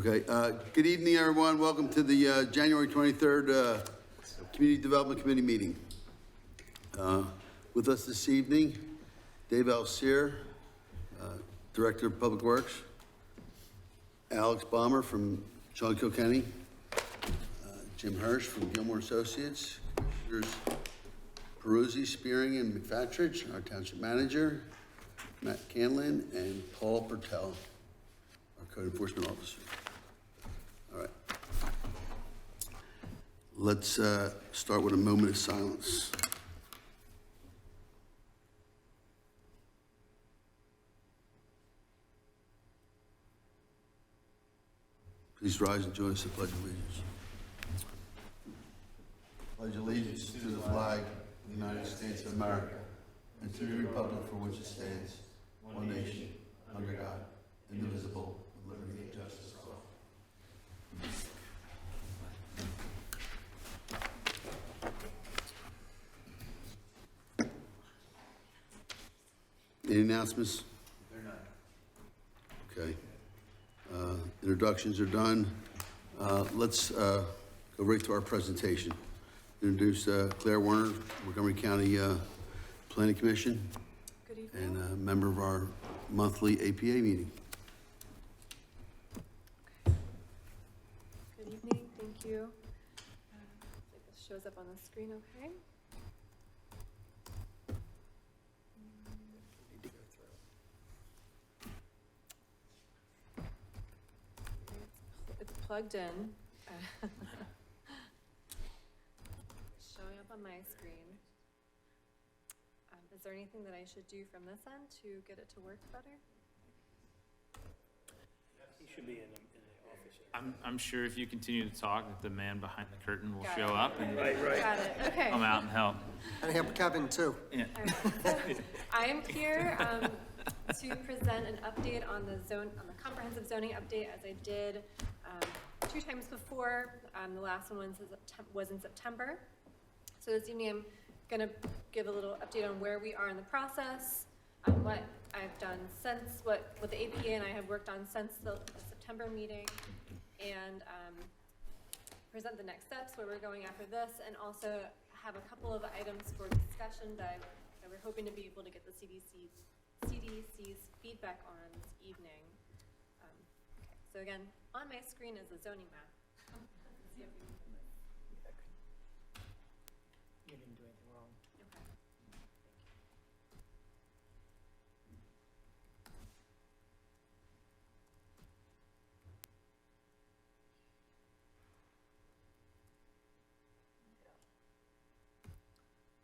Okay, good evening, everyone. Welcome to the January 23rd Community Development Committee meeting. With us this evening, Dave Alcier, Director of Public Works, Alex Balmer from Sean Kilkenny, Jim Hirsch from Gilmore Associates, Commissioners Peruzzi, Spearing, and McFatridge, our Township Manager, Matt Canlin, and Paul Pertel, our Code Enforcement Officer. All right. Let's start with a moment of silence. Please rise and join us in the Pledge of Allegiance. Pledge allegiance to the flag of the United States of America and to the republic for which it stands, one nation, under God, indivisible, with liberty and justice for all. Any announcements? They're not. Okay. Introductions are done. Let's go right to our presentation. Introduce Claire Warner, Montgomery County Planning Commission. Good evening. And a member of our monthly APA meeting. Okay. Good evening, thank you. If this shows up on the screen, okay? It's plugged in. Showing up on my screen. Is there anything that I should do from this end to get it to work better? He should be in the office. I'm sure if you continue to talk, that the man behind the curtain will show up and Right. Got it, okay. come out and help. And help Kevin too. Yeah. I am here to present an update on the comprehensive zoning update, as I did 2 times before. The last one was in September. So this evening I'm going to give a little update on where we are in the process, what I've done since, what the APA and I have worked on since the September meeting, and present the next steps, where we're going after this, and also have a couple of items for discussion that we're hoping to be able to get the CDC's feedback on this evening. Okay. So again, on my screen is a zoning map. You didn't do anything wrong. Okay.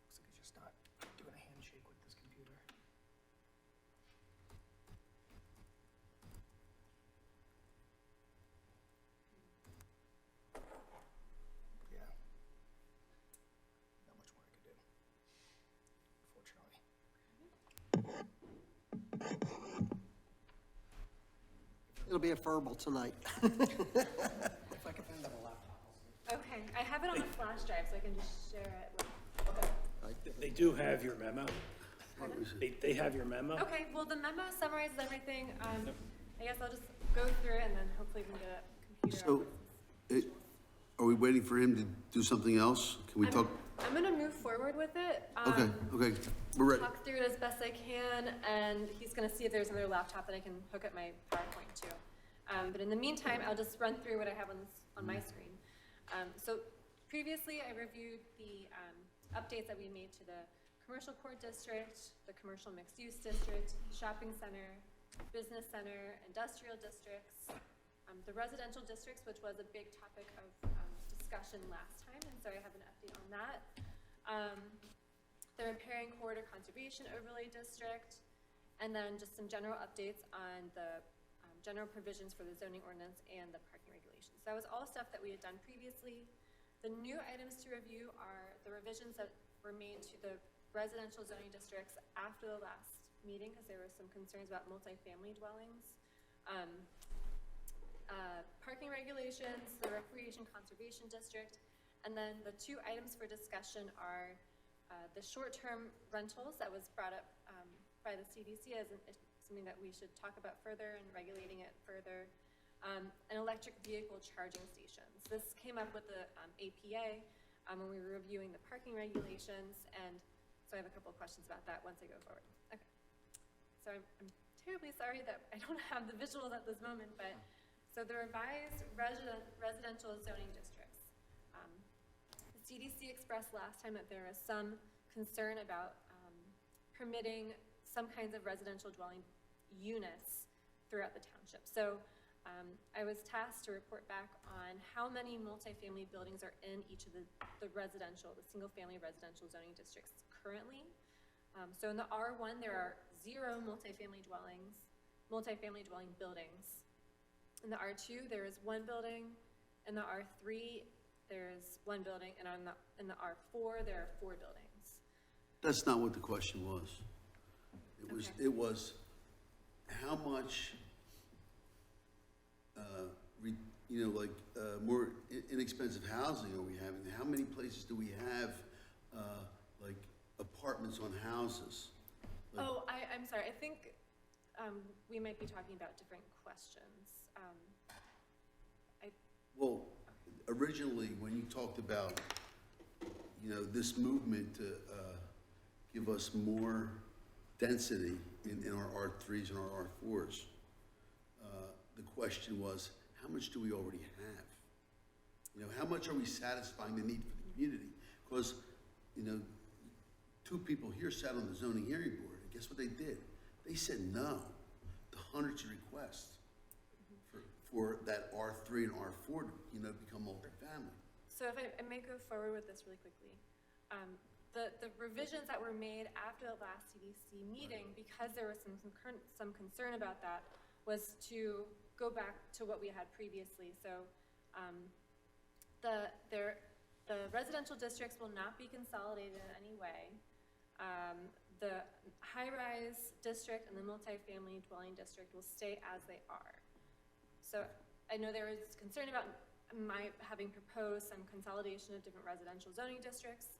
Looks like he's just not doing a handshake with this computer. Yeah. Not much more I could do, unfortunately. It'll be a verbal tonight. If I could find a laptop. Okay, I have it on a flash drive, so I can just share it with. They do have your memo. They have your memo. Okay, well, the memo summarizes everything. I guess I'll just go through it and then hopefully we can get a computer. So, are we waiting for him to do something else? Can we talk? I'm gonna move forward with it. Okay, we're ready. Talk through it as best I can, and he's gonna see if there's another laptop that I can hook up my PowerPoint to. But in the meantime, I'll just run through what I have on my screen. So previously, I reviewed the updates that we made to the commercial core district, the commercial mixed-use district, shopping center, business center, industrial districts, the residential districts, which was a big topic of discussion last time, and so I have an update on that. The riparian corridor conservation overlay district, and then just some general updates on the general provisions for the zoning ordinance and the parking regulations. So that was all stuff that we had done previously. The new items to review are the revisions that were made to the residential zoning districts after the last meeting, because there were some concerns about multifamily dwellings. Parking regulations, the recreation conservation district, and then the 2 items for discussion are the short-term rentals that was brought up by the CDC as something that we should talk about further and regulating it further, and electric vehicle charging stations. This came up with the APA when we were reviewing the parking regulations, and so I have a couple of questions about that once I go forward. Okay. So I'm terribly sorry that I don't have the visuals at this moment, but so the revised residential zoning districts. The CDC expressed last time that there was some concern about permitting some kinds of residential dwelling units throughout the township. So I was tasked to report back on how many multifamily buildings are in each of the single-family residential zoning districts currently. So in the R1, there are 0 multifamily dwelling buildings. In the R2, there is 1 building. In the R3, there's 1 building, and in the R4, there are 4 buildings. That's not what the question was. Okay. It was how much, more inexpensive housing are we having? How many places do we have, like apartments on houses? Like- Oh, I'm sorry. I think we might be talking about different questions. Well, originally, when you talked about, this movement to give us more density in our R3s and our R4s, the question was, how much do we already have? How much are we satisfying the need for the community? Because, 2 people here sat on the zoning hearing board, and guess what they did? They said no to hundreds of requests for that R3 and R4 to, become multifamily. So if I may go forward with this really quickly. The revisions that were made after the last CDC meeting, because there was some concern about that, was to go back to what we had previously. So the residential districts will not be consolidated in any way. The high-rise district and the multifamily dwelling district will stay as they are. So I know there was concern about my having proposed some consolidation of different residential zoning districts.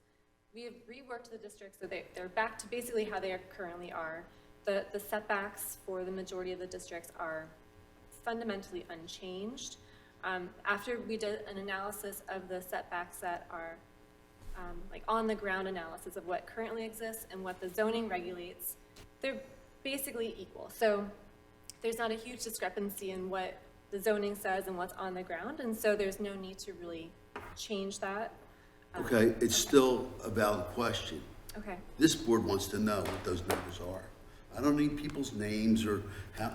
We have reworked the districts so they're back to basically how they currently are. The setbacks for the majority of the districts are fundamentally unchanged. After we did an analysis of the setbacks that are like on-the-ground analysis of what currently exists and what the zoning regulates, they're basically equal. So there's not a huge discrepancy in what the zoning says and what's on the ground, and so there's no need to really change that. Okay, it's still a valid question. Okay. This board wants to know what those numbers are. I don't need people's names or how,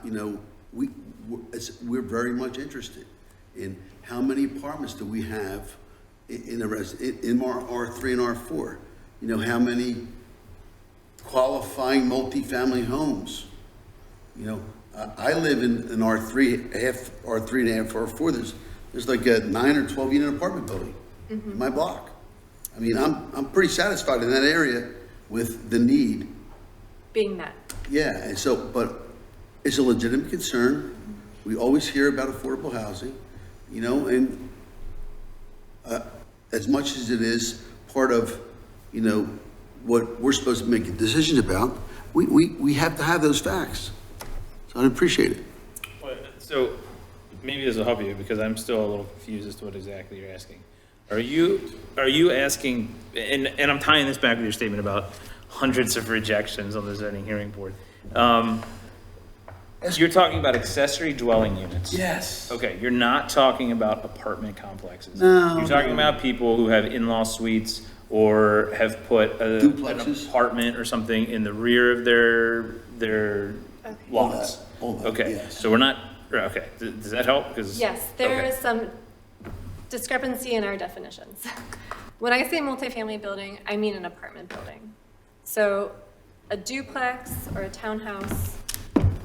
we're very much interested in how many apartments do we have in our R3 and R4? How many qualifying multifamily homes? I live in an R3 and a half R4. There's like a 9 or 12 unit apartment building in my block. I mean, I'm pretty satisfied in that area with the need Being met. Yeah, and so, but it's a legitimate concern. We always hear about affordable housing, and as much as it is part of, what we're supposed to make a decision about, we have to have those facts. So I appreciate it. So maybe this will help you because I'm still a little confused as to what exactly you're asking. Are you asking, and I'm tying this back with your statement about hundreds of rejections on the zoning hearing board. You're talking about accessory dwelling units. Yes. Okay, you're not talking about apartment complexes. No. You're talking about people who have in-law suites or have put an Duplexes. apartment or something in the rear of their lots. All that, Okay, yes. so we're not, okay, does that help? 'Cause- Yes, there okay. is some discrepancy in our definitions. When I say multifamily building, I mean an apartment building. So a duplex or a townhouse,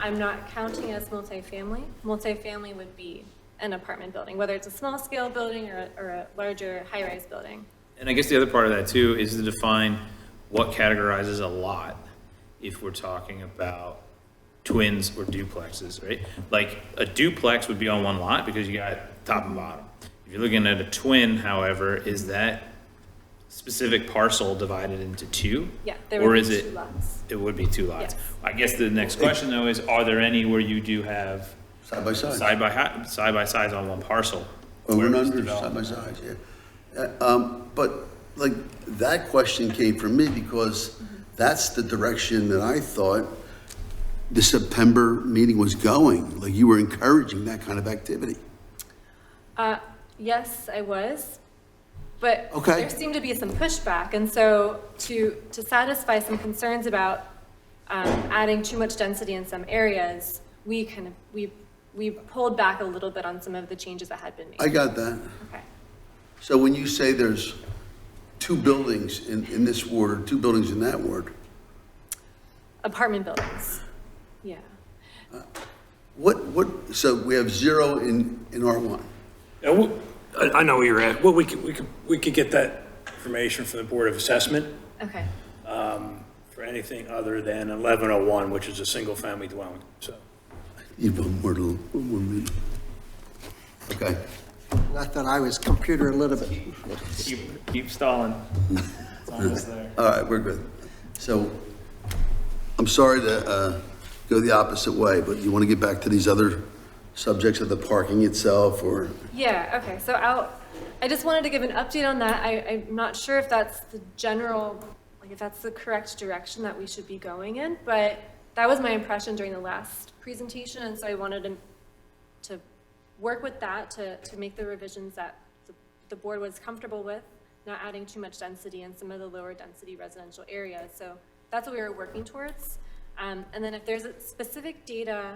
I'm not counting as multifamily. Multifamily would be an apartment building, whether it's a small scale building or a larger high-rise building. And I guess the other part of that too is to define what categorizes a lot if we're talking about twins or duplexes, right? Like a duplex would be on one lot because you got top and bottom. If you're looking at a twin, however, is that specific parcel divided into two? Yeah, there Or would is be it? two lots. It would be two lots. Yes. I guess the next question though is, are there any where you do have Side by side. side by sides on one parcel. Over where and it was under, developed. side by side, yeah. But like, that question came from me because that's the direction that I thought the September meeting was going. Like, you were encouraging that kind of activity. Yes, I was, but Okay. there seemed to be some pushback, and so to satisfy some concerns about adding too much density in some areas, we pulled back a little bit on some of the changes that had been made. I got that. Okay. So when you say there's 2 buildings in this ward, or 2 buildings in that ward, Apartment buildings, yeah. so we have 0 in R1. And I know where you're at. Well, we could get that information from the Board of Assessment Okay, for anything other than 1101, which is a single-family dwelling, so. You have one more minute. Okay. And I thought I was computer illiterate. Keep stalling. It's almost there. All right, we're good. So I'm sorry to go the opposite way, but you want to get back to these other subjects of the parking itself, or? yeah, okay, so I just wanted to give an update on that. I'm not sure if that's the general, like if that's the correct direction that we should be going in, but that was my impression during the last presentation, and so I wanted to work with that to make the revisions that the board was comfortable with, not adding too much density in some of the lower density residential areas. So that's what we were working towards. And then if there's a specific data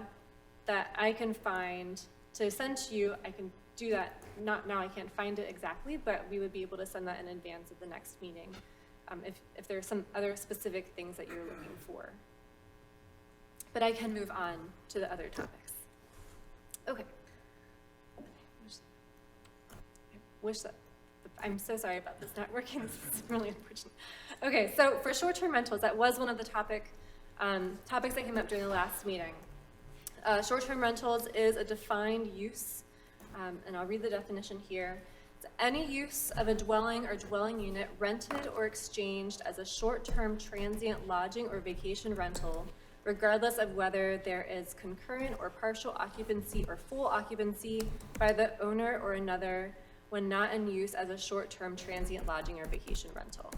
that I can find to send to you, I can do that. Not now, I can't find it exactly, but we would be able to send that in advance of the next meeting, if there's some other specific things that you're looking for. But I can move on to the other topics. Okay. I wish that, I'm so sorry about this not working. This is really unfortunate. Okay, so for short-term rentals, that was one of the topics that came up during the last meeting. Short-term rentals is a defined use, and I'll read the definition here. It's any use of a dwelling or dwelling unit rented or exchanged as a short-term transient lodging or vacation rental, regardless of whether there is concurrent or partial occupancy or full occupancy by the owner or another when not in use as a short-term transient lodging or vacation rental.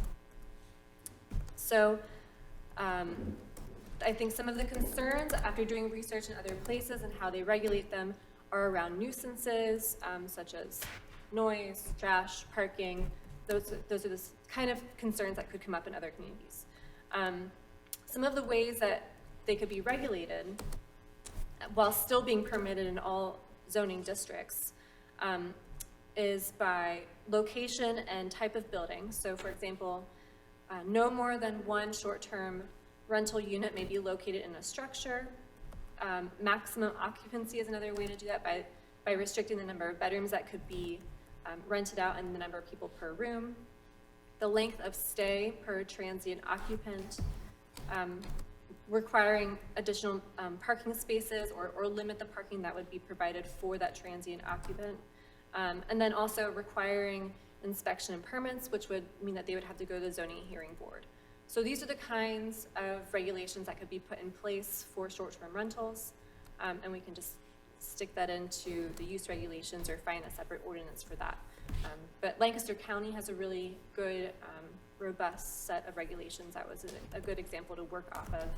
So I think some of the concerns after doing research in other places and how they regulate them are around nuisances, such as noise, trash, parking. Those are the kind of concerns that could come up in other communities. Some of the ways that they could be regulated while still being permitted in all zoning districts is by location and type of building. So for example, no more than one short-term rental unit may be located in a structure. Maximum occupancy is another way to do that by restricting the number of bedrooms that could be rented out and the number of people per room. The length of stay per transient occupant, requiring additional parking spaces or limit the parking that would be provided for that transient occupant. And then also requiring inspection and permits, which would mean that they would have to go to the zoning hearing board. So these are the kinds of regulations that could be put in place for short-term rentals, and we can just stick that into the use regulations or find a separate ordinance for that. But Lancaster County has a really good, robust set of regulations. That was a good example to work off of,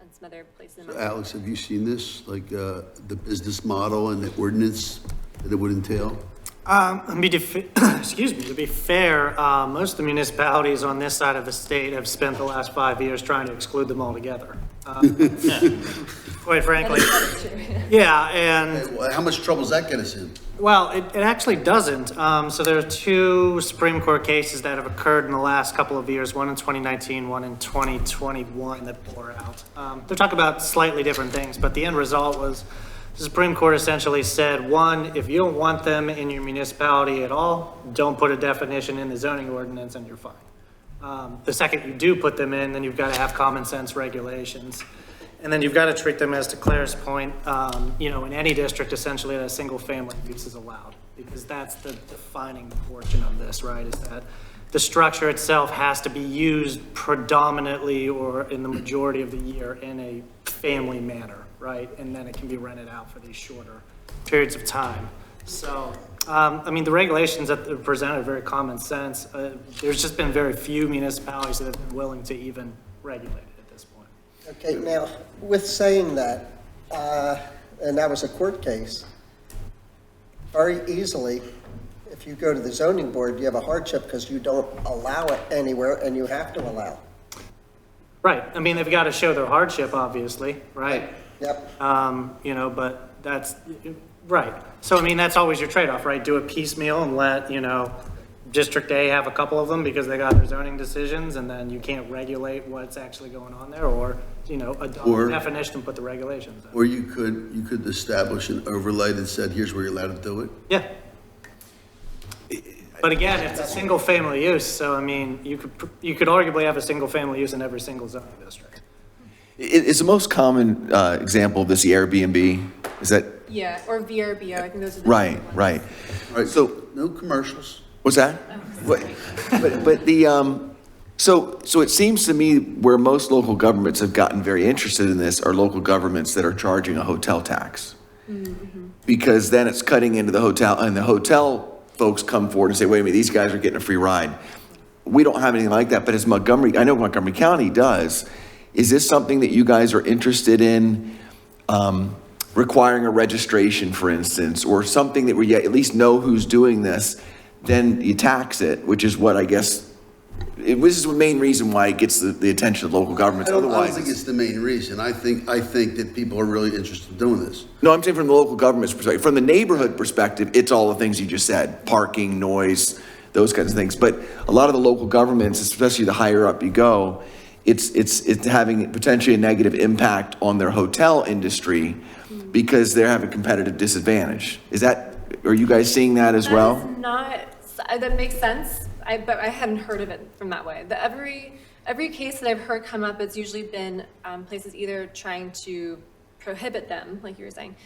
and some other places. So Alex, have you seen this, like the business model and the ordinance that it would entail? Excuse me, to be fair, most of the municipalities on this side of the state have spent the last 5 years trying to exclude them altogether. Quite frankly. Yeah, and How much trouble does that get us in? well, it actually doesn't. So there are 2 Supreme Court cases that have occurred in the last couple of years, one in 2019, one in 2021 that bore out. They're talking about slightly different things, but the end result was the Supreme Court essentially said, one, if you don't want them in your municipality at all, don't put a definition in the zoning ordinance and you're fine. The second you do put them in, then you've got to have common sense regulations. And then you've got to treat them, as to Claire's point, in any district, essentially, that a single family use is allowed, because that's the defining portion of this, right? Is that the structure itself has to be used predominantly or in the majority of the year in a family manner, right? And then it can be rented out for these shorter periods of time. So, I mean, the regulations that are presented are very common sense. There's just been very few municipalities that have been willing to even regulate it at this point. Okay, now, with saying that, and that was a court case, very easily, if you go to the zoning board, you have a hardship because you don't allow it anywhere and you have to allow. Right, I mean, they've got to show their hardship, obviously, right? Yep. You know, but that's, right. So, I mean, that's always your trade-off, right? Do it piecemeal and let, you know, District A have a couple of them because they got their zoning decisions, and then you can't regulate what's actually going on there, or, you know, adopt Or- the definition and put the regulations in. Or you could establish an overlay that said, here's where you're allowed to do it. Yeah. But again, it's a single-family use, so, I mean, you could arguably have a single-family use in every single zoning district. Is the most common example of this the Airbnb? Is that, Yeah, or VRBO, I think those are the right, main ones. right. All right, So- no commercials. What's that? But the, so it seems to me where most local governments have gotten very interested in this are local governments that are charging a hotel tax. Because then it's cutting into the hotel, and the hotel folks come forward and say, wait a minute, these guys are getting a free ride. We don't have anything like that, but as Montgomery, I know Montgomery County does. Is this something that you guys are interested in, requiring a registration, for instance, or something that we at least know who's doing this, then you tax it, which is what I guess, this is the main reason why it gets the attention of local governments. I don't Otherwise, think it's the main reason. I think that people are really interested in doing this. no, I'm saying from the local government's perspective. From the neighborhood perspective, it's all the things you just said, parking, noise, those kinds of things. But a lot of the local governments, especially the higher up you go, it's having potentially a negative impact on their hotel industry because they're having a competitive disadvantage. Are you guys seeing that as well? That is not, that makes sense, but I hadn't heard of it from that way. Every case that I've heard come up, it's usually been places either trying to prohibit them, like you were saying,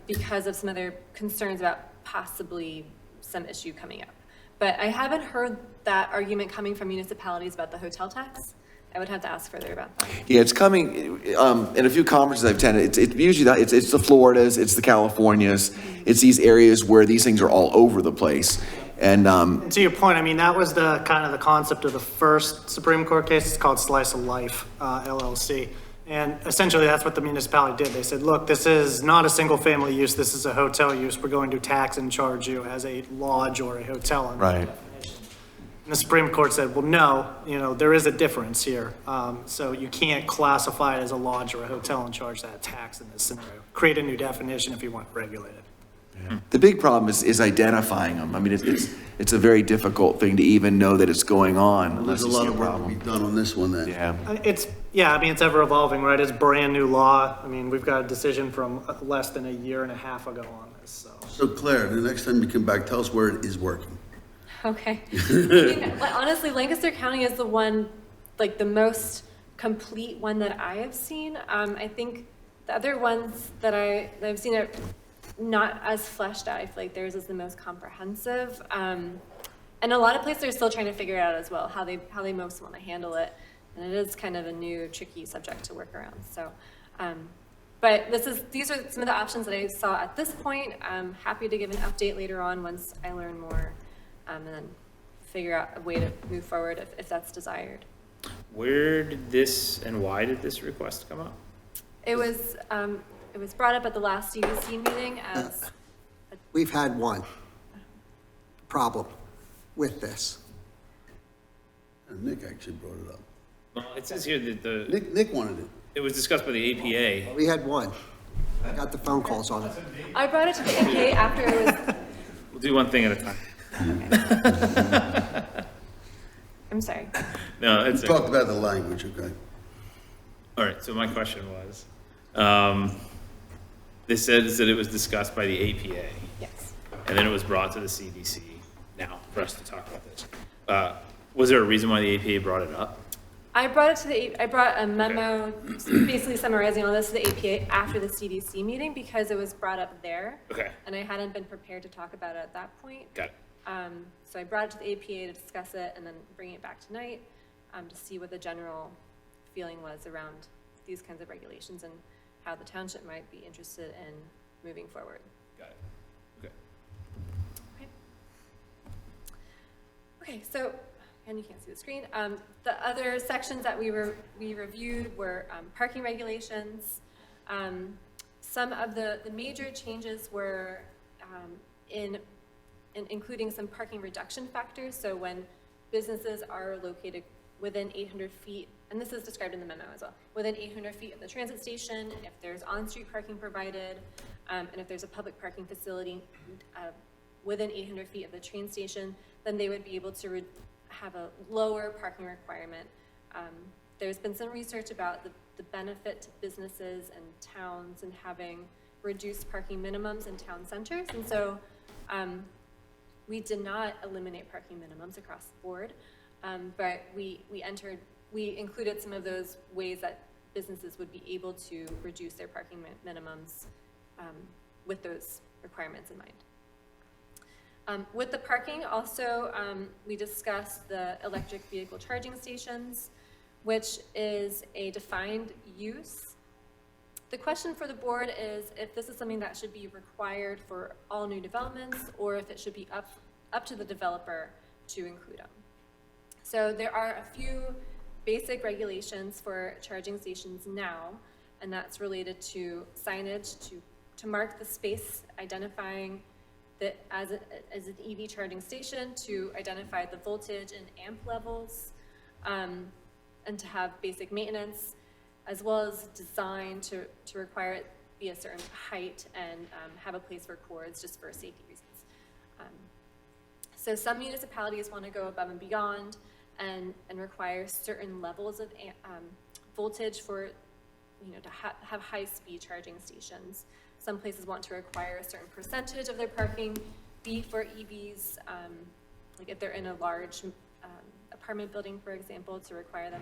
because of some other concerns about possibly some issue coming up. But I haven't heard that argument coming from municipalities about the hotel tax. I would have to ask further about that. Yeah, it's coming, in a few conferences I've attended, it's usually that, it's the Floridas, it's the Californias, it's these areas where these things are all over the place. And, And to your point, I mean, that was the kind of the concept of the first Supreme Court case. It's called Slice of Life, LLC. And essentially, that's what the municipality did. They said, look, this is not a single-family use. This is a hotel use. We're going to tax and charge you as a lodge or a hotel. under the Right. definition. And the Supreme Court said, well, no, you know, there is a difference here. So you can't classify it as a lodge or a hotel and charge that tax in this scenario. Create a new definition if you want to regulate it. the big problem is identifying them. I mean, it's a very difficult thing to even know that it's going on unless There's a you see lot a of work to be problem. done on this one then. Yeah. I mean, it's ever evolving, right? It's brand new law. I mean, we've got a decision from less than a year and a half ago on this, so. So Claire, the next time you come back, tell us where it is working. Okay. I mean, honestly, Lancaster County is the one, like the most complete one that I have seen. I think the other ones that I've seen are not as fleshed out. I feel like theirs is the most comprehensive. And a lot of places are still trying to figure it out as well, how they most want to handle it. And it is kind of a new, tricky subject to work around. So, but these are some of the options that I saw at this point. I'm happy to give an update later on once I learn more, and then figure out a way to move forward if that's desired. Where did this and why did this request come up? It was brought up at the last CDC meeting as, We've had one problem with this. Nick actually brought it up. Well, it says here that Nick wanted it. it was discussed by the APA. We had one. I got the phone calls on it. I brought it to the APA after it was, We'll do one thing at a time. I'm sorry. No, it's We talked about the language, okay? all right. So my question was, they said that it was discussed by the APA, Yes. and then it was brought to the CDC. Now for us to talk about this, was there a reason why the APA brought it up? I brought a memo basically summarizing all this to the APA after the CDC meeting because it was brought up there. Okay, And I hadn't been prepared to talk about it at that point. got it. So I brought it to the APA to discuss it and then bring it back tonight to see what the general feeling was around these kinds of regulations and how the township might be interested in moving forward. Got it. Okay. Okay. Okay, so, and you can't see the screen. The other sections that we reviewed were parking regulations. Some of the major changes were in including some parking reduction factors. So when businesses are located within 800 feet, and this is described in the memo as well, within 800 feet of the transit station, if there's on-street parking provided, and if there's a public parking facility within 800 feet of the train station, then they would be able to have a lower parking requirement. There's been some research about the benefit to businesses and towns and having reduced parking minimums in town centers. And so we did not eliminate parking minimums across the board, but we included some of those ways that businesses would be able to reduce their parking minimums with those requirements in mind. With the parking also, we discussed the electric vehicle charging stations, which is a defined use. The question for the board is if this is something that should be required for all new developments or if it should be up to the developer to include them. So there are a few basic regulations for charging stations now, and that's related to signage to mark the space, identifying that as an EV charging station, to identify the voltage and amp levels, and to have basic maintenance, as well as design to require it be a certain height and have a place for cords just for safety reasons. So some municipalities want to go above and beyond and require certain levels of voltage for, to have high-speed charging stations. Some places want to require a certain percentage of their parking be for EVs, like if they're in a large apartment building, for example, to require them.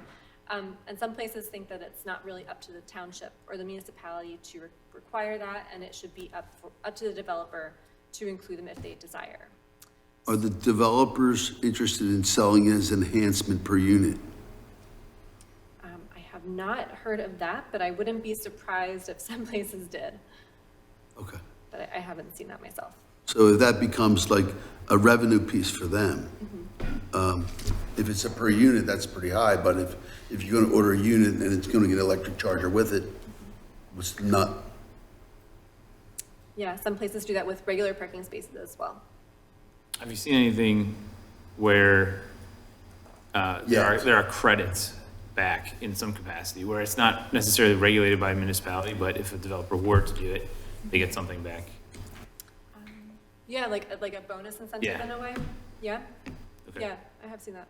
And some places think that it's not really up to the township or the municipality to require that, and it should be up to the developer to include them if they desire. Are the developers interested in selling as enhancement per unit? I have not heard of that, but I wouldn't be surprised if some places did. Okay. But I haven't seen that myself. So that becomes like a revenue piece for them. If it's a per unit, that's pretty high, but if you're gonna order a unit and it's gonna get an electric charger with it, it's not. Yeah, some places do that with regular parking spaces as well. Have you seen anything where there are credits back in some capacity, where it's not necessarily regulated by a municipality, but if a developer were to do it, they get something back? Yeah, like a bonus incentive in a way. Yeah. Okay. Yeah, I have seen that.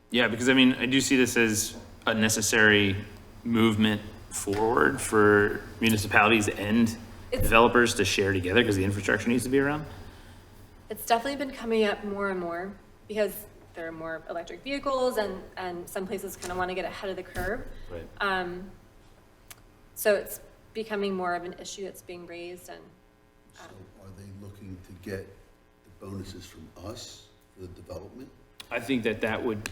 Yeah, because I mean, I do see this as a necessary movement forward for municipalities and developers to share together because the infrastructure needs to be around. It's definitely been coming up more and more because there are more electric vehicles and some places kind of want to get ahead of the curve. Right. So it's becoming more of an issue that's being raised. And So are they looking to get the bonuses from us for the development? I think that would,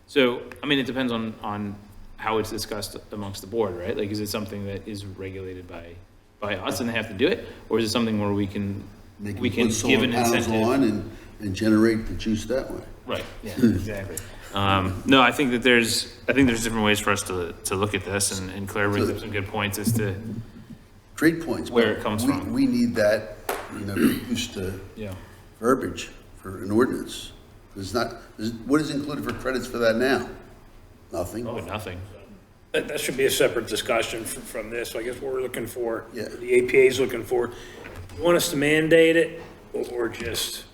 so, I mean, it depends on how it's discussed amongst the board, right? Like, is it something that is regulated by us and they have to do it? Or is it something where we can They give put solar an panels incentive? on and generate the juice that way. Right, yeah, exactly. No, I think there's different ways for us to look at this, and Claire brings up some good points as to, Great points. Where but it comes from. We need that, used to yeah. verbiage for an ordinance. What is included for credits for that now? Nothing. Oh, nothing. That should be a separate discussion from this. I guess what we're looking for, Yeah. the APA is looking for, you want us to mandate it or just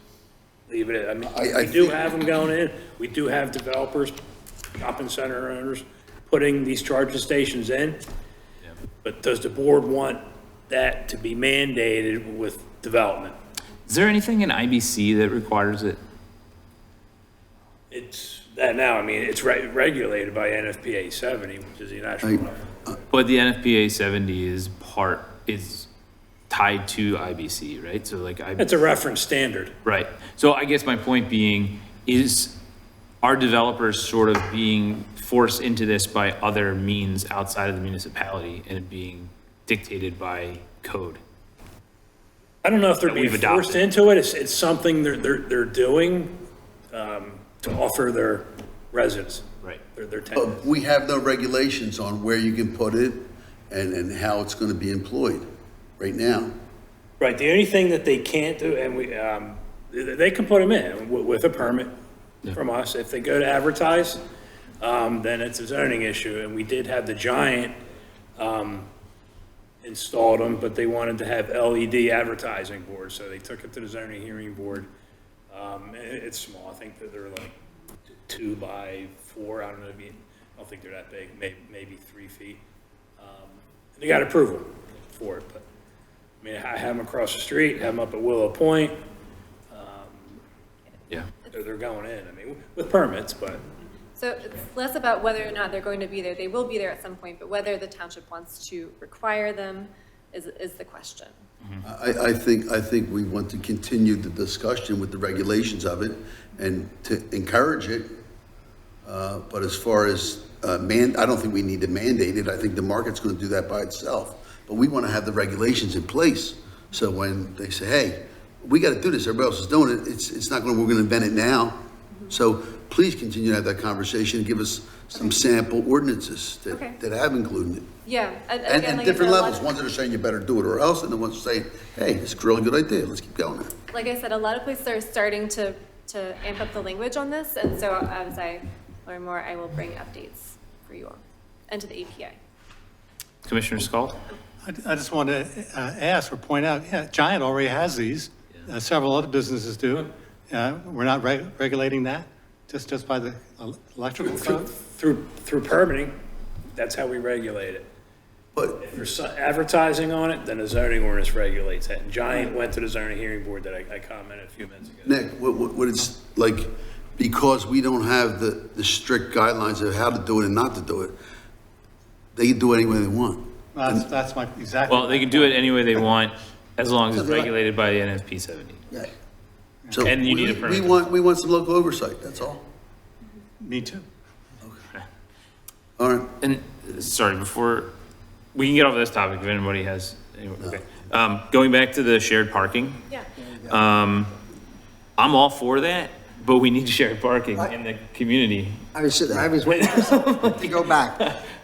leave it at, I mean, I we do think- have them going in. We do have developers, shopping center owners, putting these charging stations in. Yeah. But does the board want that to be mandated with development? Is there anything in IBC that requires it? It's that now, I mean, it's regulated by NFPA 70, which is the national. But the NFPA 70 is tied to IBC, right? So like It's a reference standard. right. So I guess my point being is, are developers sort of being forced into this by other means outside of the municipality and it being dictated by code. I don't know if they're That being we've forced adopted. into it. It's something they're doing to offer their residents, Right. their tenants. But we have no regulations on where you can put it and how it's gonna be employed right now. Right, the only thing that they can't do, and they can put them in with a permit from us. If they go to advertise, then it's a zoning issue. And we did have the Giant installed them, but they wanted to have LED advertising boards, so they took it to the zoning hearing board. It's small, I think that they're like 2 by 4, I don't know, I don't think they're that big, maybe 3 feet. And they got approval for it, but, I mean, I have them across the street, have them up at Willow Point, Yeah. they're going in, I mean, with permits, but. So it's less about whether or not they're going to be there. They will be there at some point, but whether the township wants to require them is the question. I think we want to continue the discussion with the regulations of it and to encourage it. But as far as I don't think we need to mandate it. I think the market's gonna do that by itself. But we wanna have the regulations in place. So when they say, hey, we gotta do this, everybody else is doing it, it's not we're gonna invent it now. So please continue to have that conversation, give us some sample ordinances Okay. that have included it. Yeah. And again, like I different said, a lot levels, ones that are saying you better do it or else, and the ones that say, hey, it's a really good idea, let's keep going. Like I said, a lot of places are starting to amp up the language on this, and so as I learn more, I will bring updates for you all and to the APA. Commissioner Scald? I just want to ask or point out, yeah, Giant already has these. Several other businesses do. We're not regulating that, just by the electrical code? Through permitting, that's how we regulate it. But If there's advertising on it, then the zoning ordinance regulates that. And Giant went to the zoning hearing board that I commented a few minutes ago. Nick, what it's like, because we don't have the strict guidelines of how to do it and not to do it, they can do it any way they want. That's my, exactly. Well, they can do it any way they want, as long as it's regulated by the NFP 70. Yeah. So And you need a permit. we want some local oversight, that's all. Me too. All right. And, sorry, before, we can get off this topic if anybody has, okay. Going back to the shared parking, Yeah. I'm all for that, but we need shared parking in the community. I was waiting to go back.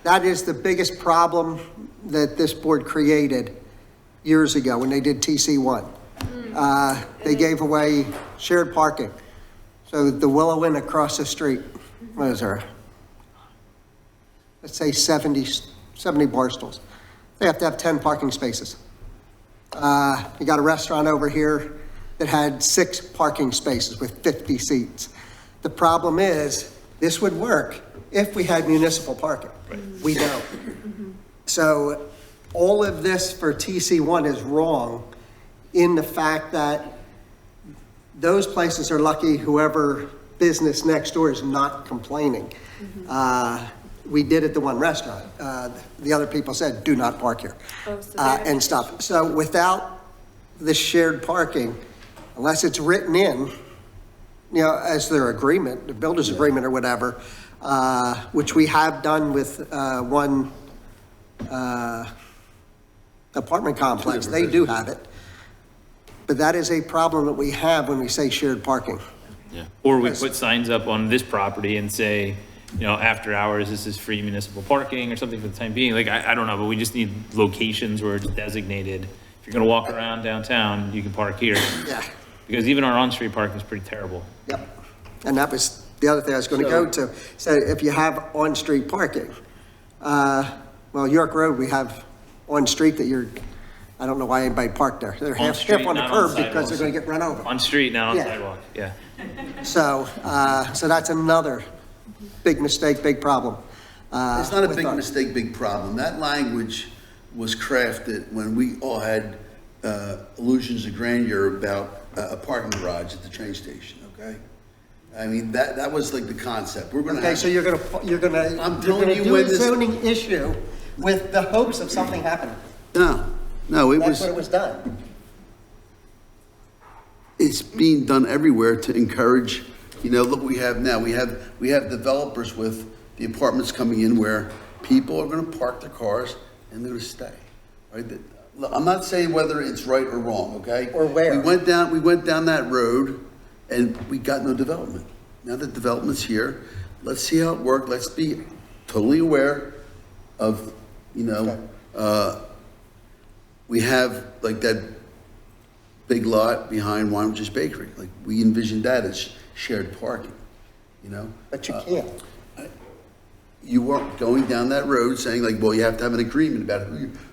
That is the biggest problem that this board created years ago when they did TC1. They gave away shared parking. So the Willow Inn across the street, what is there? Let's say 70 bar stools. They have to have 10 parking spaces. You got a restaurant over here that had 6 parking spaces with 50 seats. The problem is, this would work if we had municipal parking. We don't. So all of this for TC1 is wrong in the fact that those places are lucky whoever business next door is not complaining. We did at the one restaurant. The other people said, do not park here, Oh, so they're- and stuff. So without the shared parking, unless it's written in, you know, as their agreement, the builder's agreement or whatever, which we have done with one apartment complex, they do have it. But that is a problem that we have when we say shared parking. Yeah. Or we put signs up on this property and say, you know, after hours, this is free municipal parking or something for the time being. Like, I don't know, but we just need locations where it's designated. If you're gonna walk around downtown, you can park here. Yeah. Because even our on-street parking is pretty terrible. Yep. And that was the other thing I was going to go to. So if you have on-street parking, well, York Road, we have on-street that I don't know why anybody parked there. They're half street, on the not on curb because they're sidewalks. going to get run over. On street, not on Yeah. sidewalk, yeah. So, so that's another big mistake, big problem. It's not a with big our- mistake, big problem. That language was crafted when we all had illusions of grandeur about a parking garage at the train station, okay? I mean, that was like the concept. We're gonna Okay, have. so you're I'm gonna telling you do when a this- zoning issue with the hopes of something happening. No, it That's was, what it was done. it's being done everywhere to encourage, you know, look what we have now. We have developers with the apartments coming in where people are gonna park their cars and they're gonna stay. right? Look, I'm not saying whether it's right or wrong, okay? Or where. We went down that road and we got no development. Now that development's here, let's see how it worked. Let's be totally aware of, we have like that big lot behind Wine Bakery. Like, we envisioned that as shared parking, But you can't. You weren't going down that road saying like, well, you have to have an agreement about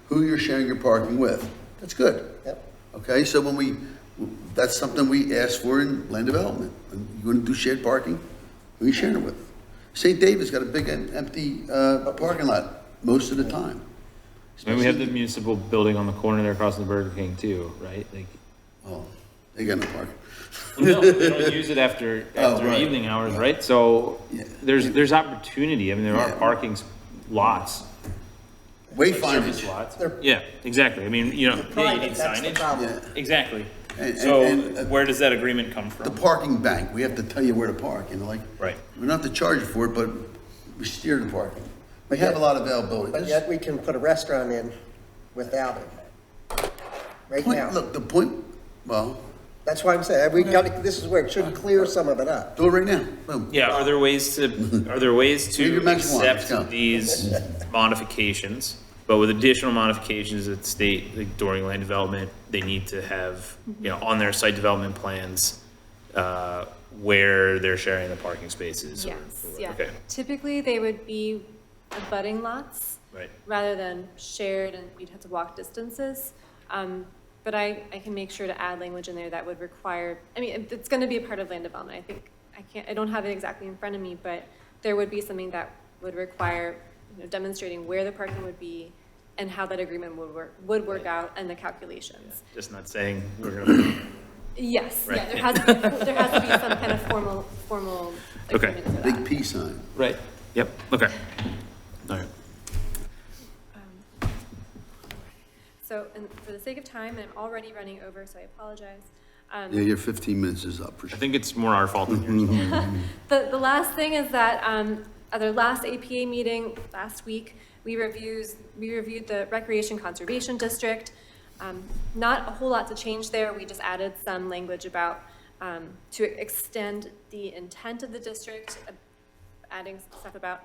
who you're sharing your parking with. That's good. Yep. Okay, so that's something we asked for in land development. You want to do shared parking? Who are you sharing it with? St. David's got a big empty parking lot most of the time. I mean, we have the municipal building on the corner there across from the Burger King too, right? Like, Oh, they got no parking. no, they don't use it after right. evening hours, right? So Yeah. there's opportunity. I mean, there are Yeah. parking lots, Wayfinders. lots. They're- Yeah, exactly. I mean, you Private, need that's the signage. problem. Yeah. Exactly. And- So and- where does that agreement come The from? parking bank, we have to tell you where to park, like, Right. we don't have to charge you for it, but we steer the parking. We have a lot of availability. But yet we can put a restaurant in without it. Right now. Look, the point, well, That's why I'm saying, this is where it should clear some of it up. do it right now, boom. Yeah, are there ways to Make your next one, let's go. accept these modifications, but with additional modifications that state, like during land development, they need to have, on their site development plans, where they're sharing the parking spaces? or- Yes, yeah. Okay, Typically, they would be abutting lots. right. Rather than shared and we'd have to walk distances. But I can make sure to add language in there that would require, it's gonna be a part of land development. I don't have it exactly in front of me, but there would be something that would require, demonstrating where the parking would be and how that agreement would work out and the calculations. Just not saying we're gonna, Yes, yeah, Right. there has to be some kind of formal Okay. agreement for that. Big P sign. right, yep, okay. All right. So, and for the sake of time, and I'm already running over, so I apologize. Yeah, your 15 minutes is up for I sure. think it's more our fault than yours. The last thing is that, at our last APA meeting last week, we reviewed the Recreation Conservation District. Not a whole lot to change there. We just added some language about, to extend the intent of the district, adding stuff about,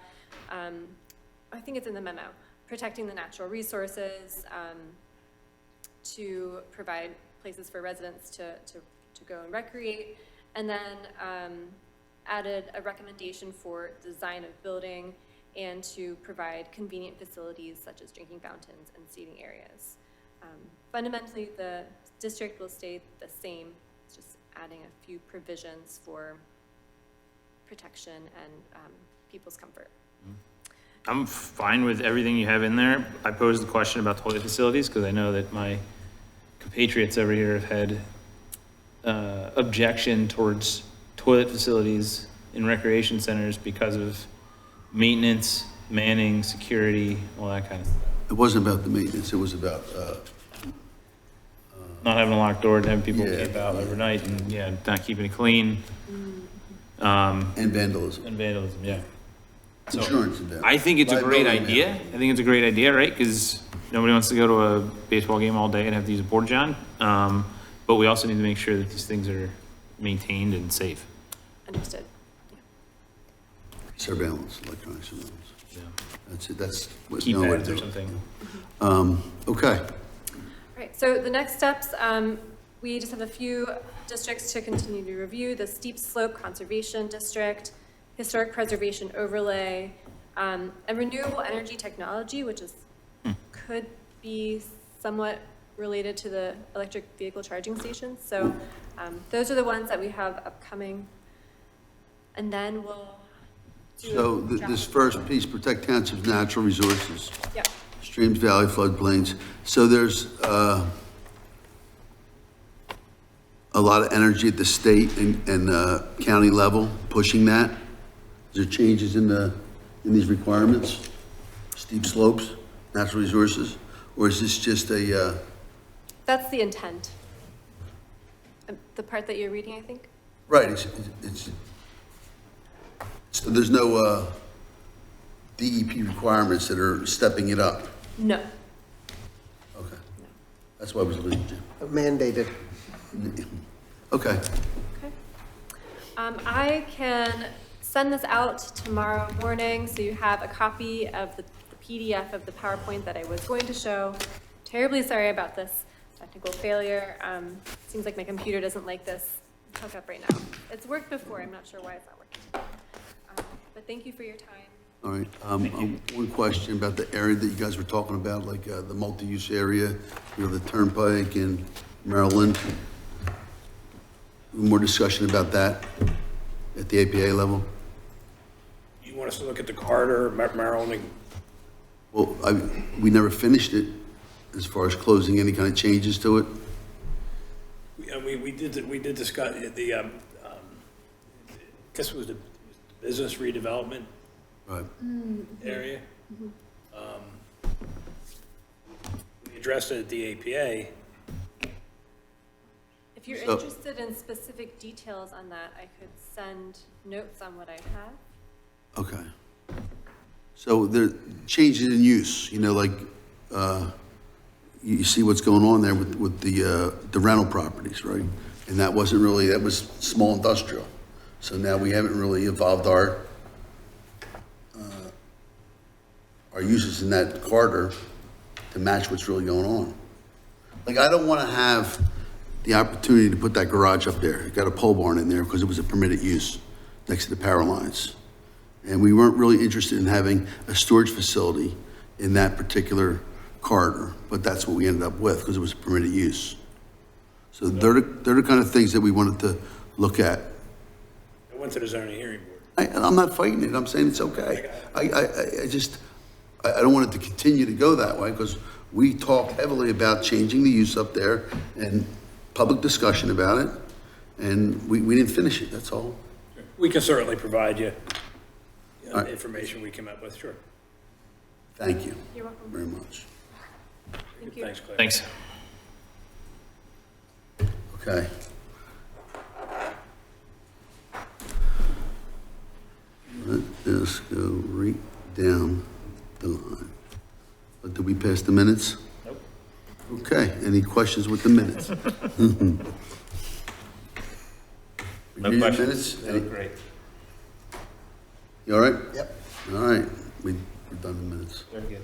I think it's in the memo, protecting the natural resources, to provide places for residents to go and recreate, and then added a recommendation for design of building and to provide convenient facilities such as drinking fountains and seating areas. Fundamentally, the district will stay the same, it's just adding a few provisions for protection and people's comfort. I'm fine with everything you have in there. I posed the question about toilet facilities because I know that my compatriots over here have had objection towards toilet facilities in recreation centers because of maintenance, manning, security, all that kind of stuff. It wasn't about the maintenance, it was about, Not having a locked door and having people Yeah. camp out overnight and, not keeping it clean. and vandalism, And vandalism, yeah. So, insurance and that. I think it's a great Liability idea. now. I think it's a great idea, right? Because nobody wants to go to a baseball game all day and have to use a porta john. But we also need to make sure that these things are maintained and safe. Understood. Surveillance, electronic surveillance. Yeah. That's it, that's what no way to Keypads do or it. something. Okay, Right, so the next steps, we just have a few districts to continue to review, the Steep Slope Conservation District, Historic Preservation Overlay, and Renewable Energy Technology, which could be somewhat related to the electric vehicle charging stations. So those are the ones that we have upcoming. And then we'll do. so this first piece, protect townships' natural resources, Yep. streams, valley, floodplains. So there's a lot of energy at the state and county level pushing that. Is there changes in these requirements? Steep slopes, natural resources? Or is this just a, That's the intent. The part that you're reading, I think? right, so there's no DEP requirements that are stepping it up? No. Okay. That's why I was losing Jim. Mandated. Okay. Okay. I can send this out tomorrow morning, so you have a copy of the PDF of the PowerPoint that I was going to show. Terribly sorry about this technical failure. Seems like my computer doesn't like this hookup right now. It's worked before, I'm not sure why it's not working. But thank you for your time. All right, one question about the area that you guys were talking about, like, the multi-use area, you know, the Turnpike in Maryland. More discussion about that at the APA level? You want us to look at the corridor, Maryland? Well, we never finished it as far as closing any kind of changes to it. We did discuss the, guess it was the business redevelopment Right. area. We addressed it at the APA. If you're So- interested in specific details on that, I could send notes on what I have. Okay. So there, changes in use, you know, like, you see what's going on there with the rental properties, right? And that wasn't really, that was small industrial. So now we haven't really evolved our uses in that corridor to match what's really going on. Like, I don't want to have the opportunity to put that garage up there. It got a pole barn in there because it was a permitted use next to the power lines. And we weren't really interested in having a storage facility in that particular corridor, but that's what we ended up with because it was a permitted use. So they're the kind of things that we wanted to look at. I went to the zoning hearing board. I'm not fighting it, I'm saying it's okay. I don't want it to continue to go that way because we talked heavily about changing the use up there and public discussion about it, and we didn't finish it, that's all. We can certainly provide you All right. the information we came up with, sure. Thank you You're welcome. very much. Thank you. Thanks, Claire. Thanks. Okay. Let us go right down the line. But did we pass the minutes? Nope. Okay, any questions with the minutes? No Read the questions. minutes? No, great. You all right? Yep. All right, we're done the minutes. Very good.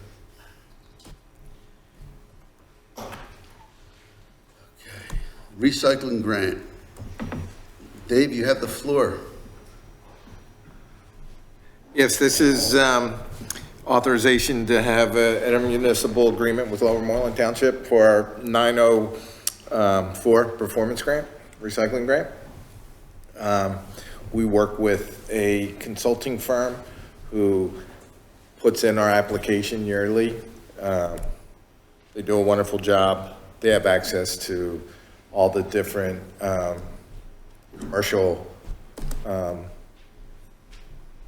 Recycling grant. Dave, you have the floor. Yes, this is authorization to have an intermunicipal agreement with Lower Moreland Township for our 904 performance grant, recycling grant. We work with a consulting firm who puts in our application yearly. They do a wonderful job. They have access to all the different commercial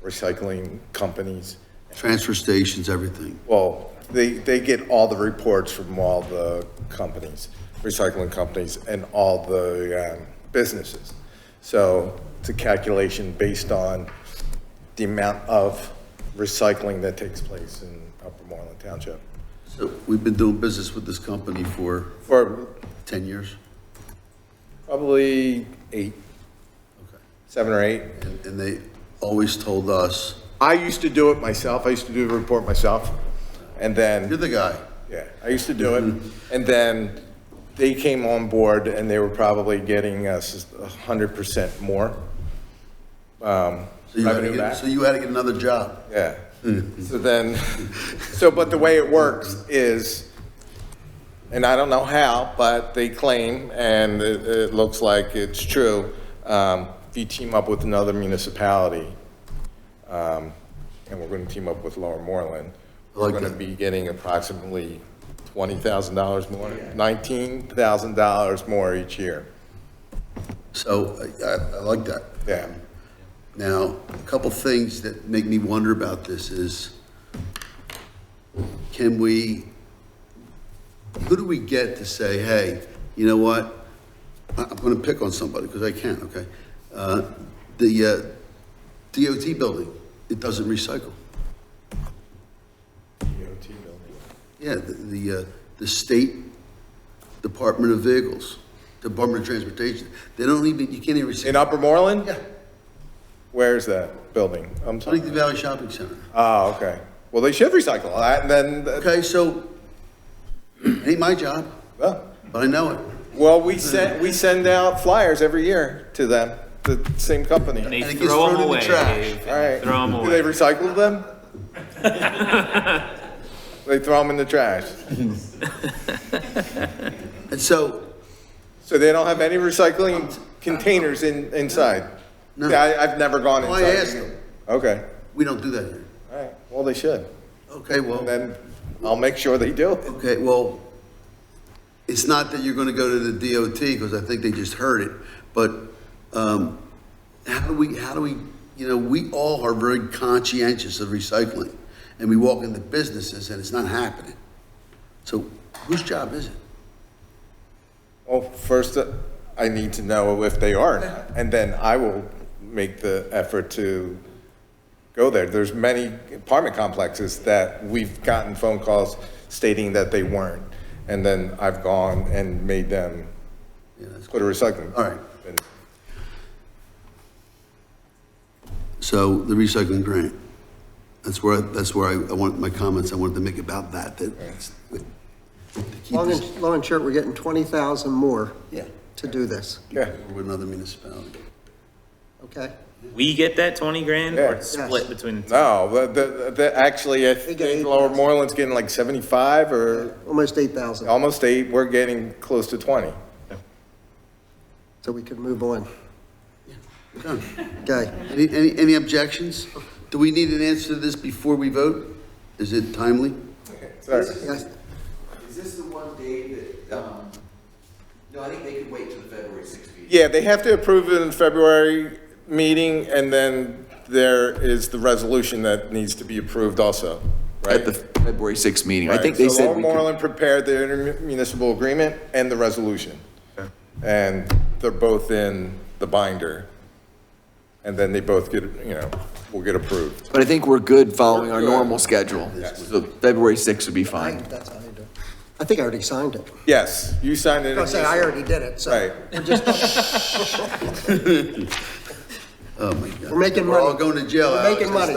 recycling companies. Transfer stations, everything. Well, they get all the reports from all the companies, recycling companies, and all the businesses. So it's a calculation based on the amount of recycling that takes place in Upper Moreland Township. So we've been doing business with this company for For 10 years? probably 7 or 8. And they always told us, I used to do it myself. I used to do the report myself. And then. you're the guy. Yeah, I used to do it, and then they came on board and they were probably getting us 100% more So you had to revenue get, back. so you had to get another job. Yeah, so then, but the way it works is, and I don't know how, but they claim, and it looks like it's true, if you team up with another municipality, and we're gonna team up with Lower Moreland, I like we're gonna that. be getting approximately $20,000 more, $19,000 more each year. So I like that. Yeah. Now, a couple things that make me wonder about this is, who do we get to say, hey, you know what? I'm gonna pick on somebody, because I can, okay? The DOT building, it doesn't recycle. DOT building. Yeah, the state Department of Vehicles, Department of Transportation. They don't even, you can't even In Upper Moreland? Yeah, Where's that building? I'm sorry. Huntington Valley Shopping Center. Oh, okay. Well, they should recycle that, and then, Okay, so, it ain't my job, well, but I know it. we send out flyers every year to them, the same company. And they And it gets throw thrown them in the away, trash. Dave. All right. Throw them Do away. they recycle them? They throw them in the trash. And so, So they don't have any recycling containers inside? No. Yeah, I've never gone well, inside. I asked them, Okay, we don't do that here. all right, well, they should. Okay, well, Then I'll make sure they do. okay, well, it's not that you're gonna go to the DOT, because I think they just heard it, but, how do we, you know, we all are very conscientious of recycling, and we walk into businesses and it's not happening. So whose job is it? Well, first, I need to know if they are, or not, and then I will make the effort to go there. There's many apartment complexes that we've gotten phone calls stating that they weren't, and then I've gone and made them Yeah, that's put a recycling. All right. bin. So the recycling grant, that's where I want my comments, I wanted to make about that, to keep Long this, and short, we're getting 20,000 more yeah, to do this, Yeah, with another municipality. okay? We get that 20 grand Yeah. or it's split between the two? no, actually, I They get think 8,000. Lower Moreland's getting like 75 or Almost 8,000, almost 8, we're getting close to 20. so we could move on. Done. Okay, Any objections? Do we need an answer to this before we vote? Is it timely? Sorry. yes, Is this the one, Dave, that, no, I think they could wait till the February 6th meeting. Yeah, they have to approve it in the February meeting, and then there is the resolution that needs to be approved also, right? At the February 6th meeting. I Right, think they so said Lower we could. Moreland prepared the intermunicipal agreement and the resolution. And they're both in the binder. And then they both get, will get approved. But I think we're good following our We're good. normal schedule. So February 6th would be fine. that's how you do it. I think I already signed it. Yes, you signed it. I was saying, I already did it, so. Right. We're just, Oh, my God. We're making We're all money. going to jail, We're Alex. making money.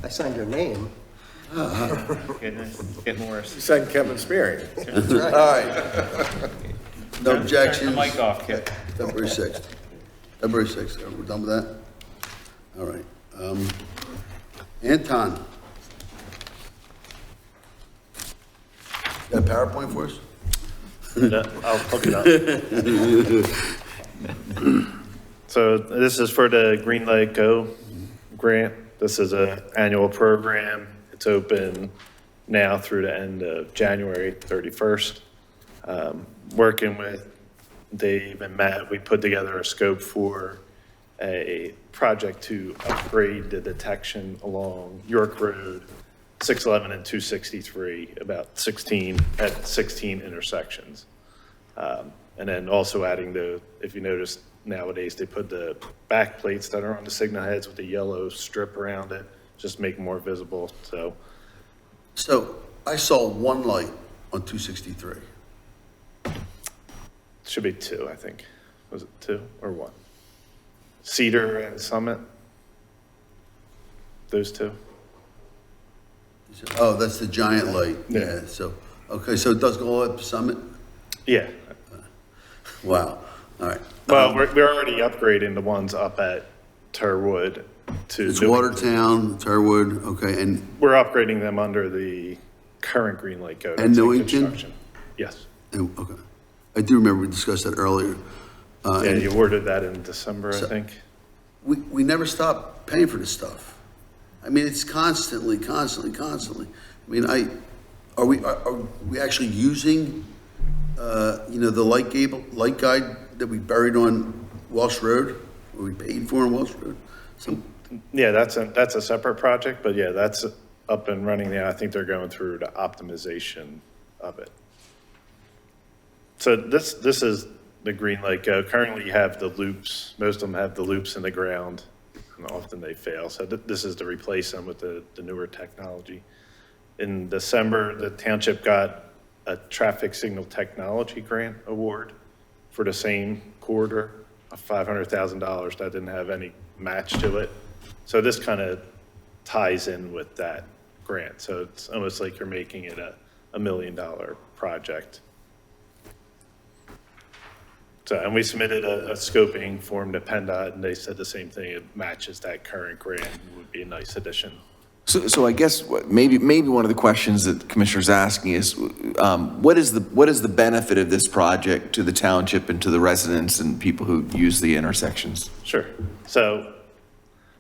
I signed your name. Goodness, getting worse. You signed Kevin Spearing. That's right. All right. No Turn objections? the mic off, Kip. February 6th. February 6th, are we done with that? All right. Anton. Got a PowerPoint for us? I'll hook it up. So this is for the Green Light Go grant. This is an annual program. It's open now through the end of January 31st. Working with Dave and Matt, we put together a scope for a project to upgrade the detection along York Road, 611 and 263, about 16 intersections. And then also adding if you notice nowadays, they put the back plates that are on the signal heads with the yellow strip around it, just make it more visible, so. So I saw one light on 263. Should be two, I think. Was it two or one? Cedar and Summit? Those two? Oh, that's the giant light. Yeah. Yeah, so, okay, so it does go up to Summit? Yeah. Wow, all right. Well, we're already upgrading the ones up at Turwood to. It's Newington. Watertown, Turwood, okay, and We're upgrading them under the current Green Light Code. And It's in Newington? construction. Yes. okay. I do remember we discussed that earlier. Yeah, And you ordered that in December, I So- think. we never stop paying for this stuff. I mean, it's constantly. I mean, are we actually using, the light guide that we buried on Walsh Road? Or we paid for on Walsh Road? Yeah, that's a separate project, but yeah, that's up and running now. I think they're going through the optimization of it. So this is the Green Light Go. Currently you have the loops, most of them have the loops in the ground. and often they fail. So this is to replace them with the newer technology. In December, the township got a traffic signal technology grant award for the same corridor of $500,000 that didn't have any match to it. So this kind of ties in with that grant. So it's almost like you're making it a $1 million project. So, and we submitted a scoping form to PennDOT, and they said the same thing. It matches that current grant, and would be a nice addition. So I guess maybe one of the questions that the Commissioner's asking is, what is the benefit of this project to the township and to the residents and people who use the intersections? Sure. So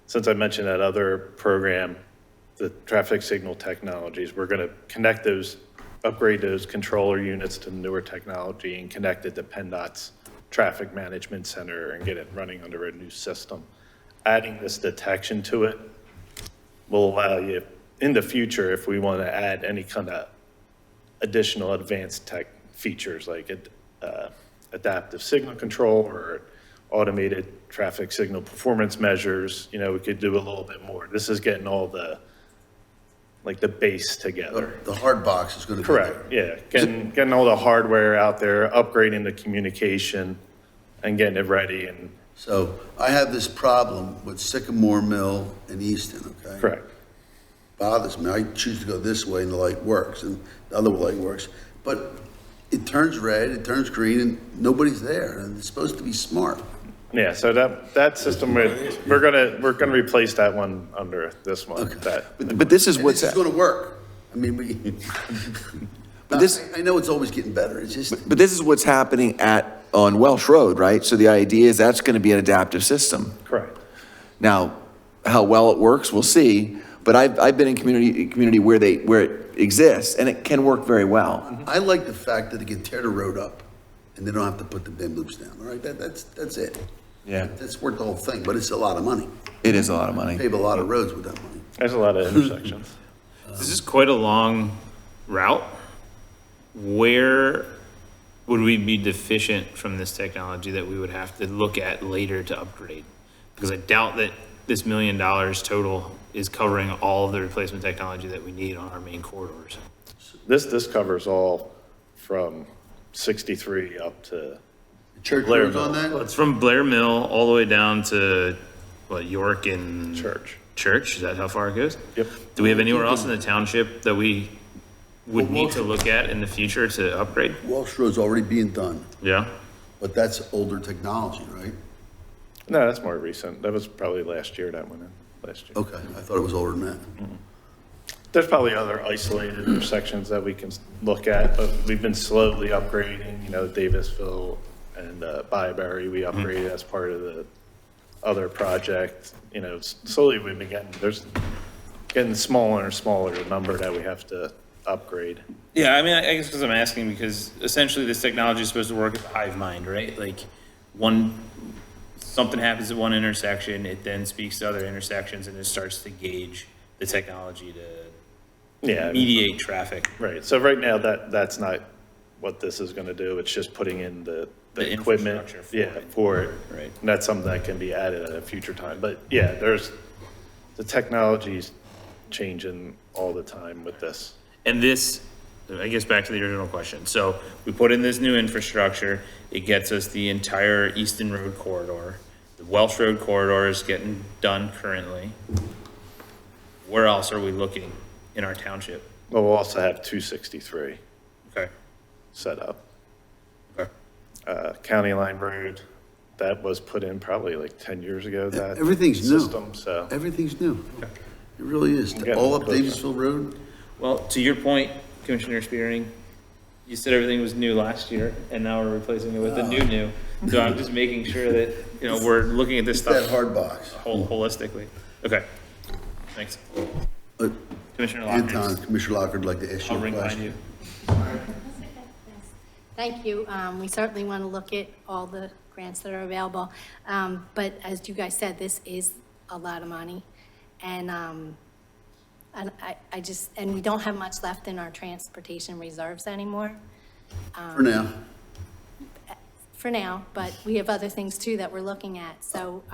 since I mentioned that other program, the traffic signal technologies, we're going to connect those, upgrade those controller units to newer technology and connect it to PennDOT's traffic management center and get it running under a new system. Adding this detection to it will allow you, in the future, if we want to add any kind of additional advanced tech features like adaptive signal control or automated traffic signal performance measures, you know, we could do a little bit more. This is getting all the, like the base together. The hard box is going to be there. Correct, yeah. Getting all the hardware out there, upgrading the communication and getting it ready and. So I have this problem with Sycamore Mill and Easton, okay? Correct. Bothers me. I choose to go this way and the light works and the other light works. But it turns red, it turns green, and nobody's there. And it's supposed to be smart. Yeah, so that system, we're gonna replace that one under this one. Okay. But this is And what's, this is going to work. I mean, But this- I know it's always getting better. It's just, but this is what's happening on Welsh Road, right? So the idea is that's going to be an adaptive system. Correct. Now, how well it works, we'll see. But I've been in community where it exists, and it can work very well. I like the fact that they can tear the road up and they don't have to put the bend loops down, all right? That's it. Yeah. That's worth the whole thing, but it's a lot of money. It is a lot of money. Pave a lot of roads with that money. There's a lot of intersections. This is quite a long route. Where would we be deficient from this technology that we would have to look at later to upgrade? Because I doubt that this $1 million total is covering all of the replacement technology that we need on our main corridors. This covers all from 63 up to, Church Blair roads on Mill. that? It's from Blair Mill all the way down to, what, York and? Church. Church, is that how far it goes? Yep. Do we have anywhere else in the township that we would need to look at in the future to upgrade? Walsh Road's already being done, Yeah? but that's older technology, right? no, that's more recent. That was probably last year that went in, last year. Okay, I thought it was older than that. There's probably other isolated intersections that we can look at, but we've been slowly upgrading, you know, Davisville and Byberry, we upgraded as part of the other project. You know, slowly we've been getting smaller and smaller the number that we have to upgrade. Yeah, I mean, I guess because I'm asking because essentially this technology is supposed to work as a hive mind, right? Like something happens at one intersection, it then speaks to other intersections and it starts to gauge the technology to mediate traffic. Right, so right now that's not what this is gonna do. It's just putting in the equipment. infrastructure For it. Right. And that's something that can be added at a future time. But yeah, the technology's changing all the time with this. And this, I guess back to the original question. So we put in this new infrastructure, it gets us the entire Easton Road corridor. The Welsh Road corridor is getting done currently. Where else are we looking in our township? But we'll also have 263 Okay. set up. Okay. County Line Road, that was put in probably like 10 years ago, that Everything's new. system, so. Everything's new. It really is. getting All up closer. Davisville Road? Well, to your point, Commissioner Spearing, you said everything was new last year, and now we're replacing it with a new. So I'm just making sure that, you know, we're looking at this It's that stuff hard box. holistically. Okay, thanks. Uh, Commissioner Anton, Lockridge, Commissioner Lockard would like to ask you I'll a ring behind question. you. Thank you. We certainly want to look at all the grants that are available. But as you guys said, this is a lot of money. And and we don't have much left in our transportation reserves anymore. For now. for now, but we have other things too that we're looking at. So,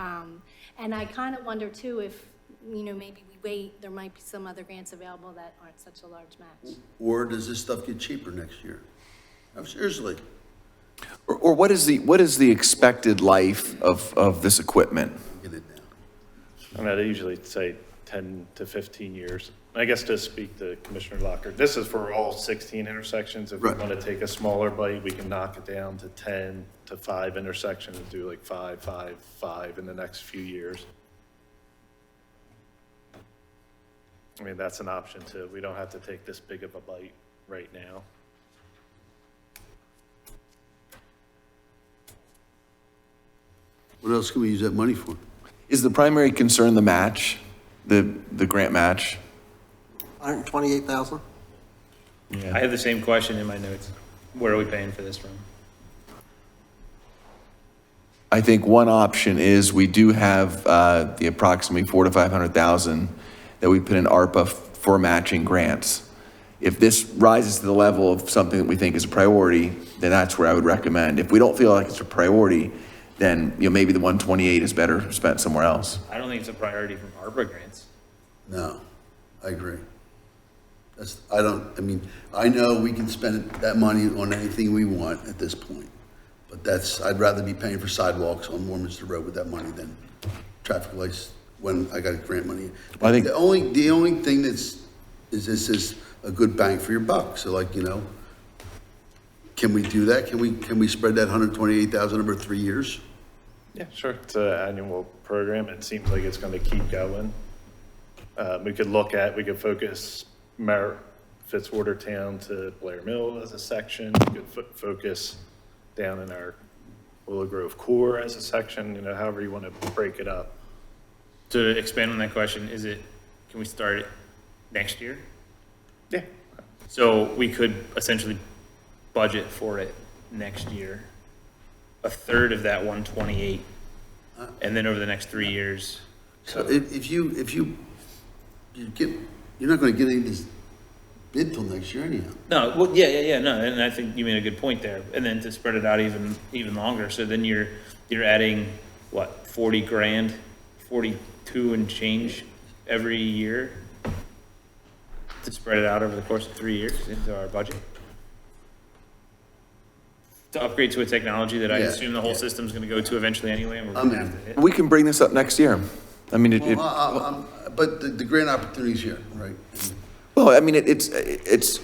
and I kind of wonder too if, maybe we wait, there might be some other grants available that aren't such a large match. Or does this stuff get cheaper next year? No, seriously. Or what is the expected life of this equipment? Get it down. And I'd usually say 10 to 15 years. I guess to speak to Commissioner Locker, this is for all 16 intersections. If we Right. want to take a smaller bite, we can knock it down to 10 to 5 intersections and do like 5, 5, 5 in the next few years. I mean, that's an option too. We don't have to take this big of a bite right now. What else can we use that money for? Is the primary concern the match, the grant match? 128,000? I have the same question in my notes. Where are we paying for this from? I think one option is we do have the approximately 400,000 to 500,000 that we put in ARPA for matching grants. If this rises to the level of something that we think is a priority, then that's where I would recommend. If we don't feel like it's a priority, then maybe the 128 is better spent somewhere else. I don't think it's a priority from ARPA grants. No, I agree. I know we can spend that money on anything we want at this point, but I'd rather be paying for sidewalks on Warminster Road with that money than traffic lights when I got grant money. I think- The only thing this is a good bang for your buck. So can we do that? Can we spread that 128,000 over 3 years? Yeah, sure. It's an annual program. It seems like it's going to keep going. We could focus Fitzwater Town to Blair Mill as a section. We could focus down in our Willow Grove core as a section, however you want to break it up. To expand on that question, can we start it next year? Yeah. So we could essentially budget for it next year, a third of that 128, and then over the next 3 years. So if you get, you're not gonna get any of this bid till next year anyhow. No, well, yeah, no, and I think you made a good point there. And then to spread it out even longer, so then you're adding, what, 40 grand, 42 and change every year to spread it out over the course of 3 years into our budget? To upgrade to a technology that I Yeah, assume the whole system's gonna go to eventually anyway, and we're I'm gonna have in. to hit. We can bring this up next year. I mean, But the grant opportunity's here, right? well, I mean, it's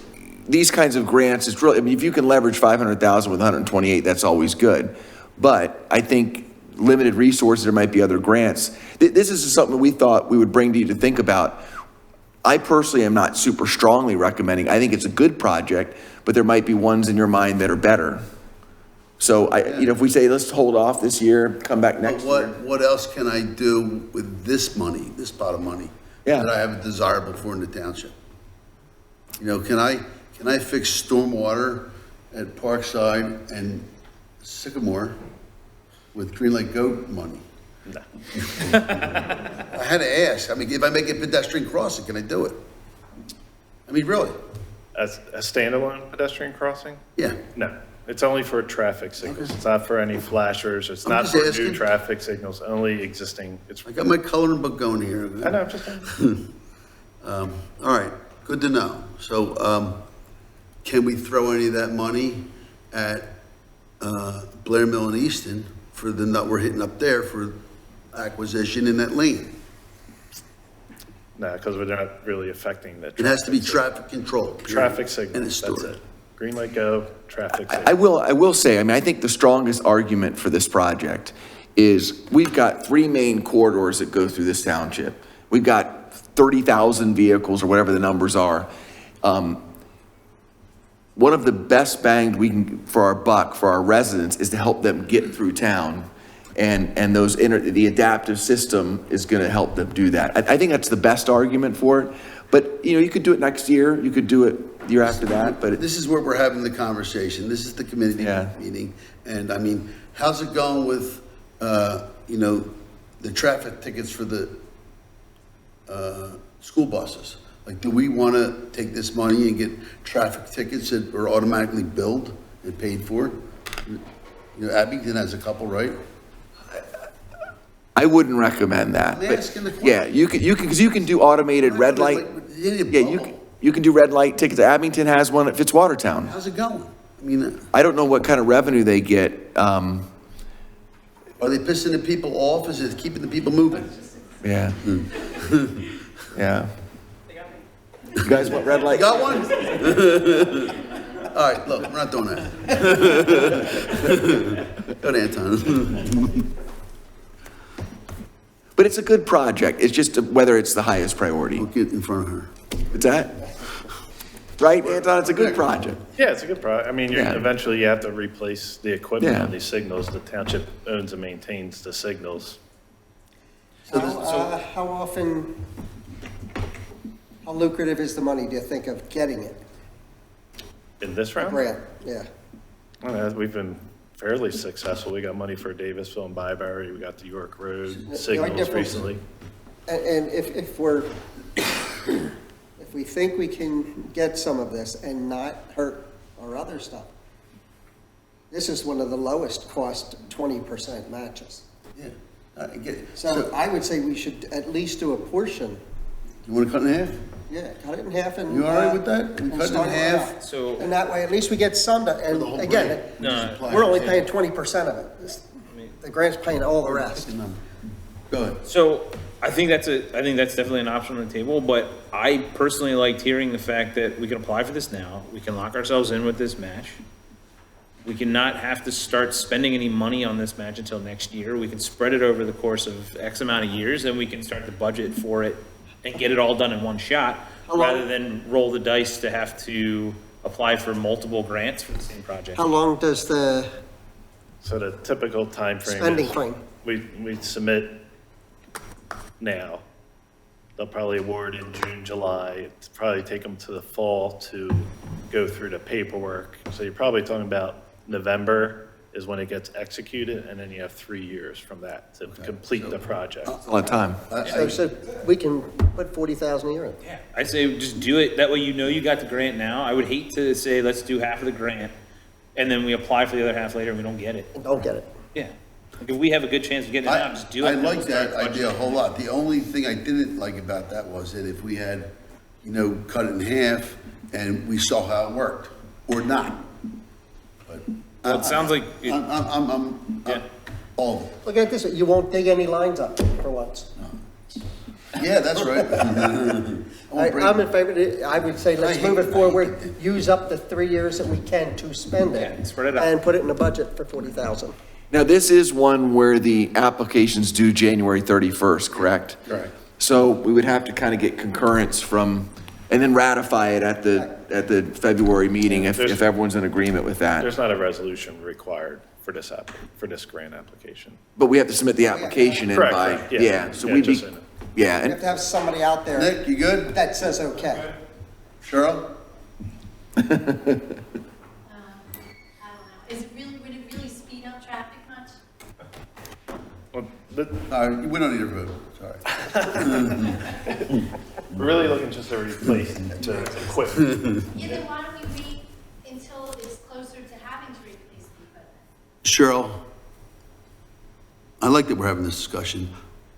these kinds of grants, it's really, I mean, if you can leverage 500,000 with 128, that's always good. But I think limited resources, there might be other grants. This is something we thought we would bring to you to think about. I personally am not super strongly recommending. I think it's a good project, but there might be ones in your mind that are better. So if we say, let's hold off this year, come back next year. What else can I do with this money, this pot of money? Yeah. That I have a desirable for in the township? Can I fix stormwater at Parkside and Sycamore with Green Lake Go money? No. I had to ask. I mean, if I make a pedestrian crossing, can I do it? I mean, really? As a standalone pedestrian crossing? Yeah. No. It's only for traffic signals. Okay. It's not for any flashers. It's I'm not just for new asking. traffic signals, only existing. It's, I got my coloring book going here. I know, I'm just saying. All right, good to know. So, can we throw any of that money at Blair Mill and Easton for the nut we're hitting up there for acquisition in that lane? No, because we're not really affecting the. It has to be traffic traffic control. period. Traffic And signals, it's that's stored. it. Green light go, traffic signal. I will say, I mean, I think the strongest argument for this project is we've got 3 main corridors that go through this township. We've got 30,000 vehicles or whatever the numbers are. One of the best bang we can for our buck for our residents is to help them get through town. And the adaptive system is going to help them do that. I think that's the best argument for it. But, you could do it next year. You could do it the year after that, but This is where we're having the conversation. This is the committee Yeah. meeting. And I mean, how's it going with, the traffic tickets for the school buses? Like, do we want to take this money and get traffic tickets that are automatically billed and paid for? You know, Abington has a couple, right? I wouldn't recommend that. I'm but asking the question. Yeah, because you can do automated red light. Yeah, you can do red light tickets. Abington has one at Fitzwatertown. How's it going? I mean, I don't know what kind of revenue they get. are they pissing the people off? Is it keeping the people moving? Yeah. Yeah. You guys want red light? You got one? All right, look, we're not doing that. Go to Anton. But it's a good project. It's just whether it's the highest priority. Don't get in front of her. What's that? Right, Anton? It's a good project. Yeah, it's a good I mean, Yeah. eventually you have to replace the equipment Yeah. on these signals. The township owns and maintains the signals. How often, how lucrative is the money, do you think, of getting it? In this round? Grant, yeah. We've been fairly successful. We got money for Davisville and Byberry. We got the York Road The only signals difference- recently. And if we're, if we think we can get some of this and not hurt our other stuff, this is one of the lowest cost 20% matches. Yeah, I get it. So I would say we should at least do a portion. You want to cut in half? Yeah, cut it in half and. You all right with that? We and cut it in start it half? out. So- And that way, at least we get some, the and whole again, grant. we're only paying 20% of it. The grant's paying all the rest. Go ahead. So I think that's definitely an option on the table, but I personally liked hearing the fact that we can apply for this now. We can lock ourselves in with this match. We cannot have to start spending any money on this match until next year. We can spread it over the course of X amount of years, and we can start to budget for it and get it all done in one shot, rather than roll the dice to have to apply for multiple grants for the same project. How long does the So the typical timeframe spending is frame? we submit now. They'll probably award in June, July. It's probably take them to the fall to go through the paperwork. So you're probably talking about November is when it gets executed, and then you have 3 years from that to complete the project. It's a lot of time. So we can put 40,000 a year in. Yeah, I'd say just do it, that way you know you got the grant now. I would hate to say, let's do half of the grant, and then we apply for the other half later and we don't get it. And don't get it. Yeah, like if we have a good chance of getting it now, just do it. I and then like we'll start that idea a budgeting. whole lot. The only thing I didn't like about that was that if we had, cut it in half and we saw how it worked, or not. But Well, it sounds like, I'm Yeah. all of it. Look at it this way, you won't dig any lines up for once. Yeah, that's right. I'm in favor, I would say let's move it forward, use up the 3 years that we can to spend it. Yeah, spread it out. And put it in the budget for 40,000. Now, this is one where the application's due January 31st, correct? Correct. So we would have to kind of get concurrence from, and then ratify it at the February meeting if everyone's in agreement with that. There's not a resolution required for this for this grant application. But we have to submit the application in Correct, by, correct, yeah. yeah, so Yeah, we'd be, just in it. yeah, You have and to have somebody out there Nick, you good? that says okay. Cheryl? I don't know. Would it really speed up traffic much? Well, We don't need a vote, sorry. we're really looking just to replace the equipment. Yeah, then why don't we wait until it's closer to having to replace the equipment? Cheryl, I like that we're having this discussion.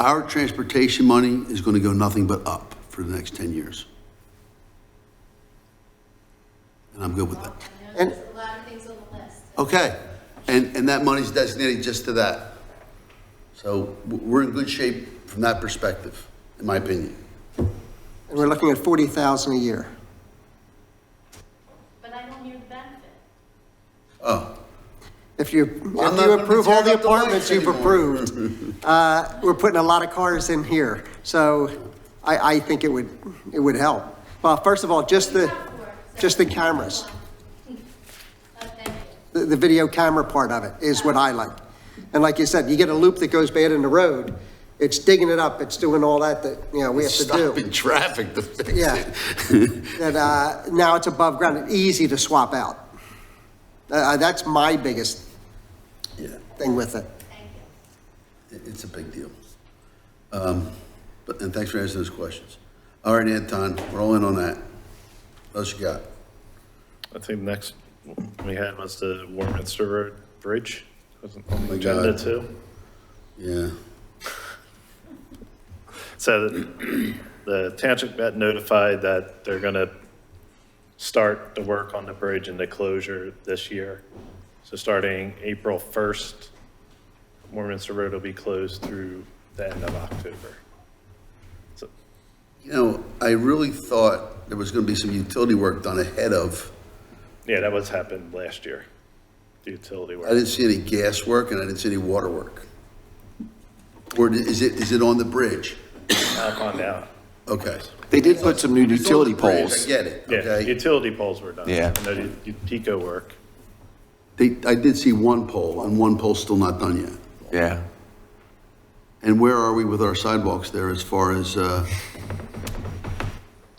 Our transportation money is going to go nothing but up for the next 10 years. And I'm good with that. I know there's a lot of things on the list. Okay, and that money's designated just to that. So we're in good shape from that perspective, in my opinion. And we're looking at 40,000 a year. But I don't hear the benefit. Oh, If you I'm not gonna approve be all the tearing up the lights apartments you've anymore. approved, we're putting a lot of cars in here. So I think it would help. Well, first of all, just the cameras. Thank you. The video camera part of it is what I like. And like you said, you get a loop that goes bad in the road, it's digging it up, it's doing all that we have to do. stopping traffic to fix Yeah. it. That, now it's above ground, easy to swap out. That's my biggest Yeah, thing with it. Thank you. it's a big deal. And thanks for answering those questions. All right, Anton, we're all in on that. What else you got? I think the next we had was the Warminster Road Bridge. Wasn't on my the agenda God. too. Yeah. So the township got notified that they're gonna start the work on the bridge and the closure this year. So starting April 1st, Warminster Road will be closed through the end of October. So, You know, I really thought there was going to be some utility work done ahead of, yeah, that was happened last year, the utility I work. didn't see any gas work and I didn't see any water work. Or is it on the bridge? I'll find out. Okay. They did put some new It's on the utility bridge, poles. I get it, Yeah, okay? utility poles were done. Yeah. And the Pico work. I did see one pole and one pole's still not done yet. Yeah. And where are we with our sidewalks there as far as,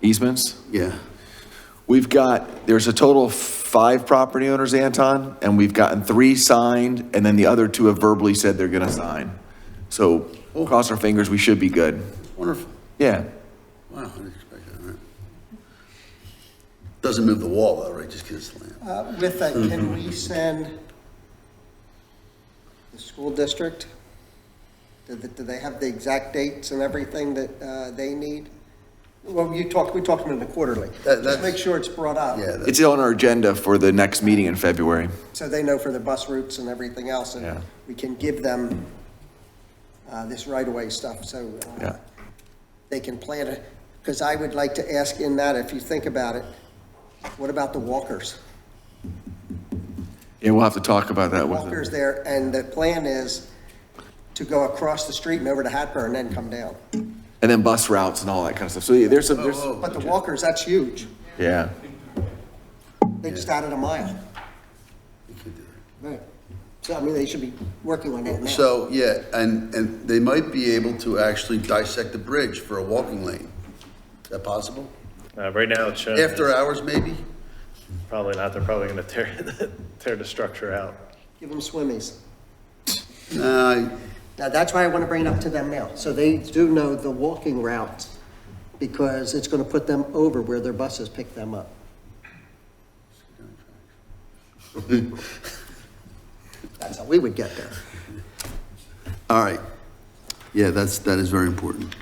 Easements? yeah? There's a total of 5 property owners, Anton, and we've gotten 3 signed, and then the other 2 have verbally said they're gonna sign. So cross our fingers, we should be good. Wonderful. Yeah. Wow, I didn't expect that, all right. Doesn't move the wall though, right? Just gives land. With that, can we send the school district? Do they have the exact dates and everything that they need? Well, we talked to them in the quarterly. Just make sure it's brought up. Yeah, It's on our agenda for the next meeting in February. So they know for the bus routes and everything else. Yeah. And we can give them this right-of-way stuff, so Yeah. they can plan it. Because I would like to ask in that, if you think about it, what about the walkers? Yeah, we'll have to talk about that with Walkers them. there, and the plan is to go across the street and over to Hatburn and then come down. And then bus routes and all that kind of stuff. So yeah, there's But the walkers, that's huge. yeah. They just added a mile. Right. So, I mean, they should be working on that now. So, yeah, and they might be able to actually dissect the bridge for a walking lane. Is that possible? Right now it's shown. After hours, maybe? Probably not. They're probably gonna tear the structure out. Give them swimmies. Nah, Now, that's why I want to bring it up to them now. So they do know the walking routes, because it's going to put them over where their buses pick them up. That's how we would get there. all right. Yeah, that is very important.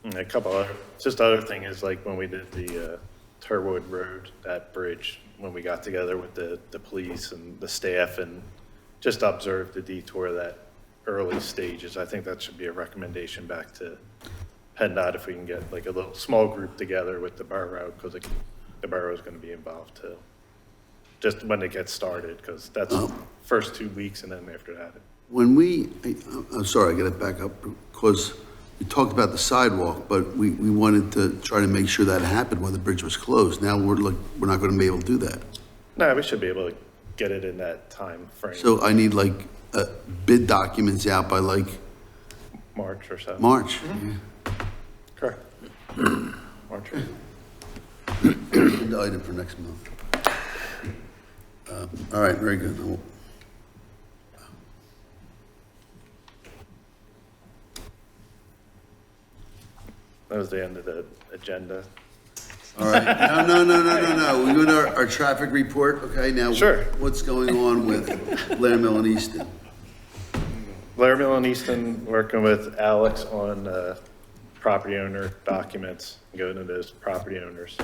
And a couple other, just other thing is like when we did the Turwood Road, that bridge, when we got together with the police and the staff and just observed the detour of that early stages, I think that should be a recommendation back to PennDOT if we can get like a little small group together with the borough, because the borough is going to be involved too. Just when it gets started, because that's first 2 weeks and then after that. When I'm sorry, I got to back up, because we talked about the sidewalk, but we wanted to try to make sure that happened when the bridge was closed. Now we're not going to be able to do that. No, we should be able to get it in that time frame, So I need like bid documents out by like March or so. March. Correct. March. Agenda item for next month. All right, very good. That was the end of the agenda. All right, no. We go to our traffic report, okay? Now, Sure. what's going on with Blair Mill and Easton? Blair Mill and Easton, working with Alex on property owner documents, going to those property owners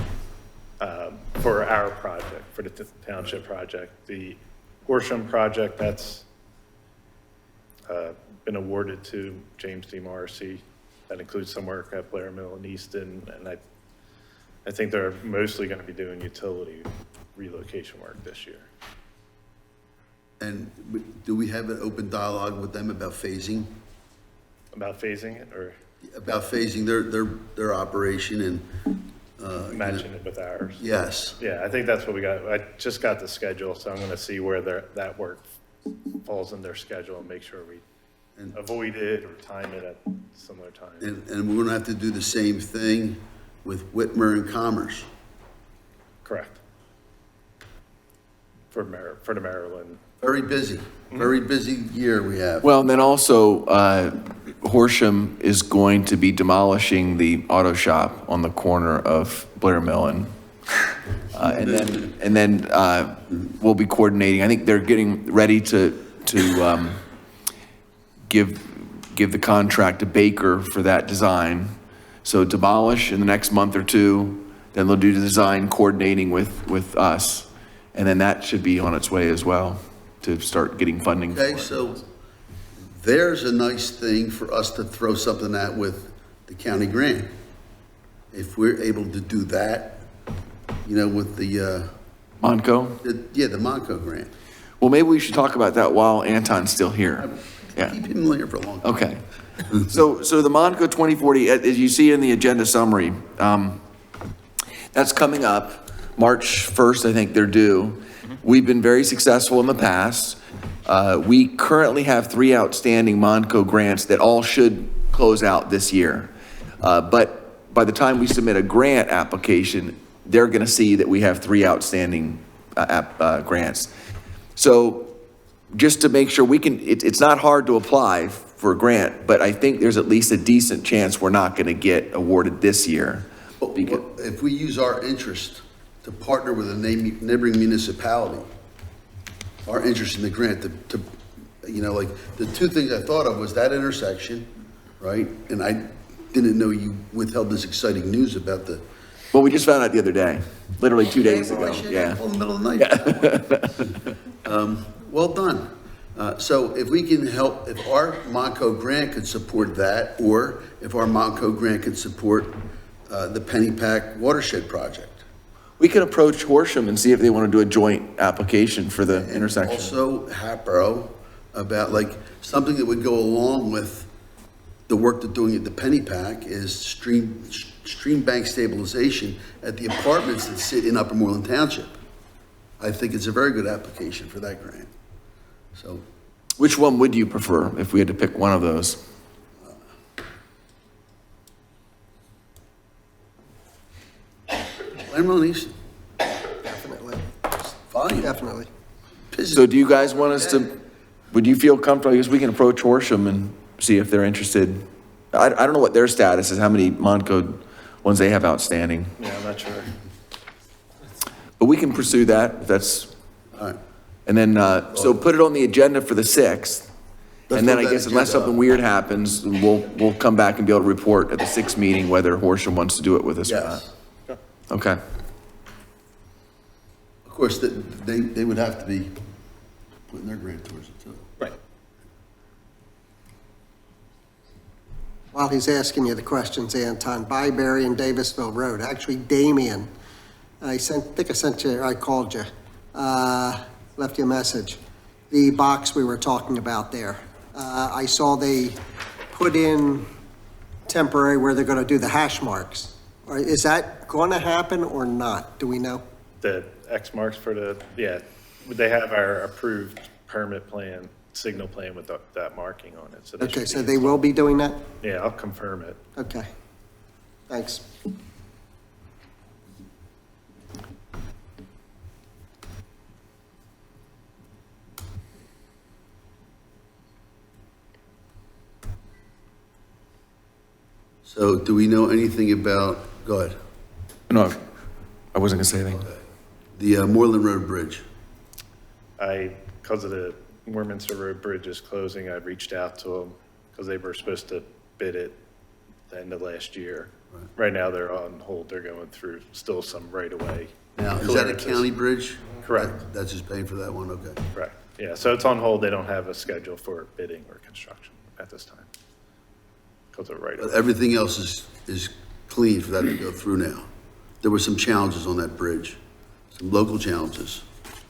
for our project, for the township project. The Horsham project, that's been awarded to James D. Morrissey. That includes some work at Blair Mill and Easton, and I think they're mostly going to be doing utility relocation work this year. And do we have an open dialogue with them about phasing? About phasing it, or About phasing their operation and, matching it with ours? yes. Yeah, I think that's what we got. I just got the schedule, so I'm gonna see where that work falls in their schedule and make sure we avoid it or time it at similar times. And we're gonna have to do the same thing with Whitmer and Commerce. Correct. For the Maryland. Very busy year we have. Well, and then also, Horsham is going to be demolishing the auto shop on the corner of Blair Mill and And then we'll be coordinating. I think they're getting ready to give the contract to Baker for that design. So demolish in the next month or two, then they'll do the design coordinating with us. And then that should be on its way as well to start getting funding for Okay, it. so there's a nice thing for us to throw something at with the county grant. If we're able to do that, with the, Monco? the Monco grant. Well, maybe we should talk about that while Anton's still here. Yeah. Keep him here for a long time. Okay. So the Monco 2040, as you see in the agenda summary, that's coming up. March 1st, I think they're due. We've been very successful in the past. We currently have 3 outstanding Monco grants that all should close out this year. But by the time we submit a grant application, they're going to see that we have 3 outstanding grants. So just to make sure it's not hard to apply for a grant, but I think there's at least a decent chance we're not going to get awarded this year. But if we use our interest to partner with a neighboring municipality, our interest in the grant to like the 2 things I thought of was that intersection, right? And I didn't know you withheld this exciting news about the. Well, we just found out the other day, literally 2 days ago. Yeah. In the middle of the night. Well done. So if we can help, if our Monco grant could support that, or if our Monco grant could support the Pennypack watershed project. We can approach Horsham and see if they want to do a joint application for the intersection. Also, Hapro, about like something that would go along with the work they're doing at the Pennypack is stream bank stabilization at the apartments that sit in Upper Moreland Township. I think it's a very good application for that grant. So, which one would you prefer if we had to pick one of those? I'm releasing. Definitely, Fine. definitely. So do you guys want us to, would you feel comfortable, I guess we can approach Horsham and see if they're interested. I don't know what their status is, how many Monco ones they have outstanding, Yeah, I'm not sure. but we can pursue that, if that's, All right. and then, so put it on the agenda for the 6th. Let's And then put I that guess unless agenda something up. weird happens, we'll come back and be able to report at the 6th meeting whether Horsham wants to do it with us or not. Yes. Okay. Of course, they would have to be putting their grant towards it too. Right. While he's asking you the questions, Anton, Byberry and Davisville Road, actually Damien, I called you, left you a message. The box we were talking about there, I saw they put in temporary where they're gonna do the hash marks. Is that gonna happen or not? Do we know? The X marks for they have our approved permit plan, signal plan with that marking on it. So they Okay, should so be- they will be doing that? Yeah, I'll confirm it. Okay, thanks. So do we know anything about, go ahead, No, I wasn't gonna say anything. the Moreland Road Bridge? Because of the Warminster Road Bridge is closing, I reached out to them because they were supposed to bid it the end of last year. Right now, they're on hold. They're going through still some right-of-way. Now, is that a clearances. county bridge? Correct. That's just paying for that one, okay. Correct. Yeah, so it's on hold. They don't have a schedule for bidding or construction at this time. Because of But right-of-way. everything else is clean for that to go through now. There were some challenges on that bridge, some local challenges.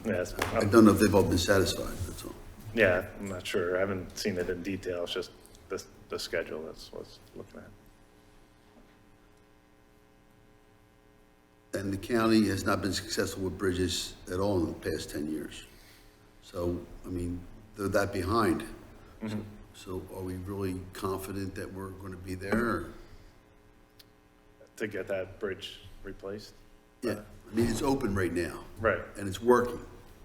Yes, I don't know if they've all been satisfied, that's all. yeah, I'm not sure. I haven't seen it in detail. It's just the schedule that's what's looking at. And the county has not been successful with bridges at all in the past 10 years. So, I mean, they're that behind. So are we really confident that we're going to be there? To get that bridge replaced? Yeah, I mean, it's open right now. Right. And it's working.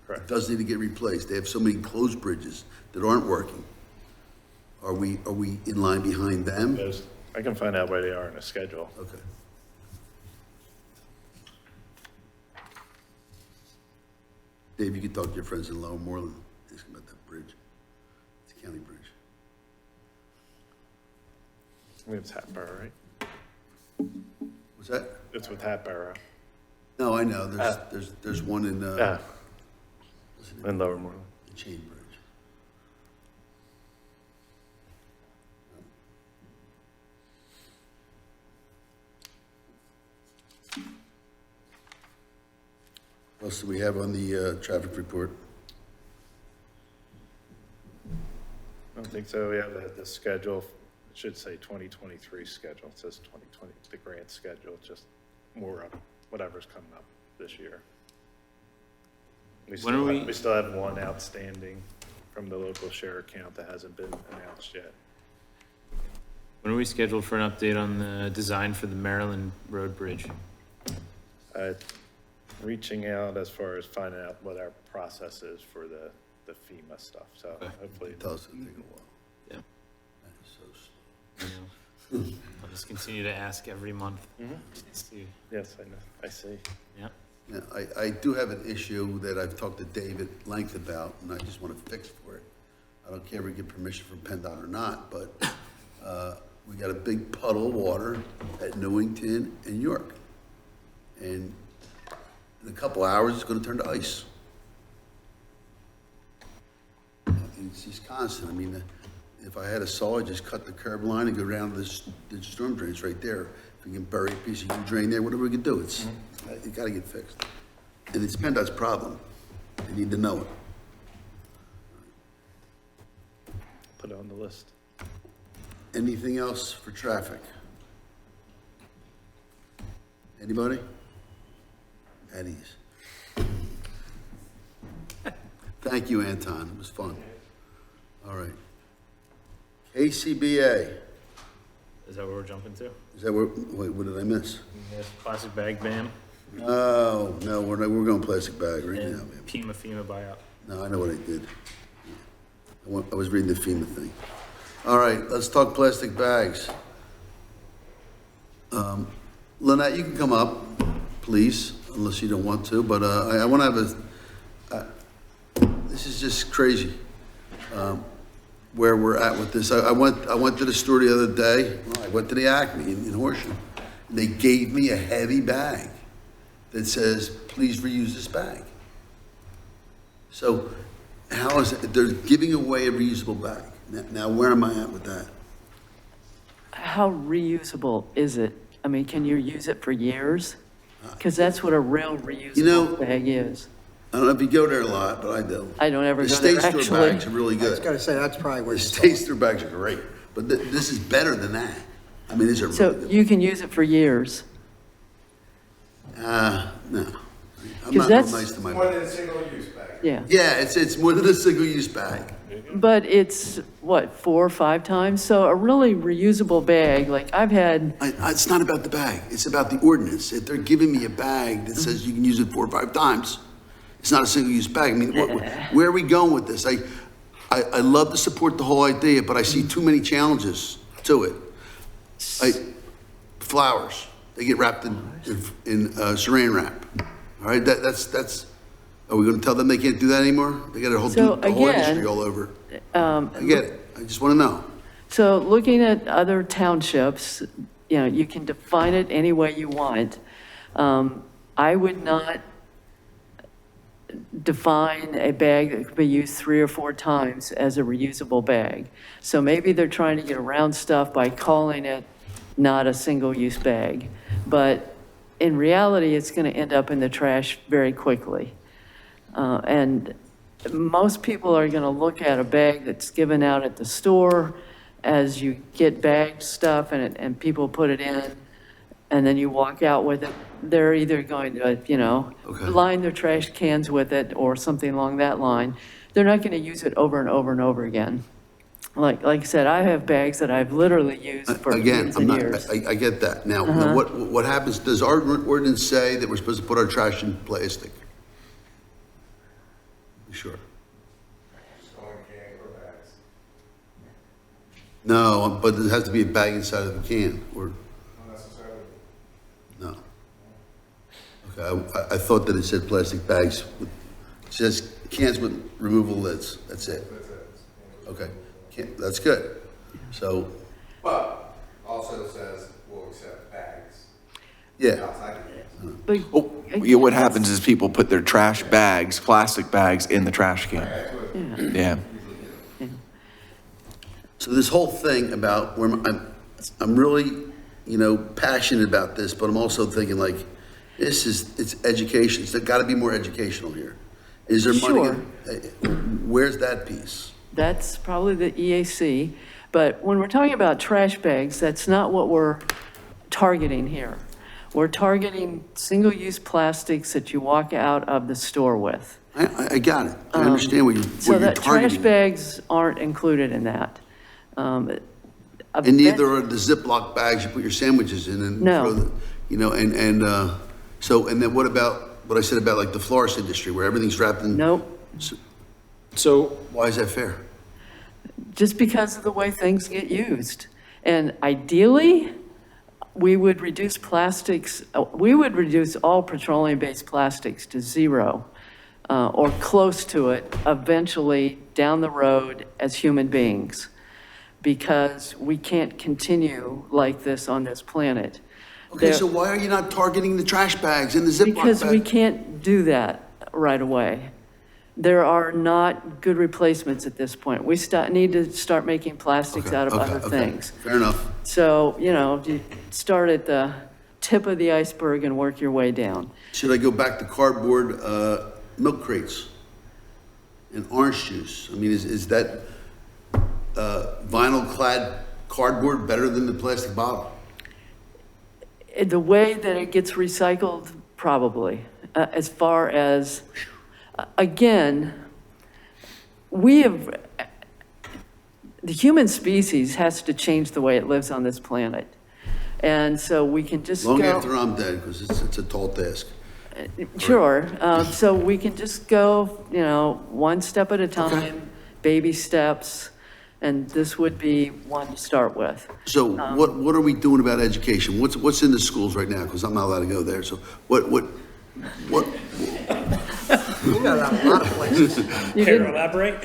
Correct. It does need to get replaced. They have so many closed bridges that aren't working. Are we in line behind them? I can find out where they are in the schedule. Okay. Dave, you could talk to your friends in Lower Moreland, ask them about that bridge. It's a county bridge. I think it's Hatboro, right? Was that? It's with Hatboro. No, I know, there's one in, Yeah, in Lower Moreland. the Chain Bridge. What else do we have on the traffic report? I don't think so. We have the schedule, it should say 2023 schedule. It says 2020, the grant schedule, just more of whatever's coming up this year. When are we- We still have one outstanding from the local share account that hasn't been announced yet. When are we scheduled for an update on the design for the Maryland Road Bridge? Reaching out as far as finding out what our process is for the FEMA stuff, so hopefully. It does take a while. Yeah. That is so slow. I know. I'll just continue to ask every month. Mhm. See. Yes, I know, I see. Yeah. Yeah, I do have an issue that I've talked to Dave at length about, and I just want to fix for it. I don't care if we get permission from PennDOT or not, but we got a big puddle of water at Newington and York. And in a couple hours, it's going to turn to ice. And it's just constant. I mean, if I had a saw, I'd just cut the curb line and go down to the storm drains right there. If we can bury a piece of U drain there, whatever we can do, it got to get fixed. And it's PennDOT's problem. They need to know it. Put it on the list. Anything else for traffic? Anybody? At ease. Thank you, Anton. It was fun. All right. KCBA. Is that what we're jumping to? Is that wait, what did I miss? Yes, plastic bag ban Oh, no, we're going plastic bag right now, and man. FEMA buyout. No, I know what I did. I was reading the FEMA thing. All right, let's talk plastic bags. Lynette, you can come up, please, unless you don't want to, but I want to have this is just crazy, where we're at with this. I went to the store the other day. Well, I went to the Acme in Horsham. They gave me a heavy bag that says, please reuse this bag. So how is it, they're giving away a reusable bag. Now where am I at with that? How reusable is it? I mean, can you use it for years? Because that's what a real reusable bag is. I don't know if you go there a lot, but I do. I don't ever The go there, State Store actually. bags are really I was good. gonna say, that's probably where The you State Store bags are great, but this is better than that. I mean, these are really So good. you can use it for years. No. I'm 'Cause not real that's- nice to my More bag. than a single-use bag. Yeah. Yeah, it's more than a single-use bag. But it's, what, 4 or 5 times? So a really reusable bag, like I've had, It's not about the bag, it's about the ordinance. If they're giving me a bag that says you can use it 4 or 5 times, it's not a single-use bag. I mean, where are we going with this? I love to support the whole idea, but I see too many challenges to it. Flowers, they get wrapped in saran wrap. All right, that's, are we gonna tell them they can't do that anymore? They got a whole, So the whole industry again, all over. I get it, I just wanna know. so looking at other townships, you know, you can define it any way you want. I would not define a bag that could be used 3 or 4 times as a reusable bag. So maybe they're trying to get around stuff by calling it not a single-use bag. But in reality, it's going to end up in the trash very quickly. And most people are going to look at a bag that's given out at the store as you get bagged stuff and people put it in, and then you walk out with it. They're either going to, you know, Okay. line their trash cans with it or something along that line. They're not going to use it over and over and over again. Like I said, I have bags that I've literally used for Again, years I'm and not, years. I get that. Now, what happens, does our ordinance say that we're supposed to put our trash in plastic? Sure. No, but there has to be a bag inside of the can, or? No. Okay, I thought that it said plastic bags with says cans with removable lids, that's it. Okay, that's good. So, But also says we'll accept bags. yeah, But Oh, yeah, what happens is people put their trash bags, plastic bags, in the trash can. Yeah. so this whole thing about where I'm really, passionate about this, but I'm also thinking like, it's education. There's got to be more educational here. Is there money? Sure. Where's that piece? that's probably the EAC. But when we're talking about trash bags, that's not what we're targeting here. We're targeting single-use plastics that you walk out of the store with. I got it. I understand what So you're that trash targeting. bags aren't included in that. And neither are the Ziploc bags you put your sandwiches in and No. throw the, so, and then what about what I said about like the florist industry where everything's wrapped in? Nope, So Why is that fair? just because of the way things get used. And ideally, we would reduce plastics, we would reduce all petroleum-based plastics to zero, or close to it, eventually down the road as human beings, because we can't continue like this on this planet. Okay, There- so why are you not targeting the trash bags and the Ziploc bags? Because we can't do that right away. There are not good replacements at this point. We need to start making plastics Okay, out of okay, other okay. things. Fair enough. So, you start at the tip of the iceberg and work your way down. Should I go back to cardboard milk crates and orange juice? I mean, is that vinyl clad cardboard better than the plastic bottle? The way that it gets recycled, probably. As far as, again, the human species has to change the way it lives on this planet. And so we can just Long go. after I'm dead, because it's a tall task. Sure, so we can just go, one step at a time, baby steps, and this would be one to start with. So what are we doing about education? What's in the schools right now? Because I'm not allowed to go there. So what? We got a lot of places. You care to didn't- elaborate?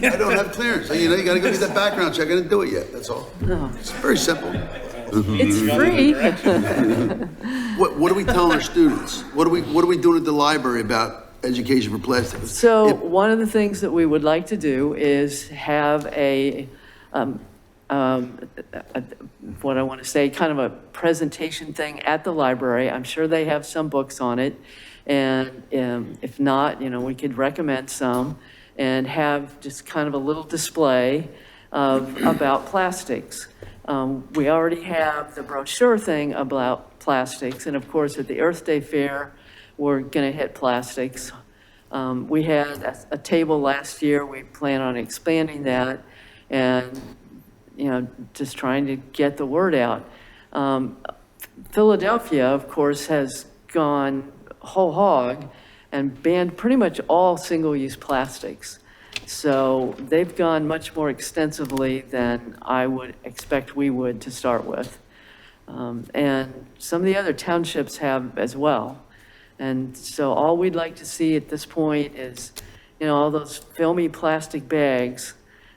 I don't have clearance. You got to go get that background check. I didn't do it yet. That's all. It's very simple. It's free. What are we telling our students? What are we doing at the library about education for plastics? So one of the things that we would like to do is have what I want to say, kind of a presentation thing at the library. I'm sure they have some books on it. And if not, we could recommend some and have just kind of a little display about plastics. We already have the brochure thing about plastics. And of course, at the Earth Day Fair, we're going to hit plastics. We had a table last year. We plan on expanding that and, just trying to get the word out. Philadelphia, of course, has gone whole hog and banned pretty much all single-use plastics. So they've gone much more extensively than I would expect we would to start with. And some of the other townships have as well. And so all we'd like to see at this point is, all those filmy plastic bags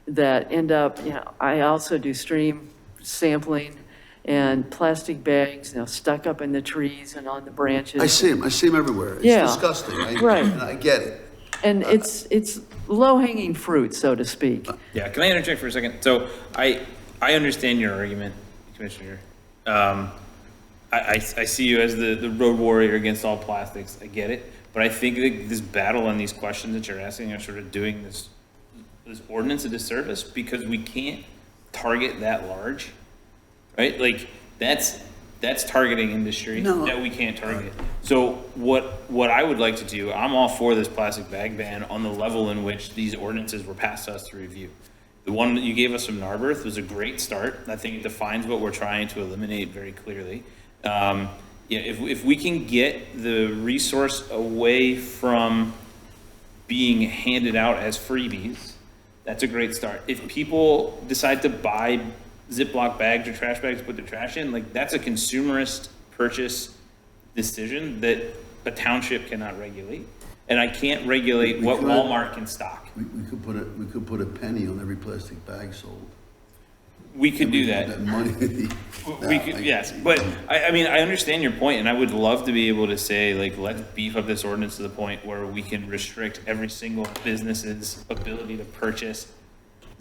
that end up, I also do stream sampling and plastic bags, stuck up in the trees and on the branches. I see them everywhere. It's Yeah. disgusting. Right. And I get it. And it's low-hanging fruit, so to speak. Yeah, can I interject for a second? So I understand your argument, Commissioner. I see you as the road warrior against all plastics. I get it. But I think that this battle and these questions that you're asking are sort of doing this ordinance a disservice because we can't target that large, right? Like that's targeting industry that we can't target. So what I would like to do, I'm all for this plastic bag ban on the level in which these ordinances were passed to us to review. The one that you gave us from Narberth was a great start. I think it defines what we're trying to eliminate very clearly. If we can get the resource away from being handed out as freebies, that's a great start. If people decide to buy Ziploc bags or trash bags to put their trash in, like that's a consumerist purchase decision that a township cannot regulate, and I can't regulate what could. Walmart can stock. We could put a penny on every plastic bag sold. We could do That that. money. We could, yes, but I mean, I understand your point, and I would love to be able to say, like, let's beef up this ordinance to the point where we can restrict every single business's ability to purchase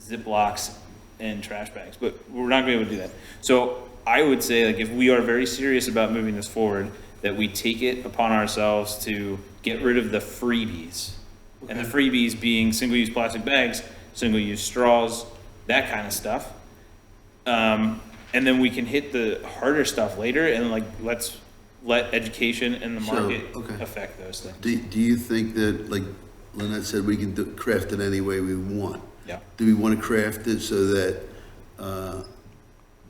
Ziplocs and trash bags, but we're not gonna be able to do that. So I would say, like, if we are very serious about moving this forward, that we take it upon ourselves to get rid of the freebies. And the freebies being single-use plastic bags, single-use straws, that kind of stuff. And then we can hit the harder stuff later, and like, let's let education and the So, market okay. affect those things. Do you think that, like Lynette said, we can craft it any way we want? Yeah. Do we want to craft it so that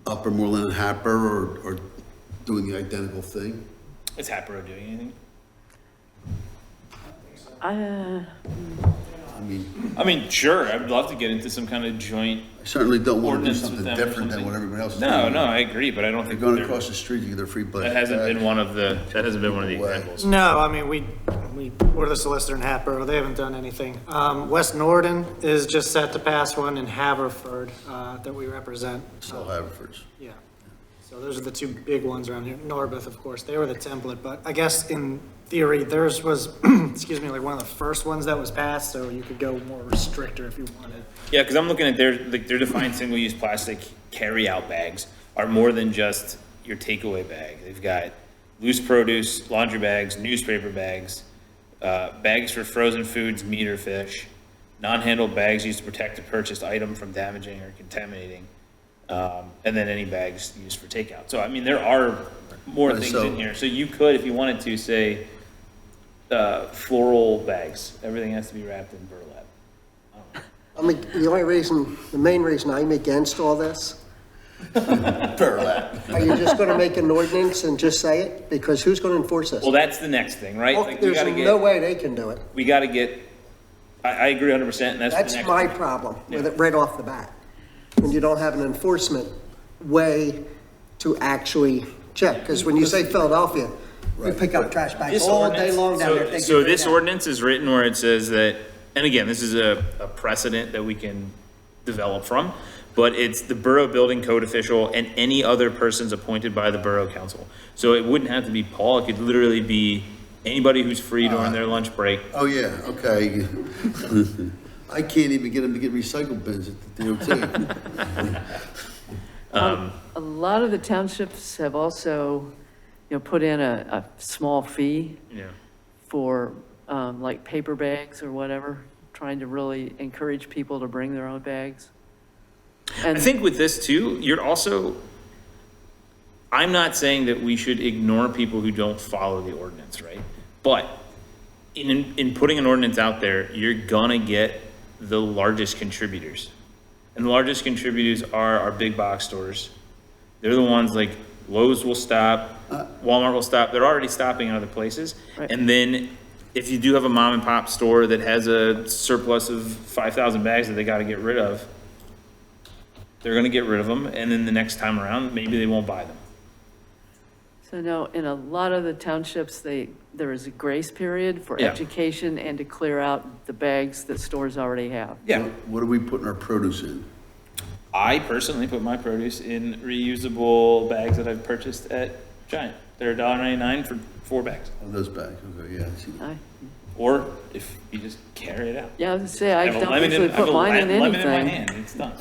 Upper Moreland and Happer are doing the identical thing? Is Hapro doing anything? I mean, Sure, I'd love to get into some kind of joint. I certainly don't want to do Ordinance with something them or different than something. what everybody else is No, doing. no, I agree, but I don't They're think going they're- across the street to get their free plastic that hasn't been bag. one of the Way. examples. No, I mean, we're the solicitor in Hatboro, they haven't done anything. West Norden is just set to pass one in Haverford, that we represent. So Haverford's. Yeah, so those are the two big ones around here. Norbeth, of course, they were the template, but I guess in theory, theirs was, excuse me, like one of the first ones that was passed, so you could go more restrictor if you wanted. Yeah, because I'm looking at their defined single-use plastic carry-out bags are more than just your takeaway bag. They've got loose produce, laundry bags, newspaper bags, bags for frozen foods, meat or fish, non-handled bags used to protect a purchased item from damaging or contaminating, and then any bags used for takeout. So, I mean, there are more Right, things so- in here. So you could, if you wanted to, say, floral bags. Everything has to be wrapped in burlap. I mean, the main reason I'm against all this, Burlap. are you just gonna make an ordinance and just say it? Because who's gonna enforce this? Well, that's the next thing, right? Well, Like, we there's gotta no get, way they can do it. we gotta get, I agree 100%, and that's the That's next my thing. problem with it right off the bat. When you don't have an enforcement way to actually check. Because when you say Philadelphia, we pick up trash bags This all day ordinance- long down there. They So get this rid of ordinance is written where it says that, and again, this is a precedent that we can develop from, but it's the borough building code official and any other persons appointed by the borough council. So it wouldn't have to be Paul, it could literally be anybody who's free during their lunch break. Oh, yeah, okay. I can't even get them to get recycle bins at the DOT. A lot of the townships have also, put in a small fee Yeah. for, like paper bags or whatever, trying to really encourage people to bring their own bags. I And think with this too, you're also, I'm not saying that we should ignore people who don't follow the ordinance, right? But in putting an ordinance out there, you're gonna get the largest contributors. And the largest contributors are our big box stores. They're the ones like Lowe's will stop, Walmart will stop, they're already stopping in other places. Right. And then if you do have a mom and pop store that has a surplus of 5,000 bags that they gotta get rid of, they're gonna get rid of them, and then the next time around, maybe they won't buy them. so no, in a lot of the townships, there is a grace period for Yeah. education and to clear out the bags that stores already have. Yeah. What are we putting our produce in? I personally put my produce in reusable bags that I've purchased at Giant. They're $1.99 for 4 bags. Oh, those bags, okay, yeah. I see that. Or if you just carry it out. Yeah, I was gonna say, I have a don't lemon usually in, I have put a mine in lemon in my anything. hand, it's done.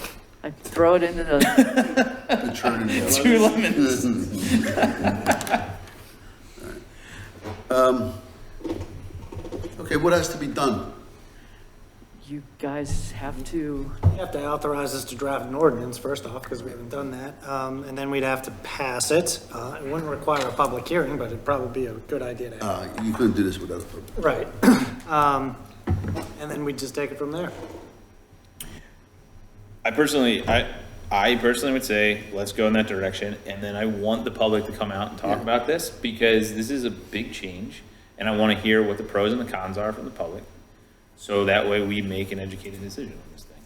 I throw it into the, The churn in the 2 lemons. Okay, what has to be done? you guys have to, You have to authorize us to draft an ordinance first off, because we haven't done that. And then we'd have to pass it. It wouldn't require a public hearing, but it'd probably be a good idea to have. You couldn't do this without a permit. Right. And then we'd just take it from there. I personally would say, let's go in that direction, and then I want the public to come out and talk about this, because this is a big change, and I want to hear what the pros and the cons are from the public, so that way we make an educated decision on this thing.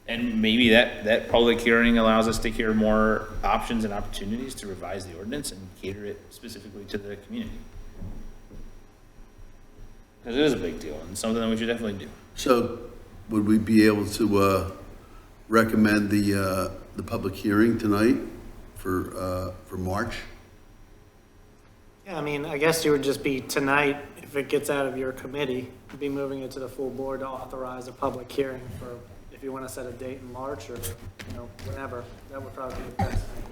And maybe that public hearing allows us to hear more options and opportunities to revise the ordinance and cater it specifically to the community. Because it is a big deal and something that we should definitely do. So would we be able to recommend the public hearing tonight for March? Yeah, I mean, I guess you would just be tonight, if it gets out of your committee, you'd be moving it to the full board to authorize a public hearing for, if you want to set a date in March or, whenever. That would probably be the best thing.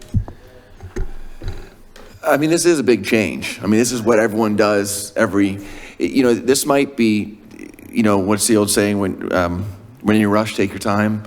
I mean, this is a big change. I mean, this is what everyone does this might be, what's the old saying, when you rush, take your time.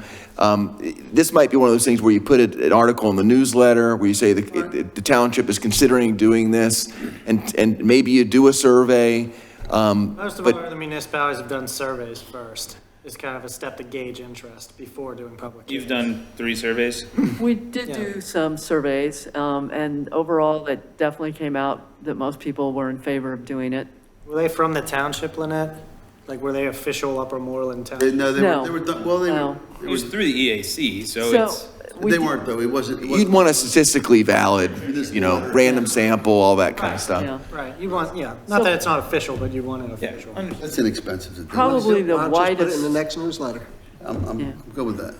This might be one of those things where you put an article in the newsletter where you say the township is considering doing this, and maybe you do a survey. Most of our other municipalities have done surveys first. It's kind of a step to gauge interest before doing public. You've done 3 surveys? We did do some surveys, and overall, it definitely came out that most people were in favor of doing it. Were they from the township, Lynette? Like, were they official Upper Moreland township? No, No. they were, well, they were, No. It was through the EAC, so So, it's, we they did- weren't though, it wasn't. You'd want a statistically valid, random sample, all that kind of stuff. Yeah. Right, you want, not that it's not official, but you want it yeah. official. That's inexpensive to do. Probably the Why don't you just put it in widest, the next newsletter? I'm Yeah. good with that.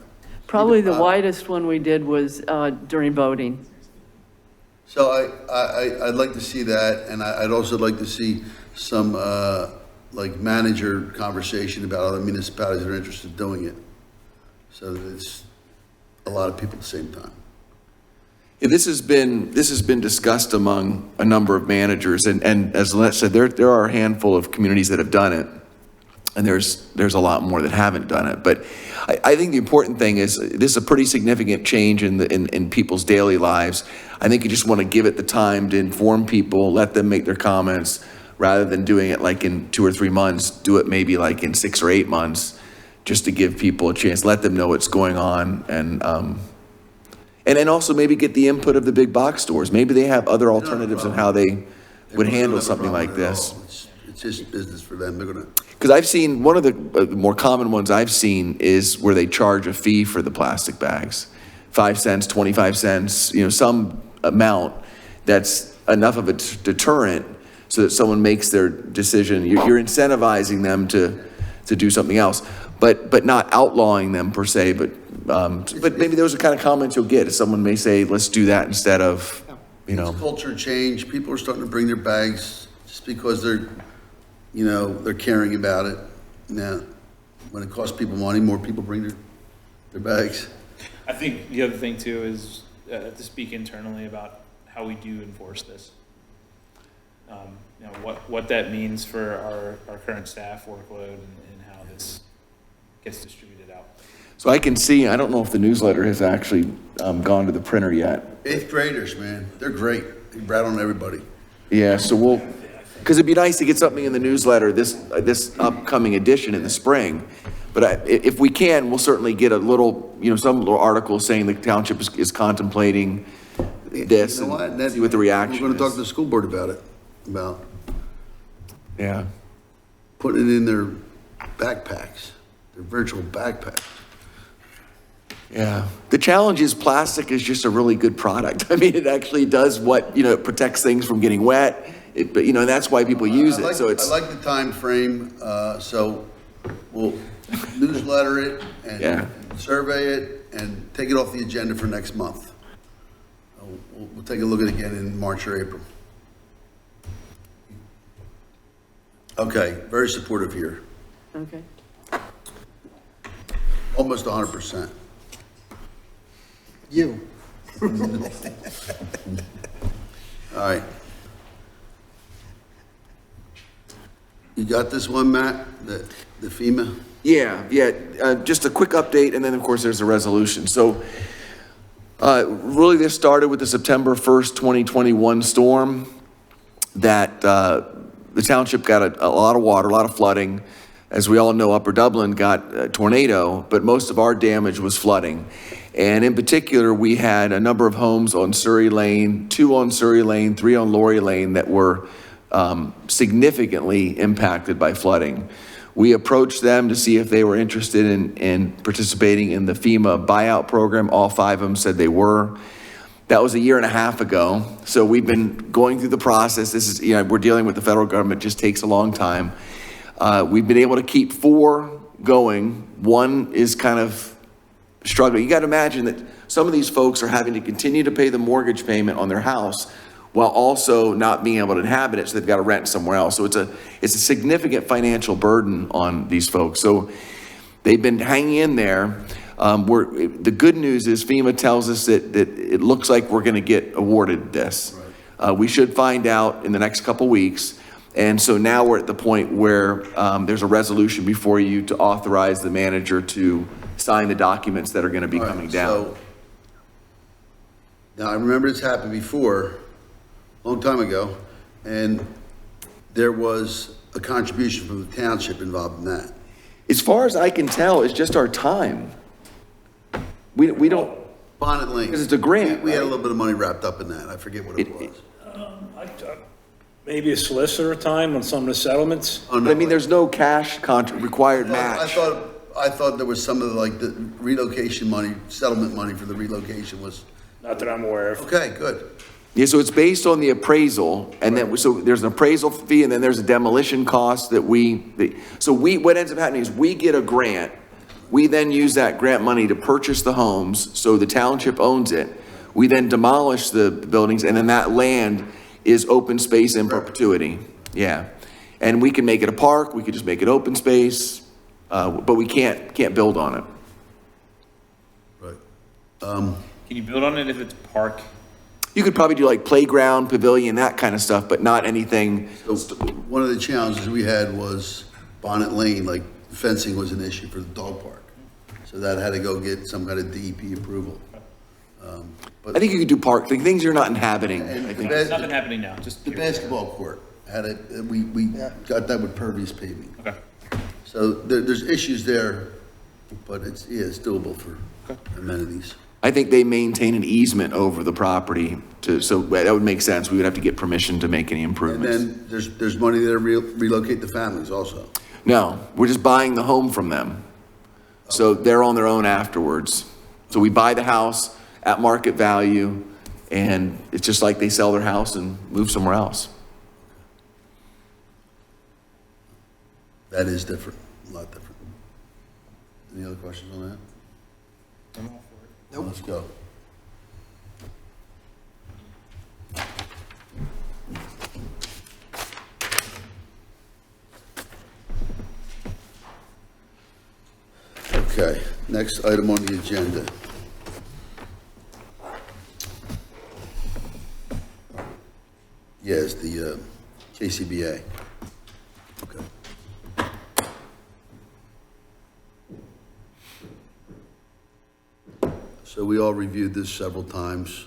probably the widest one we did was during voting. So I'd like to see that, and I'd also like to see some, like manager conversation about other municipalities that are interested in doing it. So that it's a lot of people at the same time. Yeah, this has been discussed among a number of managers, and as Lynette said, there are a handful of communities that have done it, and there's a lot more that haven't done it. But I think the important thing is this is a pretty significant change in people's daily lives. I think you just want to give it the time to inform people, let them make their comments, rather than doing it like in 2 or 3 months. Do it maybe like in 6 or 8 months, just to give people a chance, let them know what's going on, and then also maybe get the input of the big box stores. Maybe they have other alternatives on how they would handle something like this. It's just business for them, they're gonna. Because I've seen, one of the more common ones I've seen is where they charge a fee for the plastic bags. 5 cents, 25 cents, some amount that's enough of a deterrent so that someone makes their decision. You're incentivizing them to do something else, but not outlawing them per se, but maybe those are the kind of comments you'll get. Someone may say, let's do that instead of, It's culture change, people are starting to bring their bags just because they're caring about it. Now, when it costs people money, more people bring their bags. I think the other thing too is to speak internally about how we do enforce this. What that means for our current staff workload and how this gets distributed out. So I can see, I don't know if the newsletter has actually gone to the printer yet. 8th graders, man, they're great. They rat on everybody. Yeah, so because it'd be nice to get something in the newsletter, this upcoming edition in the spring. But if we can, we'll certainly get a little, some little article saying the township is contemplating this You know what? and see what the reaction is. We're gonna talk to the school board about it, about Yeah. putting it in their backpacks, their virtual backpacks. Yeah. The challenge is plastic is just a really good product. I mean, it actually does what, it protects things from getting wet. But, and that's why people use it. So it's. I like the time frame, so we'll newsletter it Yeah. and survey it and take it off the agenda for next month. We'll take a look at it again in March or April. Okay, very supportive here, Okay. almost 100%. You. All right. You got this one, Matt, the FEMA? Yeah. Just a quick update, and then, of course, there's a resolution. So really, this started with the September 1st, 2021 storm that the township got a lot of water, a lot of flooding. As we all know, Upper Dublin got a tornado, but most of our damage was flooding. And in particular, we had a number of homes on Surrey Lane, 2 on Surrey Lane, 3 on Laurie Lane that were significantly impacted by flooding. We approached them to see if they were interested in participating in the FEMA buyout program. All 5 of them said they were. That was a year and a half ago. So we've been going through the process. This is, we're dealing with the federal government, it just takes a long time. We've been able to keep 4 going. 1 is kind of struggling. You got to imagine that some of these folks are having to continue to pay the mortgage payment on their house while also not being able to inhabit it, so they've got to rent somewhere else. So it's a significant financial burden on these folks. So they've been hanging in there. The good news is FEMA tells us that it looks like we're going to get awarded this. We should find out in the next couple weeks. And so now we're at the point where there's a resolution before you to authorize the manager to sign the documents that are going to be All right, coming down. so- Now, I remember this happened before, a long time ago, and there was a contribution from the township involved in that. As far as I can tell, it's just our time. We don't, Bonnet Lane. Because it's a grant, We had a right? little bit of money wrapped up in that. I forget what it was. Maybe a solicitor time on some of the settlements. Oh, no, I mean, there's no cash required I match. thought there was some of the, like, the relocation money, settlement money for the relocation was, Not that I'm aware of. okay, good. Yeah, so it's based on the appraisal, and then, so there's an appraisal fee, and then there's a demolition cost that what ends up happening is we get a grant. We then use that grant money to purchase the homes, so the township owns it. We then demolish the buildings, and then that land is open space in perpetuity. Yeah. And we can make it a park, we could just make it open space, but we can't build on it. Right. Can you build on it if it's park? You could probably do like playground, pavilion, that kind of stuff, but not anything. So one of the challenges we had was Bonnet Lane, like fencing was an issue for the dog park. So that had to go get some kind of DEP approval. I think you could do park, things you're not inhabiting. And I the think. bas- Nothing happening now, just. The basketball court had it, we got that with pervious paving. Okay. So there's issues there, but it's doable for amenities. I think they maintain an easement over the property so that would make sense. We would have to get permission to make any And improvements. then there's money there to relocate the families also. No, we're just buying the home from them. So they're on their own afterwards. So we buy the house at market value, and it's just like they sell their house and move somewhere else. That is different, a lot different. Any other questions on that? Nope. Let's go. Okay, next item on the agenda. Yes, the KCBA. Okay. So we all reviewed this several times.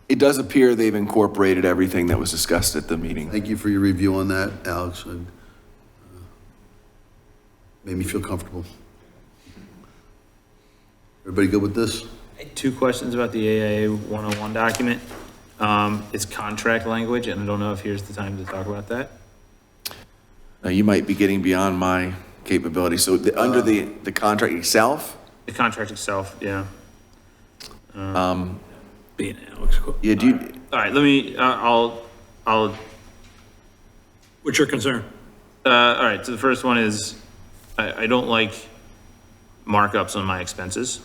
It does appear they've incorporated everything that was discussed at the meeting. Thank you for your review on that, Alex, and made me feel comfortable. Everybody good with this? Two questions about the AIA 101 document. It's contract language, and I don't know if here's the time to talk about that. Now, you might be getting beyond my capability. So under the contract itself? The contract itself, yeah. Being Alex. Yeah, do you, All right, let me, I'll, What's your concern? all right, so the first one is, I don't like markups on my expenses.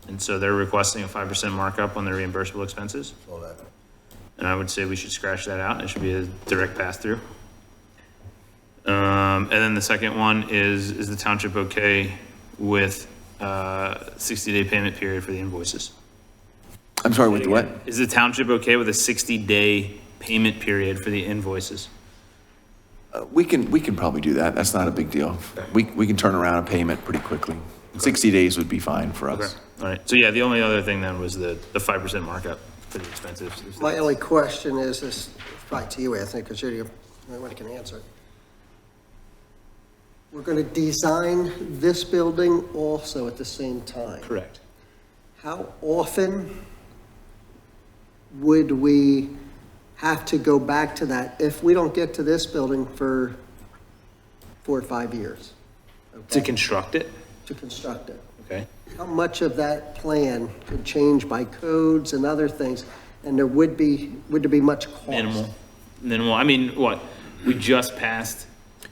And so they're requesting a 5% markup on their reimbursable expenses. All that. And I would say we should scratch that out, and it should be a direct pass-through. And then the second one is the township okay with 60-day payment period for the invoices? I'm sorry, with the what? Is the township okay with a 60-day payment period for the invoices? We can probably do that. That's not a big deal. We can turn around a payment pretty quickly. 60 days would be fine for us. Okay, all right. So yeah, the only other thing then was the 5% markup for the expenses. My only question is this, probably to you, Anthony, because you're the only one who can answer it. We're going to design this building also at the same time. Correct. How often would we have to go back to that if we don't get to this building for 4 or 5 years? To construct it? To construct it. Okay. How much of that plan could change by codes and other things? And would there be much cost? Minimal. I mean, what? We just passed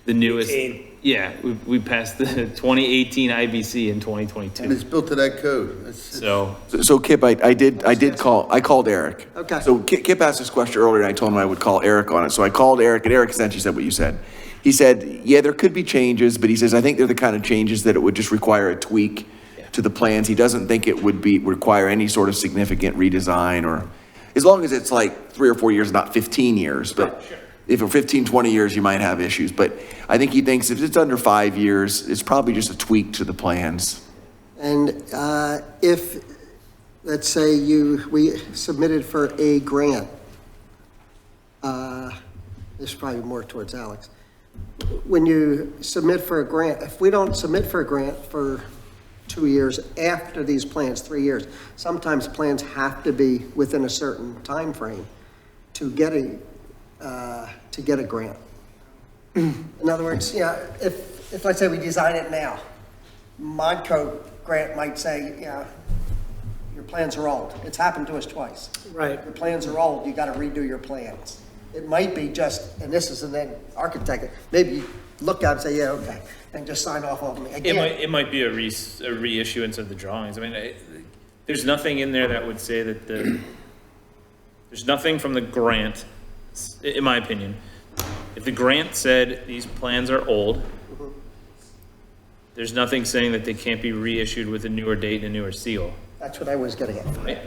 The newest, 18. yeah, we passed the 2018 IBC in And 2022. it's built to that code. It's- So, Kip, I called Eric. Okay. So Kip asked this question earlier, and I told him I would call Eric on it. So I called Eric, and Eric essentially said what you said. He said, yeah, there could be changes, but he says, I think they're the kind of changes that it would just require a tweak to the plans. He doesn't think it would require any sort of significant redesign, or, as long as it's like 3 or 4 years, not 15 years, but if for 15, 20 years, you might have issues. But I think he thinks if it's under 5 years, it's probably just a tweak to the plans. And if, let's say we submitted for a grant, this is probably more towards Alex. When you submit for a grant, if we don't submit for a grant for 2 years after these plans, 3 years, sometimes plans have to be within a certain time frame to get a grant. In other words, yeah, if let's say we design it now, Modco grant might say, yeah, your plans are old. It's happened to us twice. Right. Your plans are old, you gotta redo your plans. It might be just, and this is an architect, maybe you look at it and say, yeah, okay, and just sign off on me. Again, it might be a reissuance of the drawings. I mean, there's nothing in there that would say that there's nothing from the grant, in my opinion. If the grant said these plans are old, there's nothing saying that they can't be reissued with a newer date and a newer seal. That's what I was getting at. Right?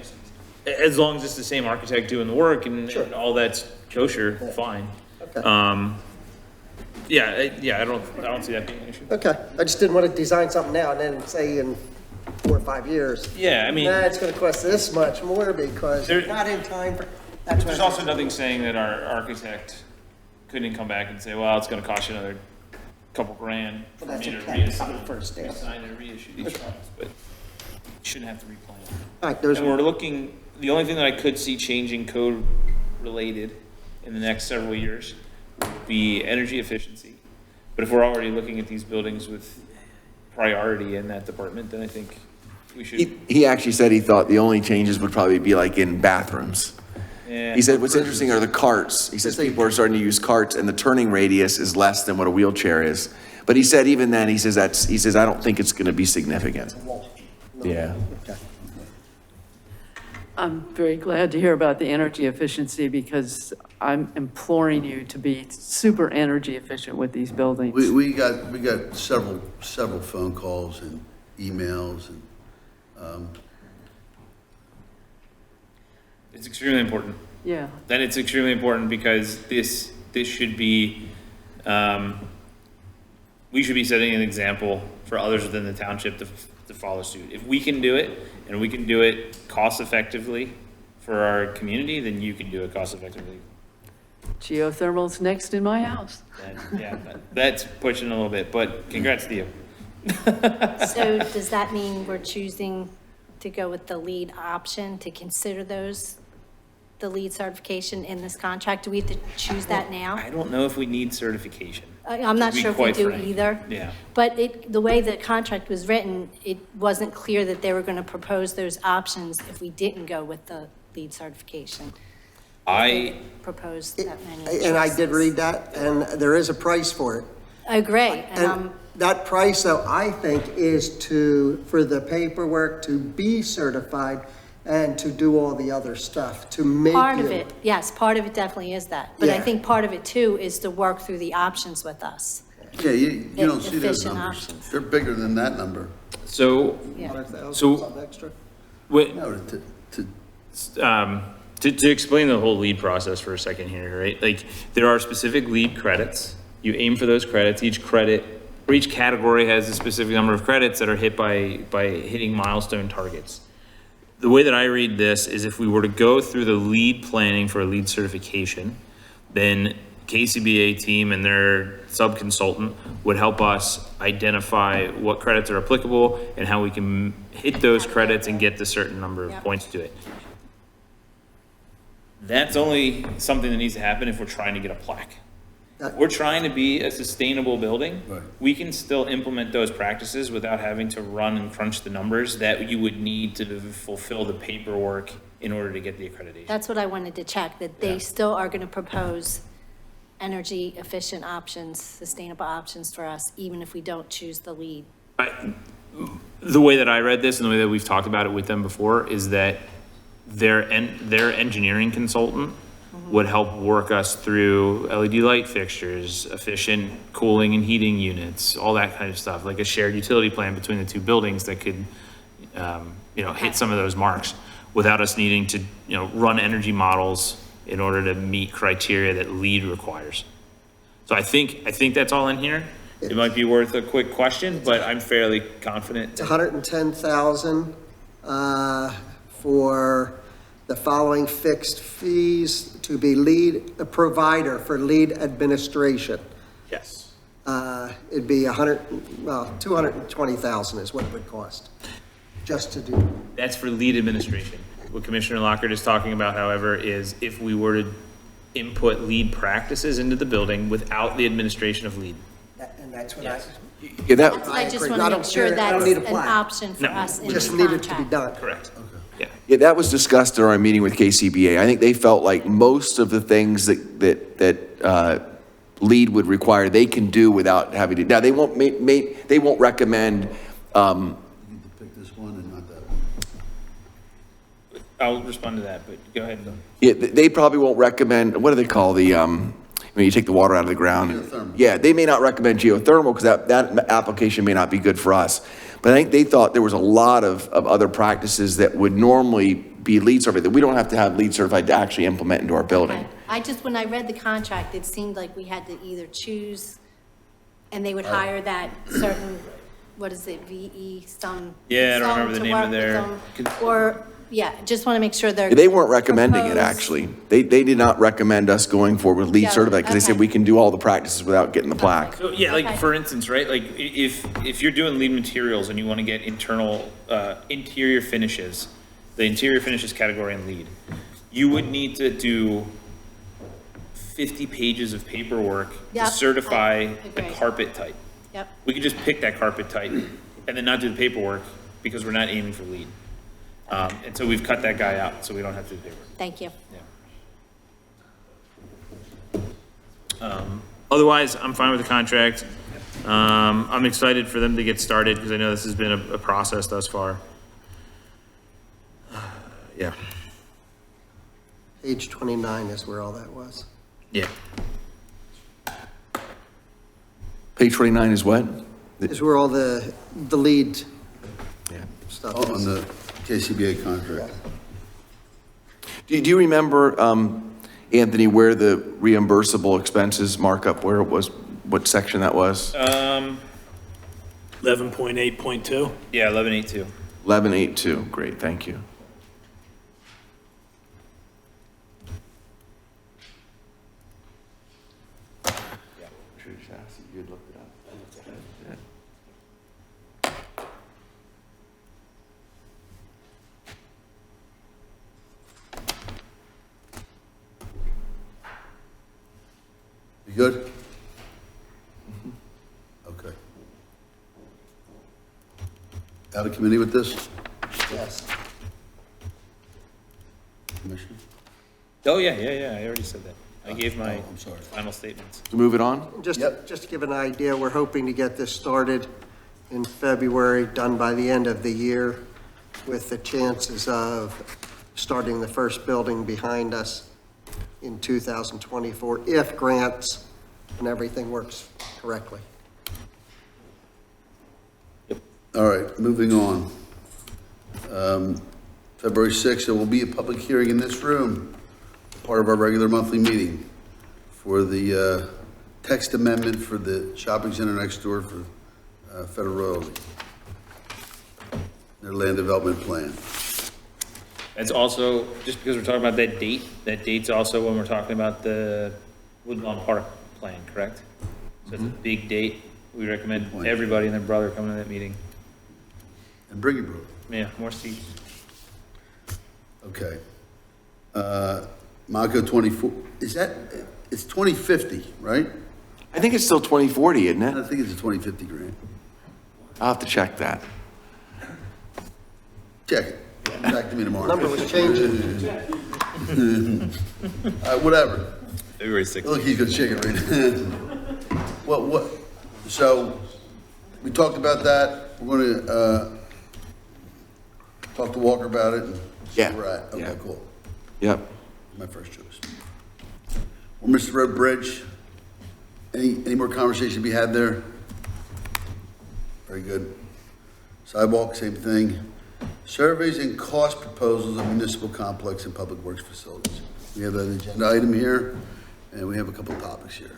As long as it's the same architect doing the work and all that's kosher, fine. Okay. I don't see that being an issue. Okay, I just didn't want to design something now and then say in 4 or 5 years, Yeah, I mean, nah, it's gonna cost this much more because There- you're not in time for, that's what. there's also nothing saying that our architect couldn't come back and say, well, it's gonna cost you another couple grand for Well, me that's to okay. reassign First step. and reissue these drawings, but you shouldn't have to replan. All right, there's, And we're looking, the only thing that I could see changing code related in the next several years would be energy efficiency. But if we're already looking at these buildings with priority in that department, then I think we should. He actually said he thought the only changes would probably be like in bathrooms. Yeah. He said, what's interesting are the carts. He says people are starting to use carts and the turning radius is less than what a wheelchair is. But he said even then, he says, I don't think it's gonna be significant. Yeah. okay. I'm very glad to hear about the energy efficiency because I'm imploring you to be super energy efficient with these buildings. We got several phone calls and emails and, It's extremely important. Yeah, Then it's extremely important because this should be, we should be setting an example for others within the township to follow suit. If we can do it, and we can do it cost effectively for our community, then you can do it cost effectively. geothermal's next in my house. That's pushing a little bit, but congrats to you. So does that mean we're choosing to go with the lead option, to consider the lead certification in this contract? Do we have to choose that now? I don't know if we need certification. I'm not to be sure if we quite do frank. either. Yeah. But the way the contract was written, it wasn't clear that they were going to propose those options if we didn't go with the lead certification. Propose that many And I did choices. read that, and there is a price for it. Oh, great. And that price, though, I think, is for the paperwork to be certified and to do all the other stuff, to make Part of you- it, yes, part of it definitely is that. But I Yeah. think part of it too is to work through the options with us. yeah, you don't see those Efficient numbers. options. They're bigger than that number. So, Yeah. 100,000, So- something extra. what, No, to explain the whole lead process for a second here, right? Like, there are specific lead credits. You aim for those credits. Each credit, or each category has a specific number of credits that are hit by hitting milestone targets. The way that I read this is if we were to go through the lead planning for a lead certification, then KCBA team and their sub-consultant would help us identify what credits are applicable and how we can hit those credits and get the certain number of Yeah. points to it. That's only something that needs to happen if we're trying to get a plaque. If we're trying to be a sustainable building, Right. we can still implement those practices without having to run and crunch the numbers that you would need to fulfill the paperwork in order to get the accreditation. That's what I wanted to check, that they still are going to propose energy efficient options, sustainable options for us, even if we don't choose the lead. The way that I read this and the way that we've talked about it with them before is that their engineering consultant would help work us through LED light fixtures, efficient cooling and heating units, all that kind of stuff, like a shared utility plan between the two buildings that could, hit some of those marks without us needing to, run energy models in order to meet criteria that LEED requires. So I think that's all in here. It might be worth a quick question, but I'm fairly confident. It's 110,000 for the following fixed fees to be a provider for lead administration. Yes. It'd be 220,000 is what it would cost, just to do. That's for LEED administration. What Commissioner Lockhart is talking about, however, is if we were to input LEED practices into the building without the administration of LEED. And that's what Yeah, that, I just agree. want I to don't make sure care. I don't that's need a an plan. option for No. us in the just contract. needed to be done. Correct. Yeah. yeah, that was discussed during our meeting with KCBA. I think they felt like most of the things that LEED would require, they can do without having to. Now, they won't recommend, You need to pick this one and not that one. I'll respond to that, but go ahead. yeah, they probably won't recommend, what do they call when you take the water out of the ground? Geothermal. Yeah, they may not recommend geothermal because that application may not be good for us. But I think they thought there was a lot of other practices that would normally be LEED certified, that we don't have to have LEED certified to actually implement into our building. Okay. when I read the contract, it seemed like we had to either choose, and they would hire that certain, what is it, VE, some. Yeah, I don't some remember the to name of work with their- them, Or, yeah, just want to make sure they're. They weren't recommending it, proposed- actually. They did not recommend us going forward with LEED Yeah, certified because they said okay. we can do all the practices without getting the plaque. So, yeah, like, Okay. for instance, right, like, if you're doing LEED materials and you want to get interior finishes, the interior finishes category in LEED, you would need to do 50 pages of paperwork to Yep, certify I the agree. carpet type. Yep, We could just pick that carpet type and then not do the paperwork because we're not aiming for LEED. And so we've cut that guy out, so we don't have to do the paperwork. thank you. Otherwise, I'm fine with the contract. I'm excited for them to get started because I know this has been a process thus far. Yeah. Page 29 is where all that was. Yeah. Page 29 is what? Is where all the lead Yeah. stuff Oh, on is. the KCBA contract. Do you remember, Anthony, where the reimbursable expenses markup, where it was, what section that was? 11.8.2. Yeah, 1182. 1182, great, thank you. You good? Okay. Out of committee with this, Yes. Commissioner? Oh, yeah, I already said that. I gave my Oh, I'm sorry. final statements. To move it on? Just Yep. to give an idea, we're hoping to get this started in February, done by the end of the year, with the chances of starting the first building behind us in 2024, if grants and everything works correctly. All right, moving on. February 6th, there will be a public hearing in this room, part of our regular monthly meeting, for the text amendment for the shopping center next door for Federal Royalty, their land development plan. It's also, just because we're talking about that date's also when we're talking about the Woodlawn Park plan, correct? So it's a big date. We recommend point. everybody and their brother come to that meeting. And bring your brother. Yeah, more seats. Okay. Mako 24, it's 2050, right? I think it's still 2040, isn't I it? think it's a 2050 grant. I'll have to check that. Check it. Back to me tomorrow. Number was changing. Whatever. February Look, he's gonna shake it right now. So, we talked about that, we're gonna, talk to Walker about it and see Yeah. where we're at. Okay, Yeah. cool. Yep. My first choice. Well, Mr. Road Bridge, any more conversation to be had there? Very good. Sidewalk, same thing. Surveys and cost proposals of municipal complex and public works facilities. We have an agenda item here, and we have a couple of topics here.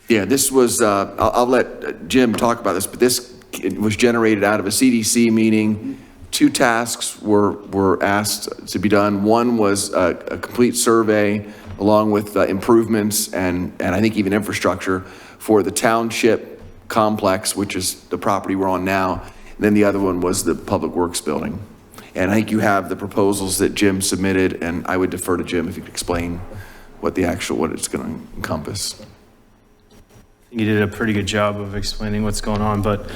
Yeah, this was, I'll let Jim talk about this, but this was generated out of a CDC meeting. 2 tasks were asked to be done. One was a complete survey along with improvements and I think even infrastructure for the township complex, which is the property we're on now. And then the other one was the Public Works building. And I think you have the proposals that Jim submitted, and I would defer to Jim if you could explain what it's going to encompass. You did a pretty good job of explaining what's going on, but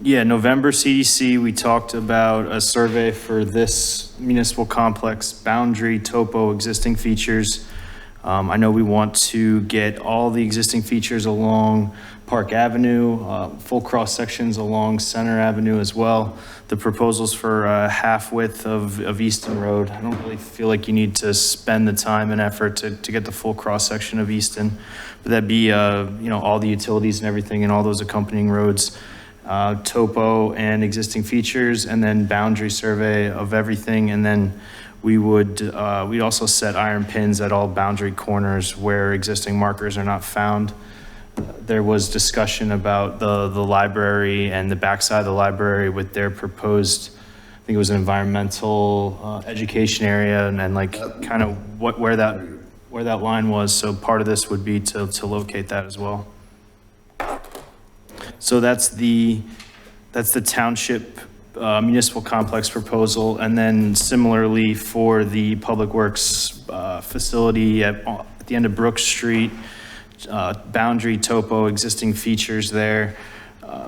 yeah, November CDC, we talked about a survey for this municipal complex, boundary, topo, existing features. I know we want to get all the existing features along Park Avenue, full cross sections along Center Avenue as well. The proposals for half width of Easton Road. I don't really feel like you need to spend the time and effort to get the full cross section of Easton. But that'd be, you know, all the utilities and everything and all those accompanying roads. Topo and existing features, and then boundary survey of everything. And then we would, we'd also set iron pins at all boundary corners where existing markers are not found. There was discussion about the library and the backside of the library with their proposed, I think it was an environmental education area, and like kind of where that line was. So part of this would be to locate that as well. So that's the township municipal complex proposal. And then similarly for the Public Works facility at the end of Brooks Street, boundary, topo, existing features there.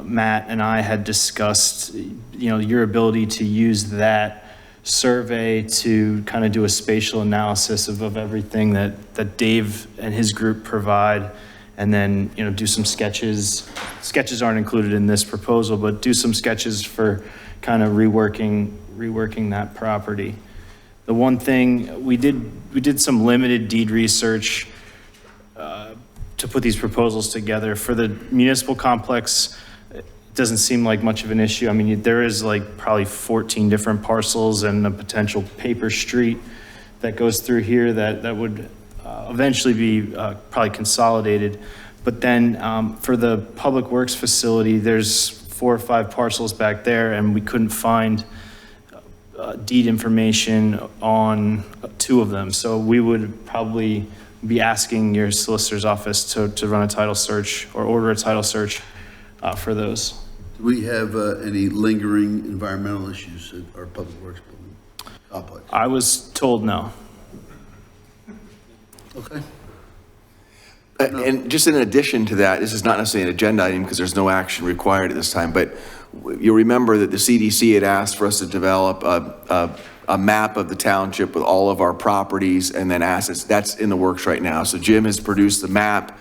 Matt and I had discussed, you know, your ability to use that survey to kind of do a spatial analysis of everything that Dave and his group provide. And then, you know, do some sketches. Sketches aren't included in this proposal, but do some sketches for kind of reworking that property. The one thing we did some limited deed research to put these proposals together. For the municipal complex, it doesn't seem like much of an issue. I mean, there is like probably 14 different parcels and a potential paper street that goes through here that would eventually be probably consolidated. But then for the Public Works facility, there's 4 or 5 parcels back there, and we couldn't find deed information on 2 of them. So we would probably be asking your solicitor's office to run a title search or order a title search for those. Do we have any lingering environmental issues at our Public Works building complex? I was told no. Okay. And just in addition to that, this is not necessarily an agenda item because there's no action required at this time, but you'll remember that the CDC had asked for us to develop a map of the township with all of our properties and then assets. That's in the works right now. So Jim has produced the map.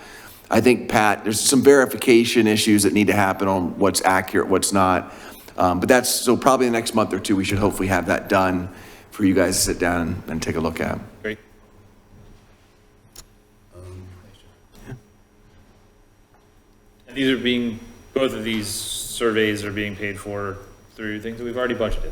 I think, Pat, there's some verification issues that need to happen on what's accurate, what's not. But that's, so probably the next month or 2, we should hopefully have that done for you guys to sit down and take a look at. Great. And both of these surveys are being paid for through things that we've already budgeted.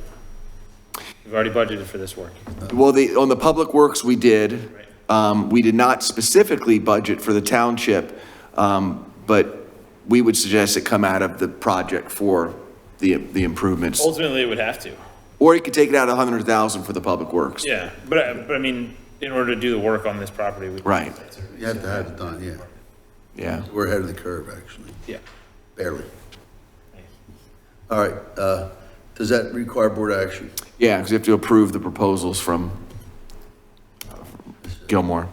We've already budgeted for this work. Well, on the Public Works, we did. We did not specifically budget for the township, but we would suggest it come out of the project for the improvements. Ultimately, it would have to. Or you could take it out of 100,000 for the Public Works. Yeah, but I mean, in order to do the work on this property, we. Right. You have to have it done, yeah. Yeah. We're ahead of the curve, actually. Yeah. Barely. All right, does that require board action? Yeah, because you have to approve the proposals from Gilmore.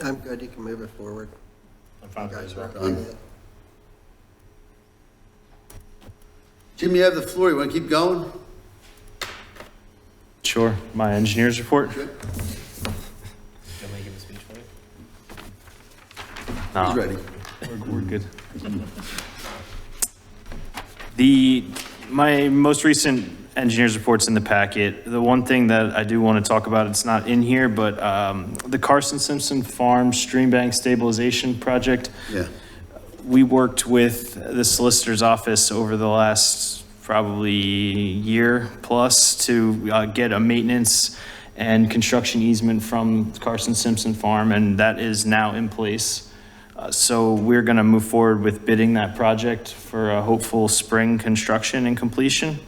I'm good, you can move it forward. I'm fine with this work. Done. Jim, you have the floor. You want to keep going? Sure, my engineer's report? No. He's ready. We're good. My most recent engineer's report's in the packet. The one thing that I do want to talk about, it's not in here, but the Carson Simpson Farm Stream Bank Stabilization Project. Yeah. We worked with the solicitor's office over the last probably year plus to get a maintenance and construction easement from Carson Simpson Farm, and that is now in place. So we're going to move forward with bidding that project for a hopeful spring construction and completion.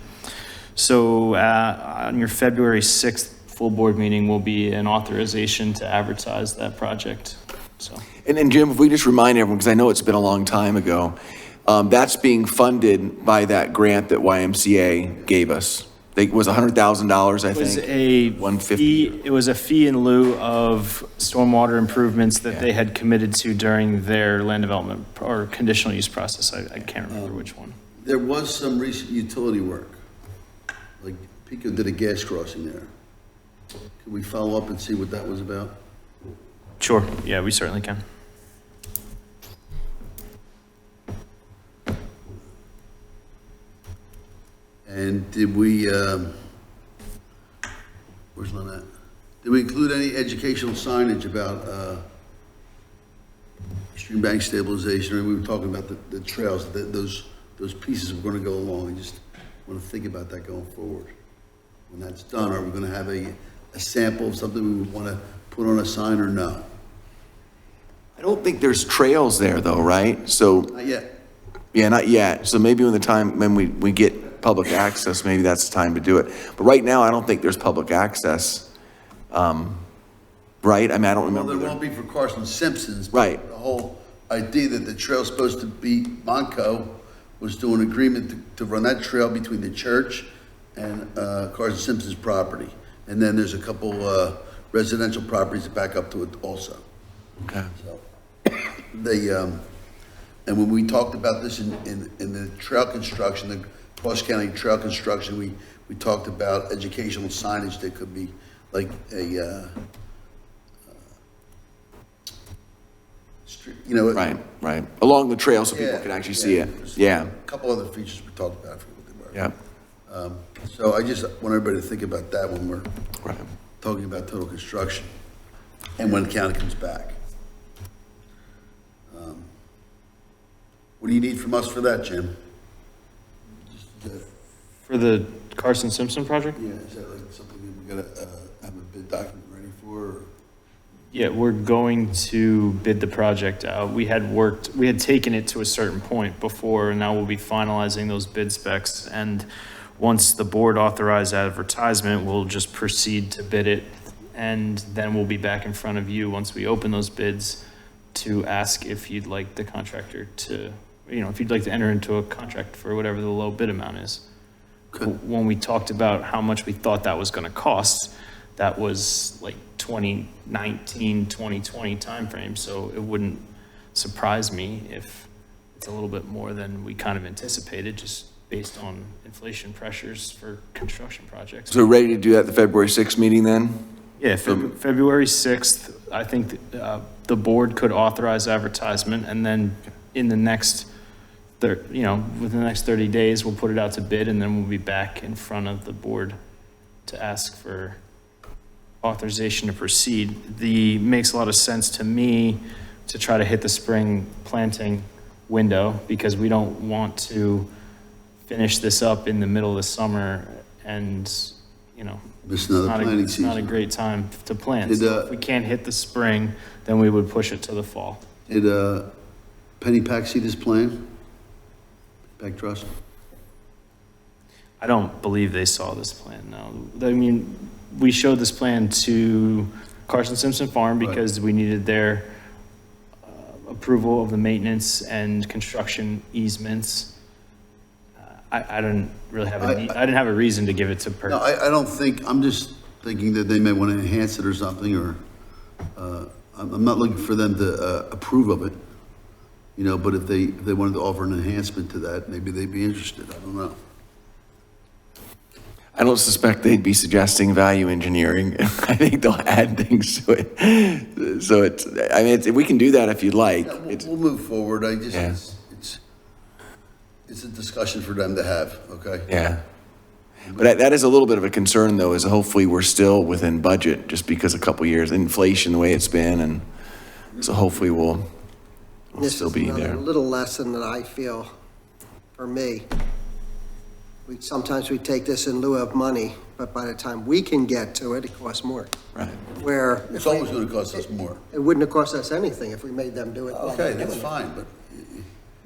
So on your February 6th full board meeting will be an authorization to advertise that project, so. And Jim, if we just remind everyone, because I know it's been a long time ago, that's being funded by that grant that YMCA gave us. It was $100,000, I think. It was a 150. fee, it was a fee in lieu of stormwater improvements that they had committed to during their land development or conditional use process. I can't remember which one. There was some recent utility work. Like Pico did a gas crossing there. Could we follow up and see what that was about? Sure, yeah, we certainly can. And did we, where's Lynette? Did we include any educational signage about stream bank stabilization? I mean, we were talking about the trails, those pieces were going to go along. I just want to think about that going forward. When that's done, are we going to have a sample of something we would want to put on a sign or no? I don't think there's trails there though, right? So, Not yet. yeah, not yet. So maybe when we get public access, maybe that's the time to do it. But right now, I don't think there's public access. Right? I mean, I don't Well, remember. there won't be for Carson Simpson's. but Right. The whole idea that the trail's supposed to be, Monco was doing an agreement to run that trail between the church and Carson Simpson's property. And then there's a couple residential properties that back up to it also. Okay. So, and when we talked about this in the trail construction, the cross-county trail construction, we talked about educational signage that could be like a, street, you know. Right. Along the trail so people Yeah, can actually see it. There's Yeah. A couple other features we talked about, I forget what they were. Yeah. So I just want everybody to think about that when we're Right. talking about total construction and when the county comes back. What do you need from us for that, Jim? Just, For the Carson Simpson project? yeah, is that like something that we're gonna have a bid document ready for? Or? Yeah, we're going to bid the project out. We had taken it to a certain point before, and now we'll be finalizing those bid specs. And once the board authorized advertisement, we'll just proceed to bid it. And then we'll be back in front of you once we open those bids to ask if you'd like the contractor to, if you'd like to enter into a contract for whatever the low bid amount is. When we talked about how much we thought that was going to cost, that was like 2019, 2020 timeframe. So it wouldn't surprise me if it's a little bit more than we kind of anticipated, just based on inflation pressures for construction projects. So ready to do that at the February 6th meeting then? Yeah, February 6th, I think the board could authorize advertisement, and then in the next, within the next 30 days, we'll put it out to bid, and then we'll be back in front of the board to ask for authorization to proceed. Makes a lot of sense to me to try to hit the spring planting window, because we don't want to finish this up in the middle of the summer and, Miss another planting it's not a season. great time to plant. Did, So if we can't hit the spring, then we would push it to the fall. Did Penny Pack see this plan? Pack Trust? I don't believe they saw this plan, no. I mean, we showed this plan to Carson Simpson Farm because we needed their approval of the maintenance and construction easements. I didn't really have I didn't have a reason to give it to No, purchase. I don't think, I'm just thinking that they may want to enhance it or something, or, I'm not looking for them to approve of it, but if they wanted to offer an enhancement to that, maybe they'd be interested, I don't know. I don't suspect they'd be suggesting value engineering. I think they'll add things to it. So it's, I mean, we can do that if you'd like. Yeah, It's- we'll move forward. I just, Yeah. it's a discussion for them to have, okay? Yeah. But that is a little bit of a concern, though, is hopefully we're still within budget, just because a couple years, inflation, the way it's been, and so hopefully we'll This still is be another there. little lesson that I feel, for me. Sometimes we take this in lieu of money, but by the time we can get to it, it costs more. Right. Where It's always gonna cost us more. it wouldn't have cost us anything if we made them do it. while Okay, they're that's doing it. fine, but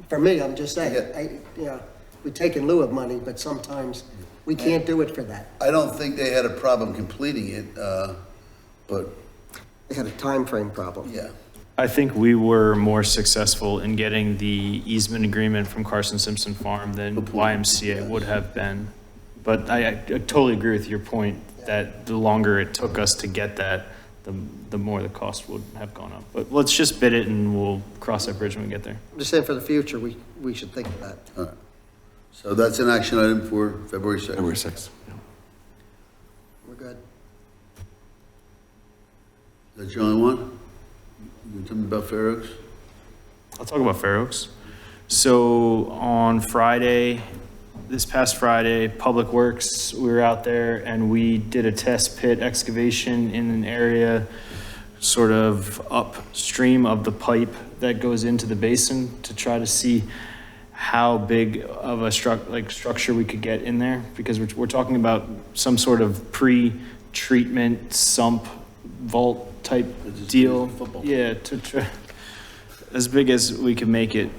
For me, I'm just saying, Yeah. we take in lieu of money, but sometimes we can't do it for that. I don't think they had a problem completing it, but, They had a time frame problem. yeah. I think we were more successful in getting the easement agreement from Carson Simpson Farm than YMCA would have been. But I totally agree with your point that the longer it took us to get that, the more the cost would have gone up. But let's just bid it and we'll cross that bridge when we get there. I'm just saying for the future, we should think of that. All right. So that's an action item for February 6th. February 6th. We're good. Is that your only one? You gonna tell me about Fair Oaks? I'll talk about Fair Oaks. So on Friday, this past Friday, Public Works, we were out there and we did a test pit excavation in an area sort of upstream of the pipe that goes into the basin to try to see how big of a structure we could get in there, because we're talking about some sort of pre-treatment sump vault type deal. Yeah, to try, as big as we could make it,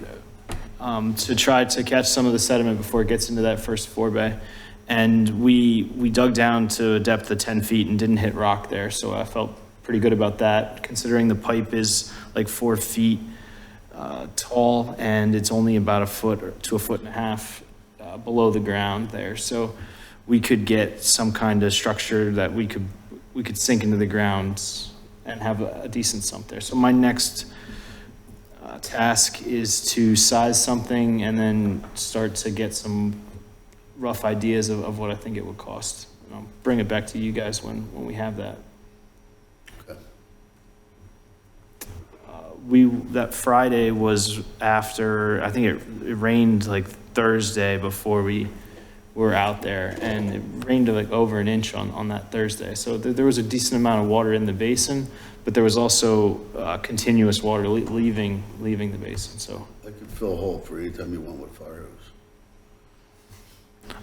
to try to catch some of the sediment before it gets into that first forebay. And we dug down to a depth of 10 feet and didn't hit rock there, so I felt pretty good about that, considering the pipe is like 4 feet tall, and it's only about 1 foot to 1.5 feet below the ground there. So we could get some kind of structure that we could sink into the ground and have a decent sump there. So my next task is to size something and then start to get some rough ideas of what I think it would cost. And I'll bring it back to you guys when we have that. Okay. That Friday was after, I think it rained like Thursday before we were out there, and it rained like over an inch on that Thursday. So there was a decent amount of water in the basin, but there was also continuous water leaving the basin, so. I could fill a hole for any time you want with Fire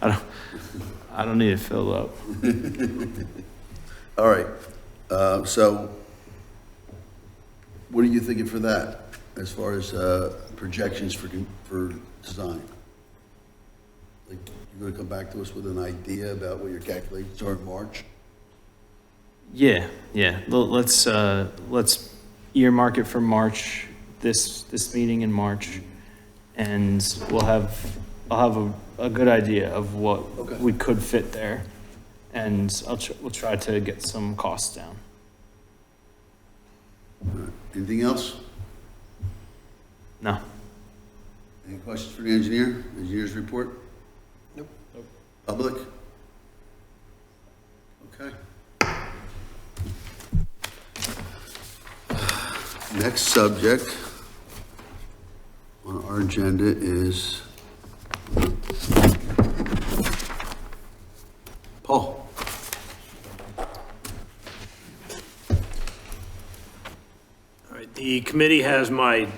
Oaks. I don't need it filled up. All right, so what are you thinking for that, as far as projections for design? Like, you're gonna come back to us with an idea about what your calculations are in March? Yeah. Let's earmark it for March, this meeting in March, and I'll have a good idea of what Okay. we could fit there, and we'll try to get some costs down. All right. Anything else? No. Any questions for the engineer? Engineer's report? Nope. Public? Okay. Next subject on our agenda is Paul. All right, the committee has my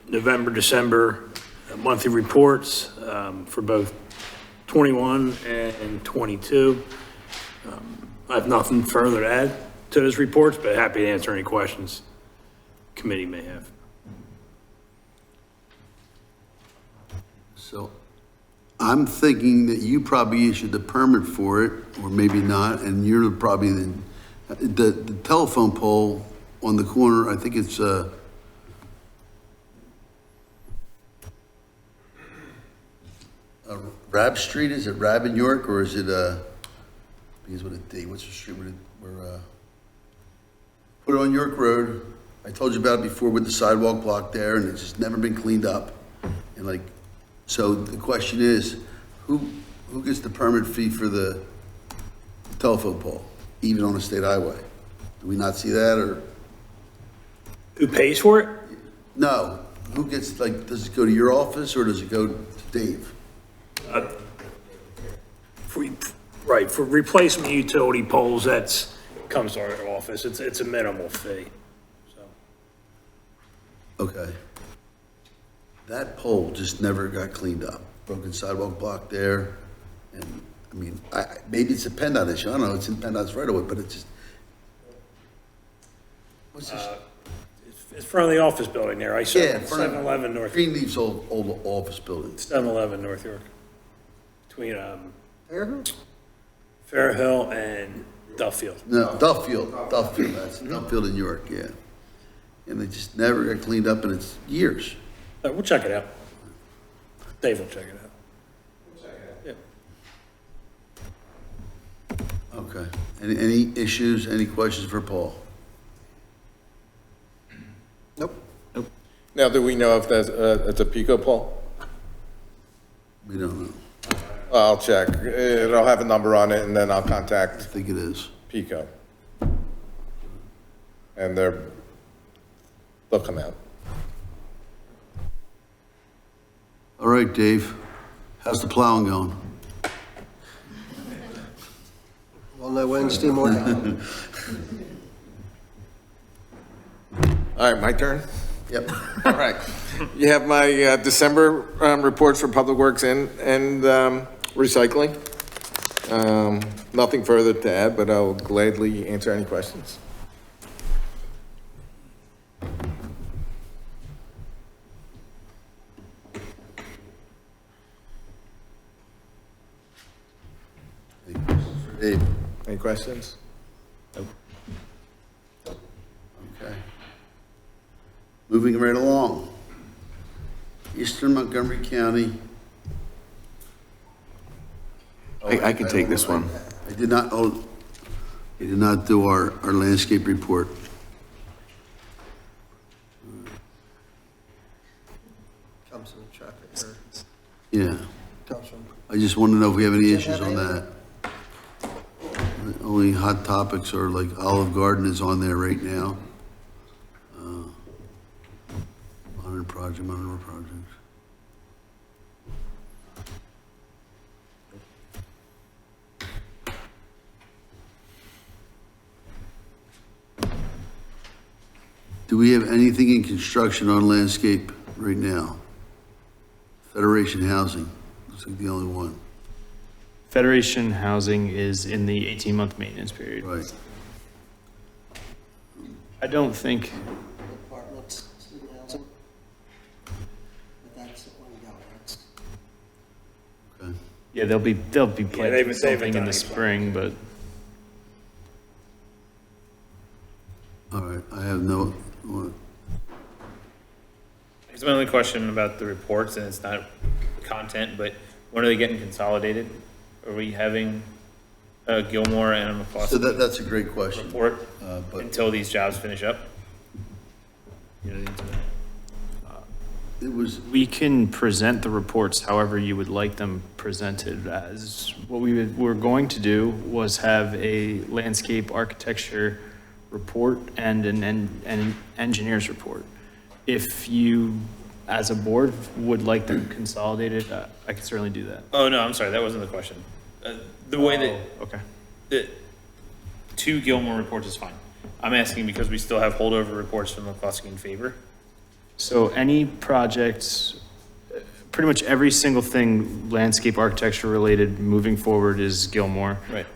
November, December monthly reports for both 21 and 22. I have nothing further to add to those reports, but happy to answer any questions committee may have. So I'm thinking that you probably issued the permit for it, or maybe not, and you're probably the telephone pole on the corner, I think it's, Rab Street, is it Rab in York, or is it, begins with a D, what's the street where, put it on York Road. I told you about it before with the sidewalk block there, and it's just never been cleaned up. And like, so the question is, who gets the permit fee for the telephone pole, even on a state highway. Do we not see that, or? Who pays for it? No, who gets, like, does it go to your office, or does it go to Dave? Right, for replacement utility poles, comes to our office. It's a minimal fee, so. Okay. That pole just never got cleaned up. Broken sidewalk block there, and, I mean, maybe it's a PennDOT issue, I don't know, it's in PennDOT's right away, but it's just. What's this? It's in front of the office building there. I saw Yeah, in front of 7-Eleven North, Greenleaf's old office building. 7-Eleven North York. Between, Fairhill? Fairhill and Duffield. No, Duffield, Duffield in York, yeah. And they just never got cleaned up, and it's years. We'll check it out. Dave will check it out. Yeah. Okay. Any issues, any questions for Paul? Nope. Now, do we know if that's, it's a Pico pole? We don't know. I'll check. It'll have a number on it, and then I'll I contact think it is. Pico. And they'll come out. All right, Dave, how's the plowing going? We'll know Wednesday morning. All right, my turn? Yep. All right. You have my December reports for Public Works and recycling. Nothing further to add, but I'll gladly answer any questions. Dave, Any questions? okay. Moving right along. Eastern Montgomery County. I can take this one. I did not do our landscape report. Comes from traffic, or Yeah, comes from, I just want to know if we have any issues on that. The only hot topics are like Olive Garden is on there right now. Modern projects. Do we have anything in construction on landscape right now? Federation Housing, looks like the only one, Federation Housing is in the 18-month maintenance period. right? I don't think, apartments, student housing. But that's ongoing, that's. Okay. yeah, they'll be planning they've something in done the it. spring, but All right, I have no, It's my only question about the reports, and it's not content, but when are they getting consolidated? Are we having Gilmore and so McCloskey that's a great question. report But until these jobs finish up? You know, it was, we can present the reports however you would like them presented. As what we're going to do was have a landscape architecture report and an engineer's report. If you, as a board, would like them consolidated, I can certainly do that. Oh, no, I'm sorry, that wasn't the question. The way that, Okay. the 2 Gilmore reports is fine. I'm asking because we still have holdover reports from McCloskey and Faber. So any projects, pretty much every single thing landscape architecture related moving forward is Gilmore. Right.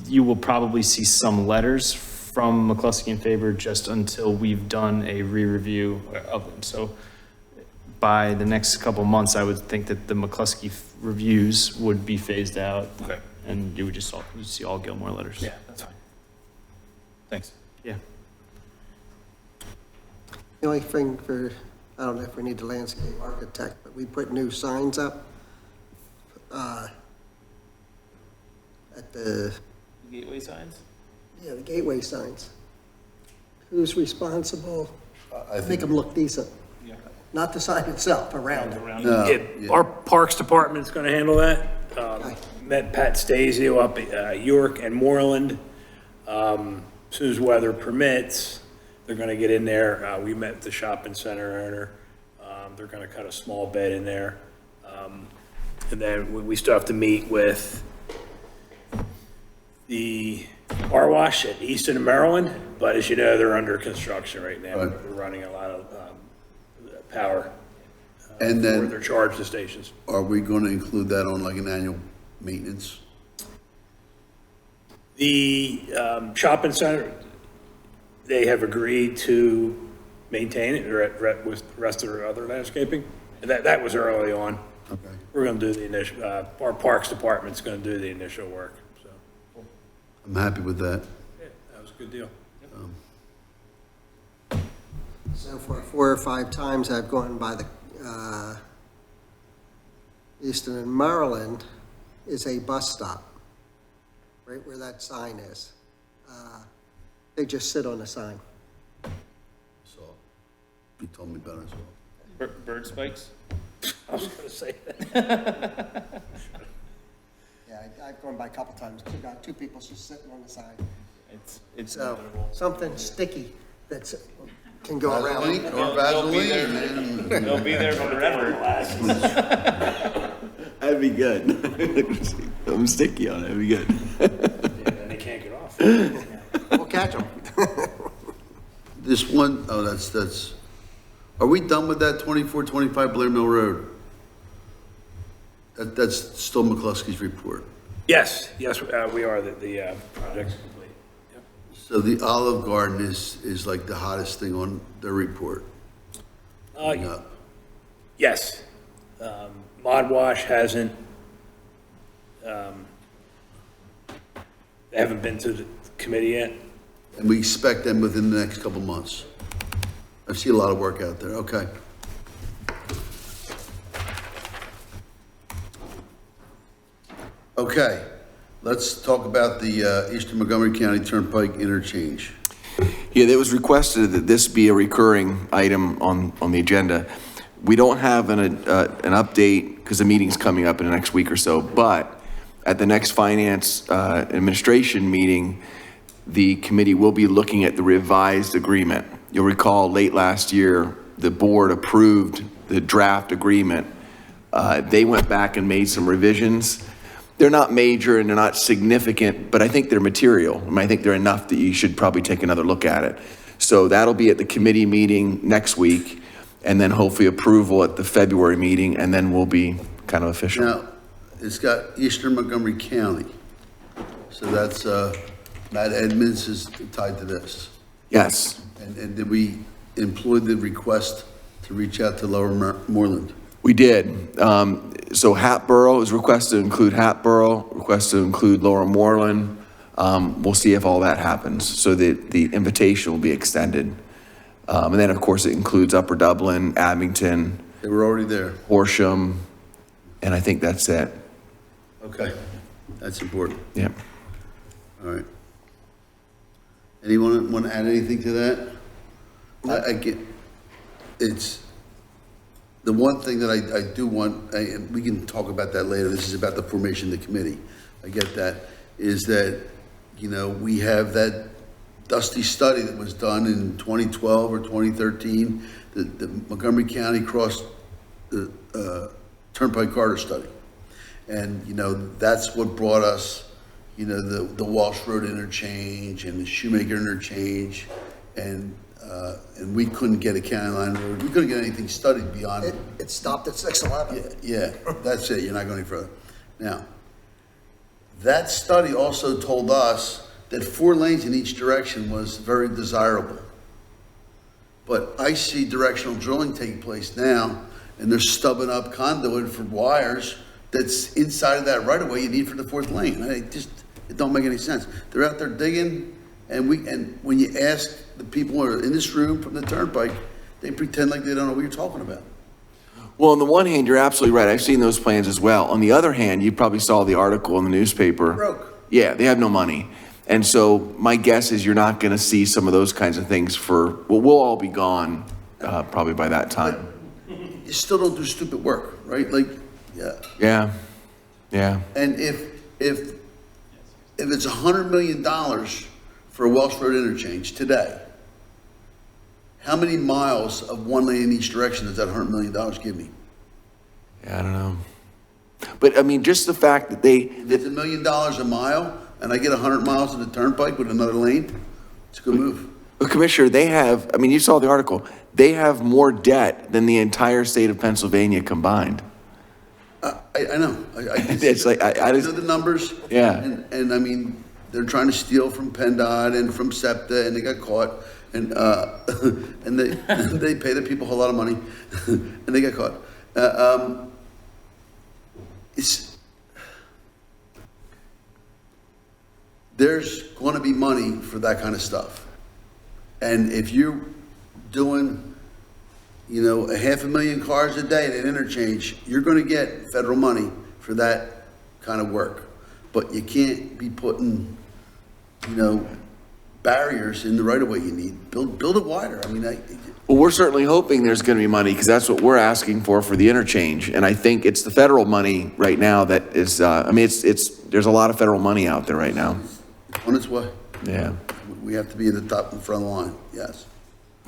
You will probably see some letters from McCluskey and Faber just until we've done a re-review of them. So by the next couple months, I would think that the McCluskey reviews would be phased out. Okay. And you would just you'd see all Gilmore letters. Yeah, that's fine. Thanks. Yeah. The only thing for, I don't know if we need the landscape architect, but we put new signs up at the, Gateway signs? yeah, the gateway signs. Who's responsible? I Make think, them look decent. Not the sign itself, around it. no, Yeah, yeah. our Parks Department's gonna handle that. Okay. met Pat Stasio up at York and Moreland. As soon as weather permits, they're gonna get in there. We met with the shopping center owner. They're gonna cut a small bed in there. And then we still have to meet with the car wash at Easton and Maryland, but as you know, they're under construction right now. Right. They're running a lot of power And for then, their charge stations. are we gonna include that on like an annual maintenance? The shopping center, they have agreed to maintain it with the rest of their other landscaping. And that was early on. Okay. We're gonna do the initial, our Parks Department's gonna do the initial work, so. I'm happy with that. Yeah, that was a good deal. So for 4 or 5 times I've gone by the, Easton and Maryland is a bus stop, right where that sign is. They just sit on the sign. So, you told me about it as well. Bird spikes? I was gonna say that. Yeah, I've gone by a couple times, got 2 people just sitting on the sign. It's So, something sticky that's, can go around. Vaseline or Vaseline, man. They'll be there forever. That'd be good. I'm sticky on it, that'd be good. And they can't get off. We'll catch them. This one, oh, that's, are we done with that 2425 Blair Mill Road? That's still McCluskey's report. Yes, we are, the project's complete. Yep. So the Olive Garden is like the hottest thing on their report. Coming up. Yes. Mod Wash hasn't, they haven't been to the committee yet. And we expect them within the next couple months. I see a lot of work out there, okay. Okay, let's talk about the Eastern Montgomery County Turnpike interchange. Yeah, it was requested that this be a recurring item on the agenda. We don't have an update because the meeting's coming up in the next week or so, but at the next Finance Administration meeting, the committee will be looking at the revised agreement. You'll recall late last year, the board approved the draft agreement. They went back and made some revisions. They're not major and they're not significant, but I think they're material. I think they're enough that you should probably take another look at it. So that'll be at the committee meeting next week, and then hopefully approval at the February meeting, and then we'll be kind of official. Now, it's got Eastern Montgomery County. So that's, Matt Edmonds is tied to this. Yes. And did we employ the request to reach out to Lower Moreland? We did. So Hatboro is requested to include Hatboro, requested to include Lower Moreland. We'll see if all that happens. So the invitation will be extended. And then, of course, it includes Upper Dublin, Abington, They were already there. Horsham, and I think that's it. Okay, that's important. Yeah. All right. Anyone want to add anything to that? I get, it's, the one thing that I do want, and we can talk about that later, this is about the formation of the committee. I get that, is that, you know, we have that dusty study that was done in 2012 or 2013, the Montgomery County cross the Turnpike Corridor study. And, you know, that's what brought us, you know, the Walsh Road interchange and the Shoemaker interchange, and we couldn't get a county line road. We couldn't get anything studied beyond. It stopped at 611. Yeah, that's it. You're not going any further. Now, that study also told us that 4 lanes in each direction was very desirable. But I see directional drilling taking place now, and they're stubbing up conduit for wires that's inside of that right of way you need for the 4th lane. It don't make any sense. They're out there digging, and when you ask the people who are in this room from the Turnpike, they pretend like they don't know what you're talking about. Well, on the one hand, you're absolutely right. I've seen those plans as well. On the other hand, you probably saw the article in the newspaper. Broke. Yeah, they have no money. And so my guess is you're not going to see some of those kinds of things we'll all be gone probably by that time. You still don't do stupid work, right? Like, yeah. Yeah, yeah. And if if it's $100 million for a Welsh Road interchange today, how many miles of one lane in each direction does that $100 million give me? Yeah, I don't know. But I mean, just the fact that If it's $1 million a mile and I get 100 miles of the turnpike with another lane, it's a good move. Commissioner, they have, I mean, you saw the article, they have more debt than the entire state of Pennsylvania combined. I know. It's like, I know just, the numbers. Yeah. And I mean, they're trying to steal from PennDOT and from SEPTA, and they got caught. And, and they pay the people a whole lot of money, and they got caught. There's going to be money for that kind of stuff. And if you're doing, you know, 500,000 cars a day at an interchange, you're going to get federal money for that kind of work. But you can't be putting, you know, barriers in the right of way you need. Build it wider. I mean, well, we're certainly hoping there's going to be money because that's what we're asking for the interchange. And I think it's the federal money right now that is, I mean, there's a lot of federal money out there right now. on its way. Yeah. We have to be at the top in front of the line, yes.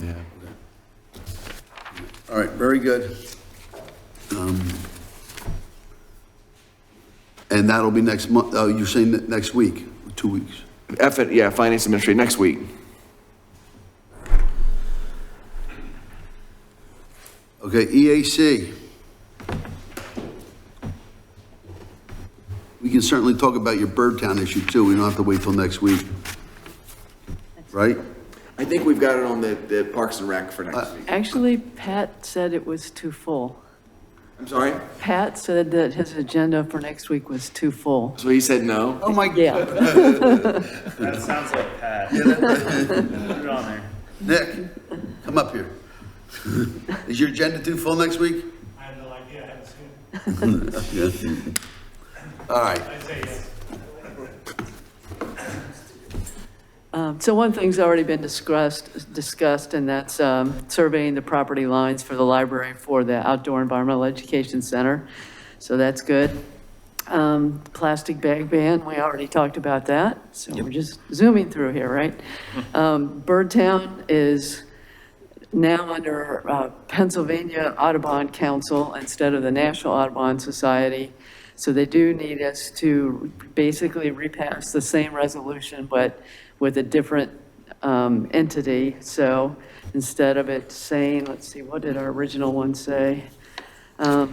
Yeah. All right, very good. And that'll be next month, oh, you're saying that next week, 2 weeks? Yeah, Finance Administrator next week. Okay, EAC. We can certainly talk about your Birdtown issue too. We don't have to wait till next week. Right? I think we've got it on the Parks and Rec for next week. Actually, Pat said it was too full. I'm sorry? Pat said that his agenda for next week was too full. So he said no? Oh, my Yeah. That sounds like Pat. Put it on there. Nick, come up here. Is your agenda too full next week? I have no idea, I haven't seen it. All right. I'd say yes. So one thing's already been discussed, and that's surveying the property lines for the library for the Outdoor Environmental Education Center. So that's good. Plastic bag ban, we already talked about that. So we're just zooming through here, right? Birdtown is now under Pennsylvania Audubon Council instead of the National Audubon Society. So they do need us to basically repass the same resolution, but with a different entity. So instead of it saying, let's see, what did our original one say? The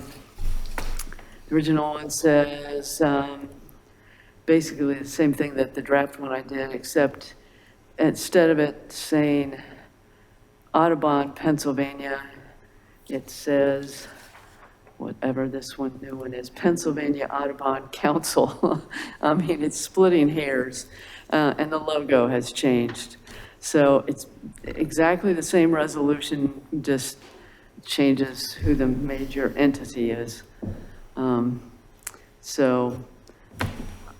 original one says basically the same thing that the draft one I did, except instead of it saying Audubon, Pennsylvania, it says, whatever this one, new one is, Pennsylvania Audubon Council. I mean, it's splitting hairs, and the logo has changed. So it's exactly the same resolution, just changes who the major entity is. So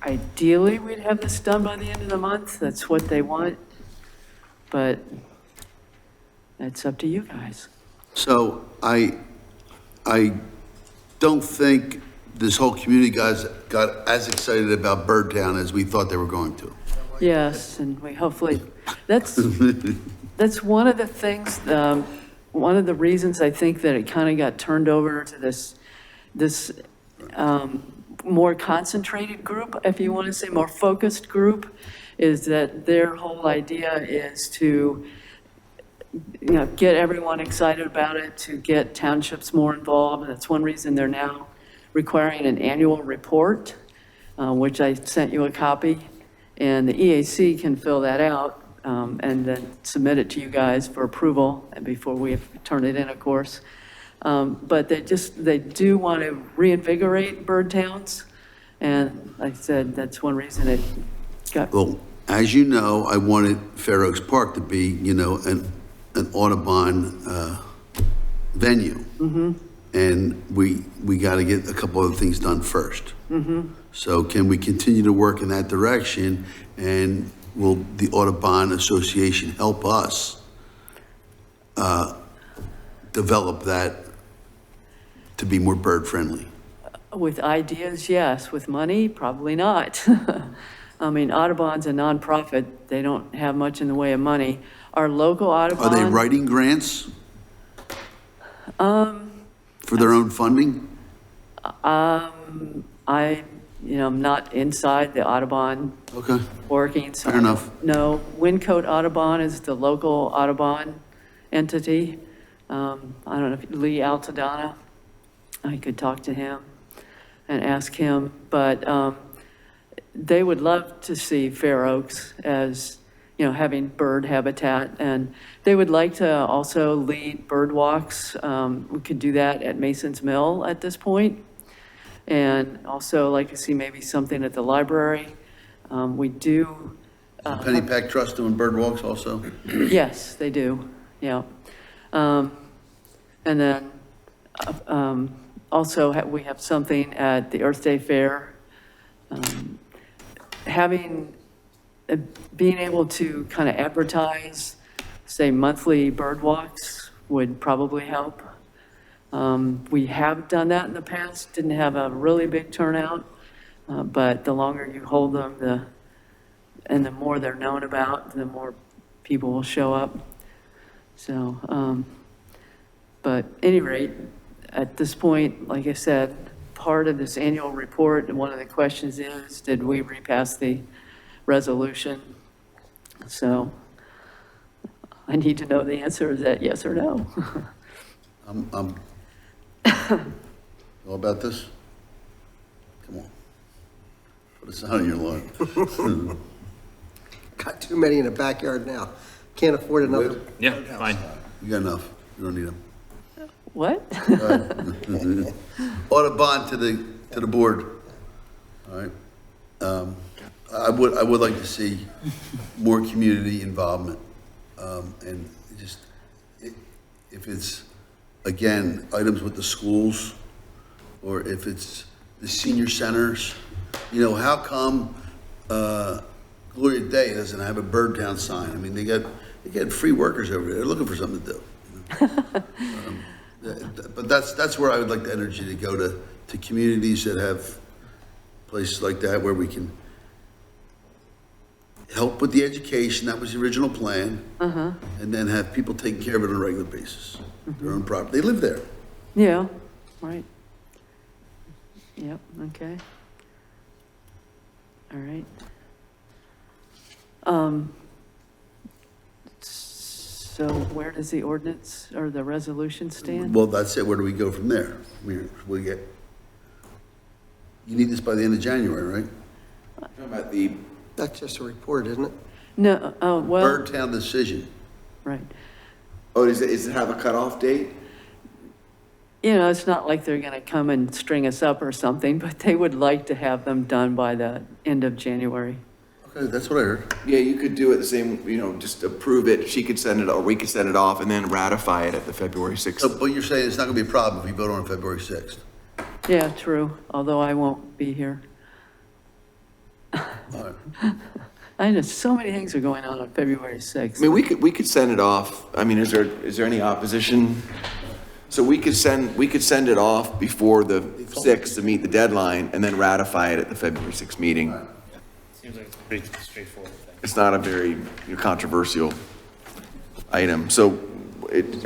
ideally, we'd have this done by the end of the month. That's what they want, but it's up to you guys. So I don't think this whole community got as excited about Birdtown as we thought they were going to. Yes, and we hopefully, that's one of the things, one of the reasons I think that it kind of got turned over to this more concentrated group, if you want to say more focused group, is that their whole idea is to, you know, get everyone excited about it, to get townships more involved. And that's one reason they're now requiring an annual report, which I sent you a copy. And the EAC can fill that out and then submit it to you guys for approval and before we turn it in, of course. But they do want to reinvigorate bird towns. And like I said, that's one reason it got. Well, as you know, I wanted Fair Oaks Park to be, you know, an Audubon venue. Mm-hmm. And we got to get a couple other things done first. Mm-hmm. So can we continue to work in that direction, and will the Audubon Association help us develop that to be more bird friendly? With ideas, yes. With money, probably not. I mean, Audubon's a nonprofit. They don't have much in the way of money. Our local Audubon. Are they writing grants? For their own funding? I'm not inside the Audubon Okay, working. So fair enough. No, Wyncote Audubon is the local Audubon entity. I don't know if Lee Altadonna, I could talk to him and ask him, but they would love to see Fair Oaks as, having bird habitat, and they would like to also lead bird walks. We could do that at Mason's Mill at this point. And also like to see maybe something at the library. We do. Pennypack Trust doing bird walks also? Yes, they do, yeah. And then also we have something at the Earth Day Fair. Being able to kind of advertise, say, monthly bird walks would probably help. We have done that in the past, didn't have a really big turnout, but the longer you hold them, and the more they're known about, the more people will show up. So, but at any rate, at this point, like I said, part of this annual report, and one of the questions is, did we repass the resolution? So I need to know the answer. Is that yes or no? I'm all about this? Come on. Put a sign on your lawn. Got too many in the backyard now. Can't afford another. Yeah, fine. You got enough. You don't need them. What? Audubon to the board. All right. I would like to see more community involvement. And just, if it's, again, items with the schools, or if it's the senior centers, how come Gloria Day doesn't have a Birdtown sign? I mean, they get free workers over there. They're looking for something to do. But that's where I would like the energy to go to communities that have places like that where we can help with the education. That was the original plan. And then have people taking care of it on a regular basis. Their own property. They live there. Yeah, right. Yep, okay. All right. So where does the ordinance or the resolution stand? Well, that's it. Where do we go from there? You need this by the end of January, right? About the That's just a report, isn't it? No, oh, well, Birdtown decision. right. Oh, does it have a cutoff date? It's not like they're gonna come and string us up or something, but they would like to have them done by the end of January. Okay, that's what I heard. Yeah, you could do it the same, just approve it. She could send it, or we could send it off and then ratify it at the February 6th. So, but you're saying it's not gonna be a problem if you vote on it February 6th? Yeah, true, although I won't be here. All right. I know so many things are going on February 6th. I mean, we could send it off. I mean, is there any opposition? So we could send it off before the 6th to meet the deadline and then ratify it at the February 6th meeting. Seems like it's a pretty straightforward thing. It's not a very controversial item. So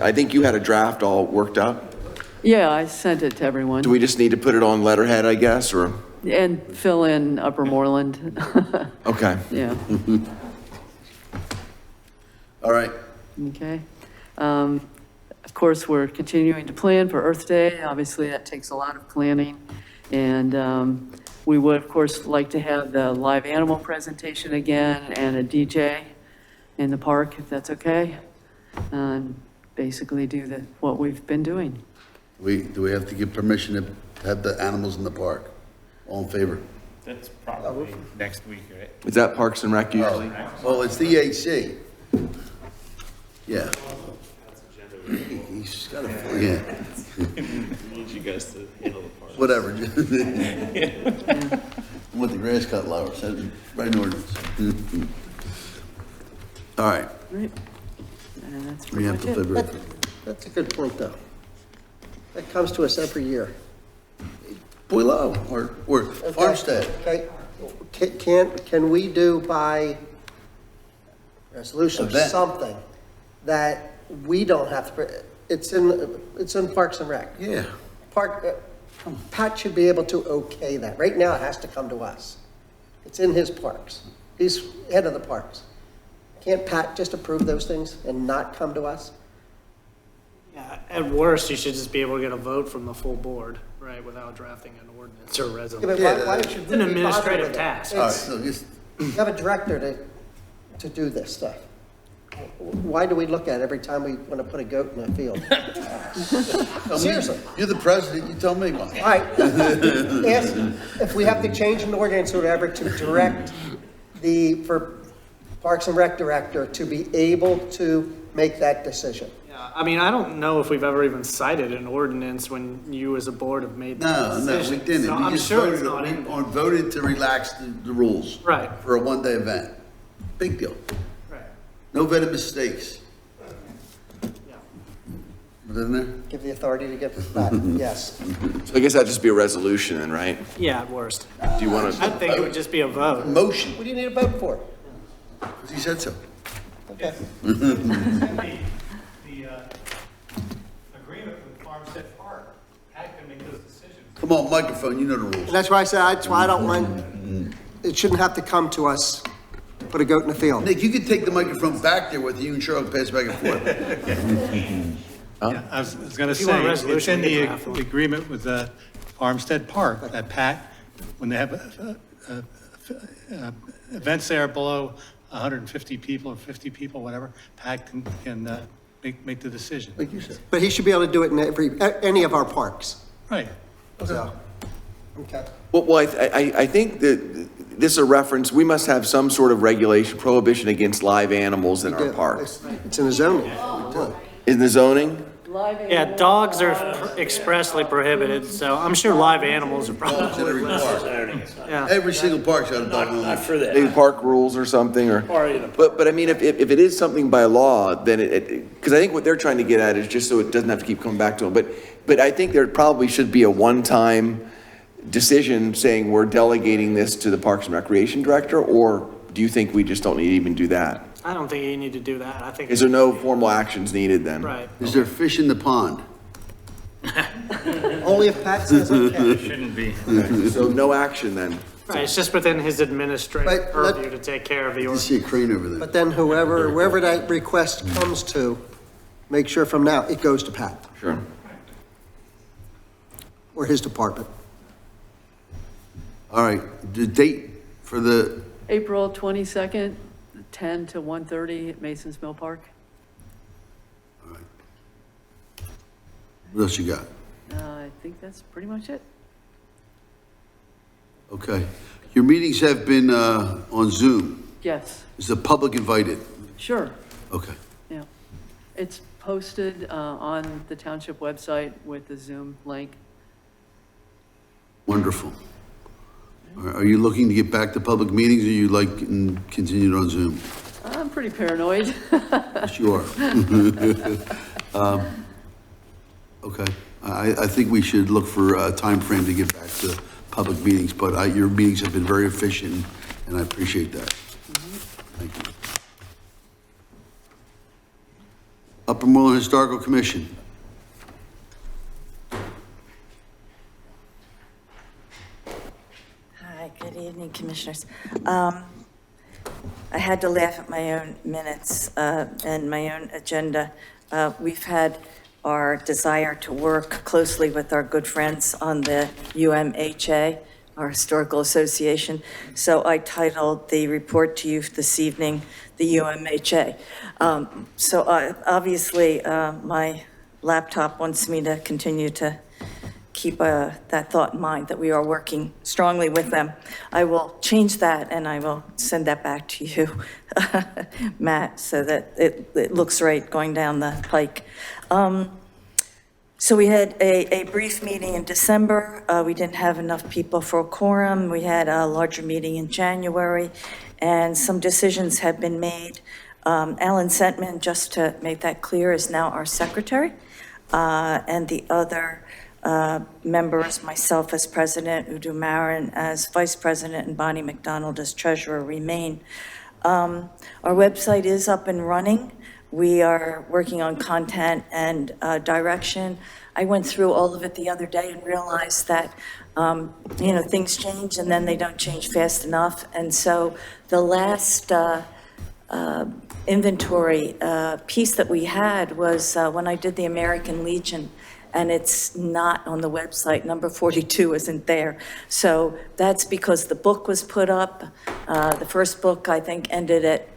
I think you had a draft all worked up. Yeah, I sent it to everyone. Do we just need to put it on letterhead, I guess, or? And fill in Upper Moreland. Okay. Yeah, All right. okay. Of course, we're continuing to plan for Earth Day. Obviously, that takes a lot of planning. And we would, of course, like to have the live animal presentation again and a DJ in the park, if that's okay. And basically do what we've been doing. Do we have to give permission to have the animals in the park? All in favor? That's probably next week, right? Is that Parks and Rec usually? Well, it's the AC. Yeah. He's got a, yeah. Need you guys to handle the part. Whatever. With the grass cut lower, so right in ordinance. All right. Right. And that's We pretty have much to it. February. That's a good point, though. That comes to us every year. Boileau or Farmstead. Okay, can we do by resolution or Event. something that we don't have to, it's in Parks and Rec. Yeah. Pat should be able to okay that. Right now, it has to come to us. It's in his parks. He's head of the parks. Can't Pat just approve those things and not come to us? Yeah, at worst, you should just be able to get a vote from the full board, right, without drafting an ordinance or Yeah, resolution. but why should It's an we bother administrative with it? task. All right, It's- so just, You have a director to do this stuff. Why do we look at it every time we want to put a goat in a field? Seriously. you're the president, you tell me one. All right. Ask if we have to change an ordinance or whatever to direct for Parks and Rec director to be able to make that decision. Yeah, I mean, I don't know if we've ever even cited an ordinance when you as a board have made that No, decision. we didn't. So We I'm just sure it's voted, not in there. voted to relax the rules. Right. For a one-day event. Big deal. Right. No vetted mistakes. Yeah. Was it in there? Give the authority to get that, yes. So I guess that'd just be a resolution then, right? Yeah, at worst. Do you want I to, think it would just be a vote. Motion, What do you need a vote for? because he said so. Okay. The agreement with Farmstead Park, Pat can make those decisions. Come on, microphone, you know the rules. That's why I said, that's why I don't want, it shouldn't have to come to us to put a goat in the field. Nick, you can take the microphone back there with you and Cheryl pass back and forth. Yeah, I was going to If you want a say, it's resolution, in we can the draft one. agreement with the Farmstead Park that Pat, when they have events there below 150 people or 50 people, whatever, Pat can make the decision. Like you said. But he should be able to do it in any of our parks. Right. So, okay. well, I think that this is a reference, we must have some sort of regulation, prohibition against live animals in our parks. It's in the zoning. In the zoning? Yeah, dogs are expressly prohibited, so I'm sure live animals are probably, Every park. yeah. Every single park's got a dog on Not it. for that. Maybe park rules or something, or, Or in a- but I mean, if it is something by law, then because I think what they're trying to get at is just so it doesn't have to keep coming back to them, but I think there probably should be a one-time decision saying we're delegating this to the Parks and Recreation Director, or do you think we just don't need to even do that? I don't think you need to do that. I think. Is there no formal actions needed then? Right. Is there fish in the pond? Only if Pat says okay. Shouldn't be. So no action then? Right, it's just within his administrative But let- purview to take care of the You ordinance. see a crane over there. But then whoever that request comes to, make sure from now it goes to Pat Sure. or his department. All right, the date for the, April 22nd, 10 to 1:30 at Mason's Mill Park. what else you got? I think that's pretty much it. Okay. Your meetings have been on Zoom. Yes, Is the public invited? sure, Okay. yeah. It's posted on the township website with the Zoom link. Wonderful. Are you looking to get back to public meetings, or you like and continue it on Zoom? I'm pretty paranoid. Yes, you are. Okay. I think we should look for a time frame to get back to public meetings, but your meetings have been very efficient, and I appreciate that. Thank you. Upper Moreland Historical Commission. Hi, good evening, Commissioners. I had to laugh at my own minutes and my own agenda. We've had our desire to work closely with our good friends on the UMHA, our Historical Association. So I titled the report to you this evening, the UMHA. So obviously, my laptop wants me to continue to keep that thought in mind, that we are working strongly with them. I will change that and I will send that back to you, Matt, so that it looks right going down the pike. So we had a brief meeting in December. We didn't have enough people for a quorum. We had a larger meeting in January, and some decisions have been made. Alan Sentman, just to make that clear, is now our secretary. And the other members, myself as president, Udo Marin as vice president, and Bonnie McDonald as treasurer remain. Our website is up and running. We are working on content and direction. I went through all of it the other day and realized that, things change and then they don't change fast enough. And so the last inventory piece that we had was when I did the American Legion, and it's not on the website. Number 42 isn't there. So that's because the book was put up. The first book, I think, ended at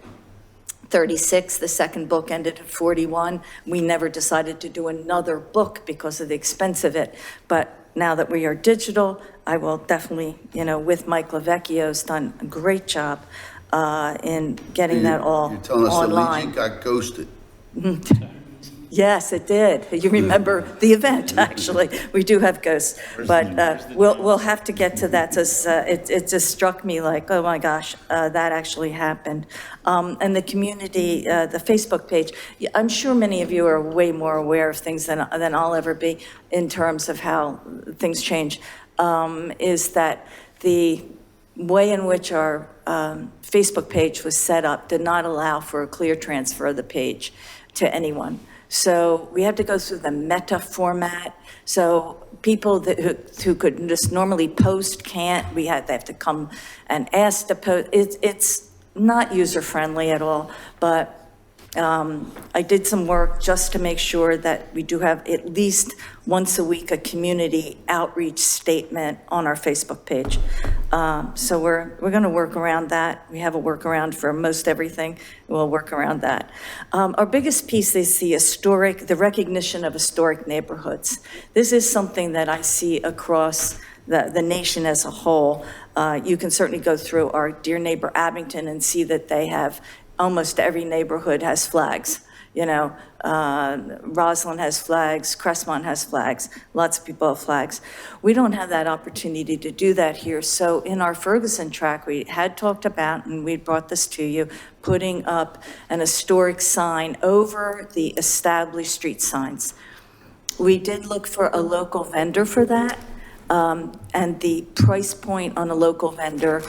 36. The second book ended at 41. We never decided to do another book because of the expense of it. But now that we are digital, I will definitely, with Mike Lavecchio's done a great job in getting that all You're telling us the online. Legion got ghosted. Yes, it did. You remember the event, actually. We do have ghosts, but we'll have to get to that. It just struck me like, oh my gosh, that actually happened. And the community, the Facebook page, I'm sure many of you are way more aware of things than I'll ever be in terms of how things change, is that the way in which our Facebook page was set up did not allow for a clear transfer of the page to anyone. So we had to go through the meta format. So people who could just normally post can't. They have to come and ask to post. It's not user-friendly at all, but I did some work just to make sure that we do have at least once a week a community outreach statement on our Facebook page. So we're going to work around that. We have a workaround for most everything. We'll work around that. Our biggest piece is the recognition of historic neighborhoods. This is something that I see across the nation as a whole. You can certainly go through our dear neighbor Abington and see that they have almost every neighborhood has flags. Roslyn has flags, Crestmont has flags, lots of people have flags. We don't have that opportunity to do that here. So in our Ferguson track, we had talked about, and we brought this to you, putting up an historic sign over the established street signs. We did look for a local vendor for that, and the price point on a local vendor,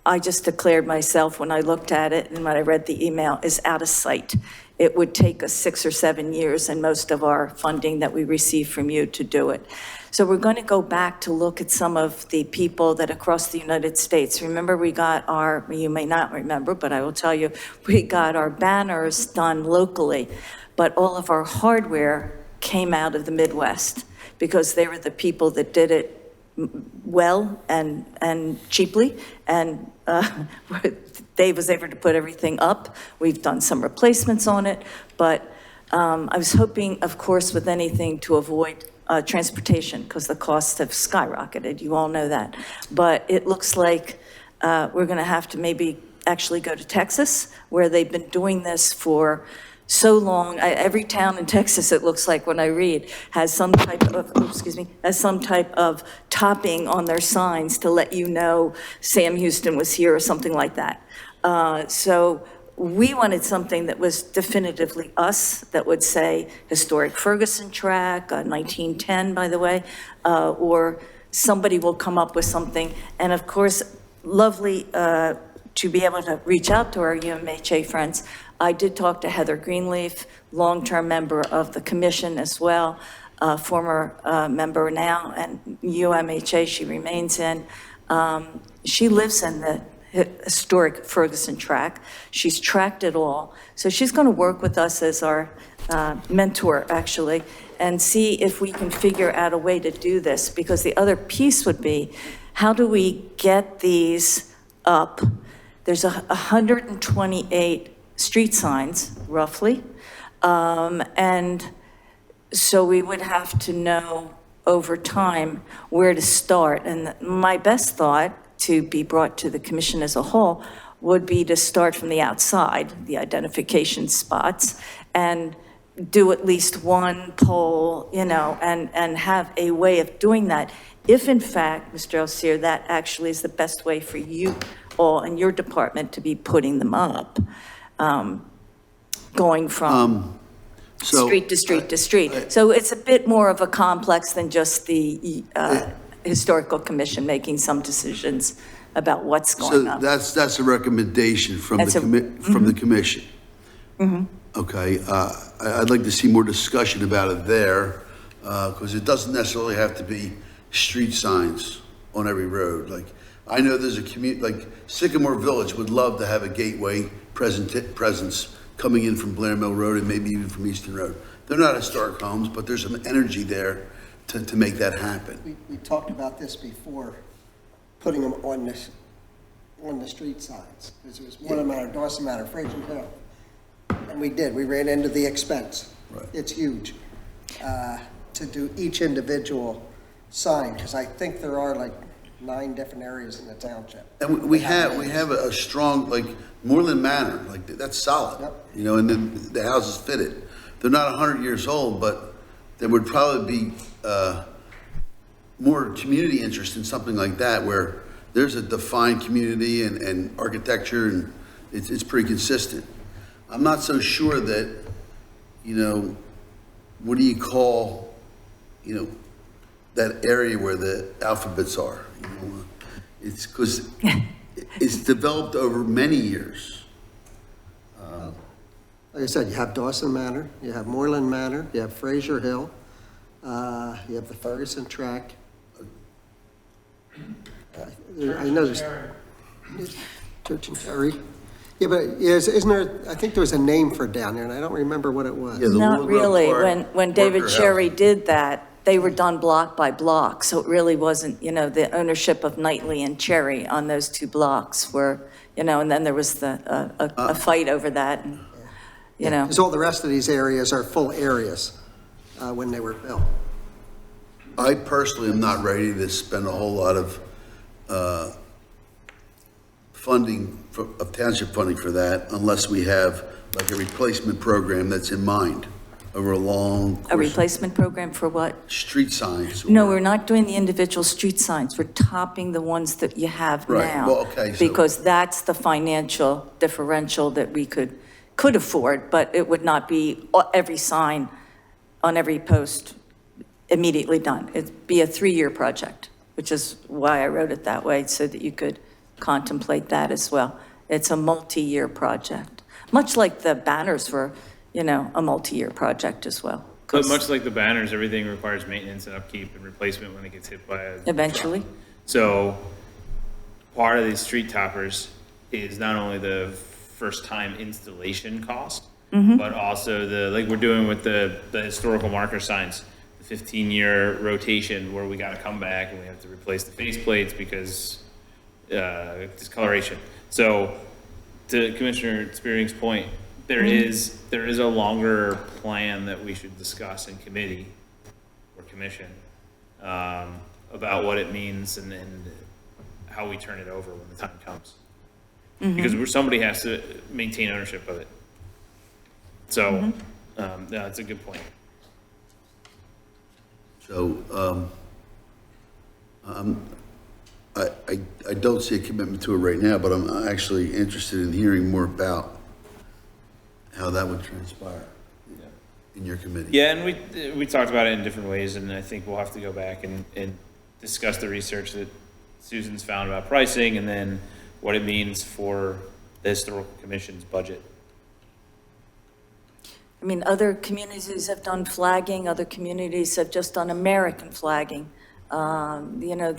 I just declared myself when I looked at it and when I read the email, is out of sight. It would take us 6 or 7 years and most of our funding that we receive from you to do it. So we're going to go back to look at some of the people that across the United States. Remember, we got you may not remember, but I will tell you, we got our banners done locally, but all of our hardware came out of the Midwest because they were the people that did it well and cheaply, and Dave was able to put everything up. We've done some replacements on it, but I was hoping, of course, with anything to avoid transportation because the costs have skyrocketed. You all know that. But it looks like we're going to have to maybe actually go to Texas, where they've been doing this for so long. Every town in Texas, it looks like when I read, has some type of topping on their signs to let you know Sam Houston was here or something like that. So we wanted something that was definitively us, that would say historic Ferguson track, 1910, by the way, or somebody will come up with something. And of course, lovely to be able to reach out to our UMHA friends. I did talk to Heather Greenleaf, long-term member of the commission as well, former member now, and UMHA she remains in. She lives in the historic Ferguson track. She's tracked it all. So she's going to work with us as our mentor, actually, and see if we can figure out a way to do this, because the other piece would be, how do we get these up? There's 128 street signs, roughly. And so we would have to know over time where to start. And my best thought, to be brought to the commission as a whole, would be to start from the outside, the identification spots, and do at least one poll, and have a way of doing that. If in fact, Mr. Elsier, that actually is the best way for you all in your department to be putting them up. Going from So- street to street to street. So it's a bit more of a complex than just the Historical Commission making some decisions about what's going So on. that's a recommendation from That's from the commission. Okay, I'd like to see more discussion about it there, because it doesn't necessarily have to be street signs on every road. Like, I know there's a like Sycamore Village would love to have a gateway presence coming in from Blair Mill Road and maybe even from Easton Road. They're not historic homes, but there's some energy there to make that happen. We talked about this before, putting them on the street signs. Because it was one matter, Dawson Matter, Fraser Hill. And we did, we ran into the expense. Right. It's huge, to do each individual sign, because I think there are like 9 different areas in the township. And we have a strong, like, Moreland Manor, like, that's solid. Yep. You know, and then the houses fit it. They're not 100 years old, but there would probably be more community interest in something like that, where there's a defined community and architecture, and it's pretty consistent. I'm not so sure that, you know, what do you call, you know, that area where the alphabets are? You know, it's because it's developed over many years. Like I said, you have Dawson Manor, you have Moreland Manor, you have Fraser Hill, you have the Ferguson Track. I know there's Church and Cherry. Yeah, but isn't there, I think there was a name for it down there, and I don't remember what it was. Yeah, the Not Woodrow really. Park When David Worker Cherry House. did that, they were done block by block, so it really wasn't, you know, the ownership of Knightley and Cherry on those 2 blocks were, you know, and then there was a fight over that, and, you know. Because all the rest of these areas are full areas when they were built. I personally am not ready to spend a whole lot of funding, of township funding for that, unless we have like a replacement program that's in mind over a long course. A replacement program for what? Street signs. No, or- we're not doing the individual street signs. We're topping the ones that you have Right. now. Well, okay, so- Because that's the financial differential that we could afford, but it would not be every sign on every post immediately done. It'd be a 3-year project, which is why I wrote it that way, so that you could contemplate that as well. It's a multi-year project, much like the banners were, you know, a multi-year project as well. But much like the banners, everything requires maintenance and upkeep and replacement when it gets hit by a. Eventually. So part of these street toppers is not only the first time installation cost, but also like we're doing with the historical marker signs, the 15-year rotation where we got to come back and we have to replace the faceplates because discoloration. So to Commissioner Spearing's point, there is a longer plan that we should discuss in committee or commission about what it means and how we turn it over when the time comes. Because somebody has to maintain ownership of it. So, yeah, that's a good point. So, I don't see a commitment to it right now, but I'm actually interested in hearing more about how that would transpire in your committee. Yeah, and we talked about it in different ways, and I think we'll have to go back and discuss the research that Susan's found about pricing, and then what it means for the Historical Commission's budget. I mean, other communities have done flagging, other communities have just done American flagging. You know,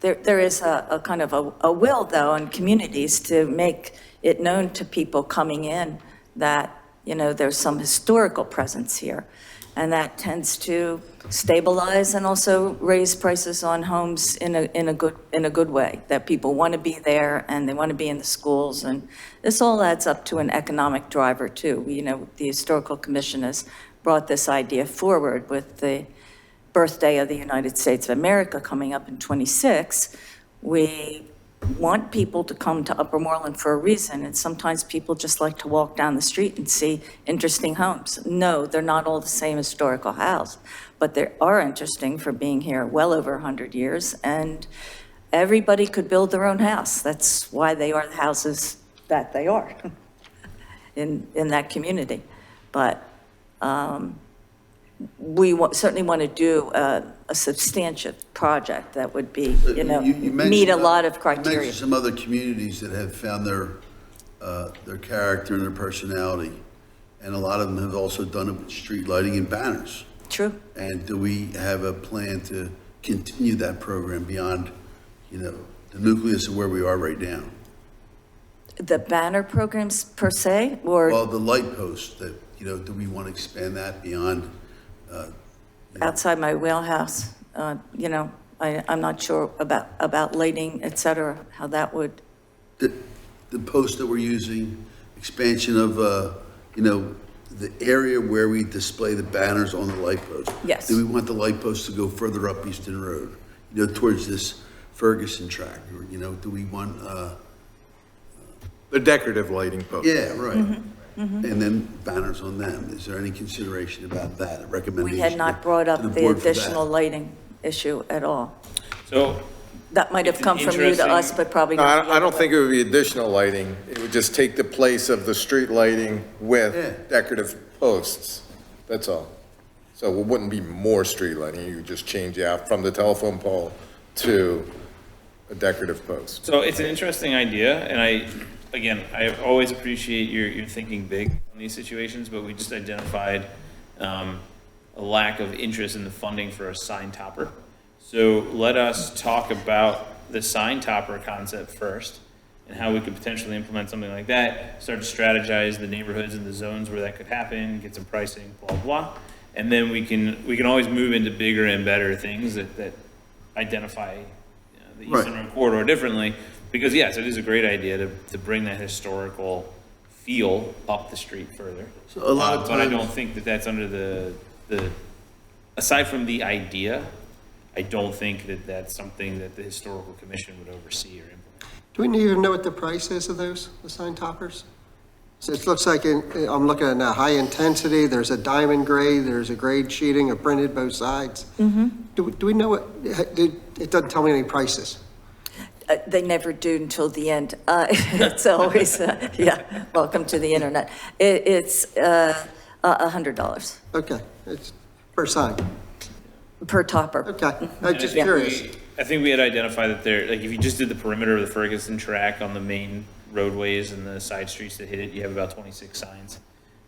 there is a kind of a will, though, in communities to make it known to people coming in that, you know, there's some historical presence here. And that tends to stabilize and also raise prices on homes in a good way, that people want to be there and they want to be in the schools. And this all adds up to an economic driver, too. You know, the Historical Commission has brought this idea forward with the birthday of the United States of America coming up in 26. We want people to come to Upper Moreland for a reason, and sometimes people just like to walk down the street and see interesting homes. No, they're not all the same historical house, but they are interesting for being here well over 100 years, and everybody could build their own house. That's why they are the houses that they are in that community. but we certainly want to do a substantial project that would be, You mentioned, meet a lot of You criteria. mentioned some other communities that have found their character and their personality. And a lot of them have also done it with street lighting and banners. True. And do we have a plan to continue that program beyond, the nucleus of where we are right now? The banner programs per se, or Well, the light posts that, do we want to expand that beyond? outside my wheelhouse? I'm not sure about lighting, et cetera, how that would, The posts that we're using, expansion of, the area where we display the banners on the light posts. Yes. Do we want the light posts to go further up Easton Road, towards this Ferguson track? Or, do we want, The decorative lighting posts. yeah, right. Mm-hmm. And then banners on them. Is there any consideration about that, a recommendation? we had not brought to up the board for that? additional lighting issue at all. So That might have It's come an from you to us, interesting- but probably No, not. I don't think it would be additional lighting. It would just take the place of the street lighting Yeah. with decorative posts. That's all. So it wouldn't be more street lighting. You would just change out from the telephone pole to a decorative post. So it's an interesting idea, and I always appreciate your thinking big on these situations, but we just identified a lack of interest in the funding for a sign topper. So let us talk about the sign topper concept first, and how we could potentially implement something like that, start to strategize the neighborhoods and the zones where that could happen, get some pricing, blah, blah. And then we can always move into bigger and better things that identify the Right. Eastern Road corridor differently. Because yes, it is a great idea to bring that historical feel up the street further. So a lot of But I times- don't think that that's under the, aside from the idea, I don't think that that's something that the historical commission would oversee or implement. Do we even know what the price is of those, the sign toppers? So it looks like, I'm looking at now, high intensity, there's a diamond grade, there's a grade sheeting, a printed both sides. Do we know what, it doesn't tell me any prices. They never do until the end. It's always, welcome to the internet. It's $100 Okay, it's per sign. per topper. Okay, I'm And just I think curious. I think we had identified that if you just did the perimeter of the Ferguson track on the main roadways and the side streets that hit it, you have about 26 signs.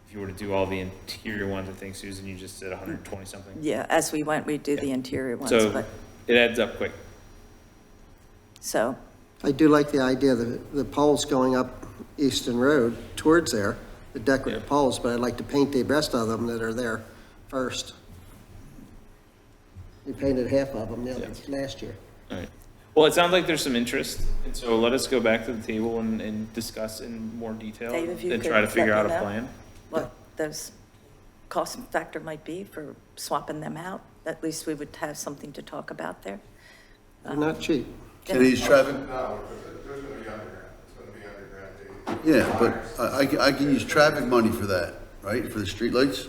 If you were to do all the interior ones, I think, Susan, you just said 120 something. Yeah, as we went, we do the interior ones, So but, it adds up quick. so, I do like the idea of the poles going up Easton Road towards there, the decorative poles, but I'd like to paint the rest of them that are there first. We painted half of them last year. All right. Well, it sounds like there's some interest, and so let us go back to the table and discuss in more detail Dave, if you and could try to figure let out me a know. plan. what those cost factor might be for swapping them out. At least we would have something to talk about there. They're not cheap. Can they use traffic? No, there's going to be underground. It's going to be underground. Yeah, but I can use traffic money for that, right, for the streetlights?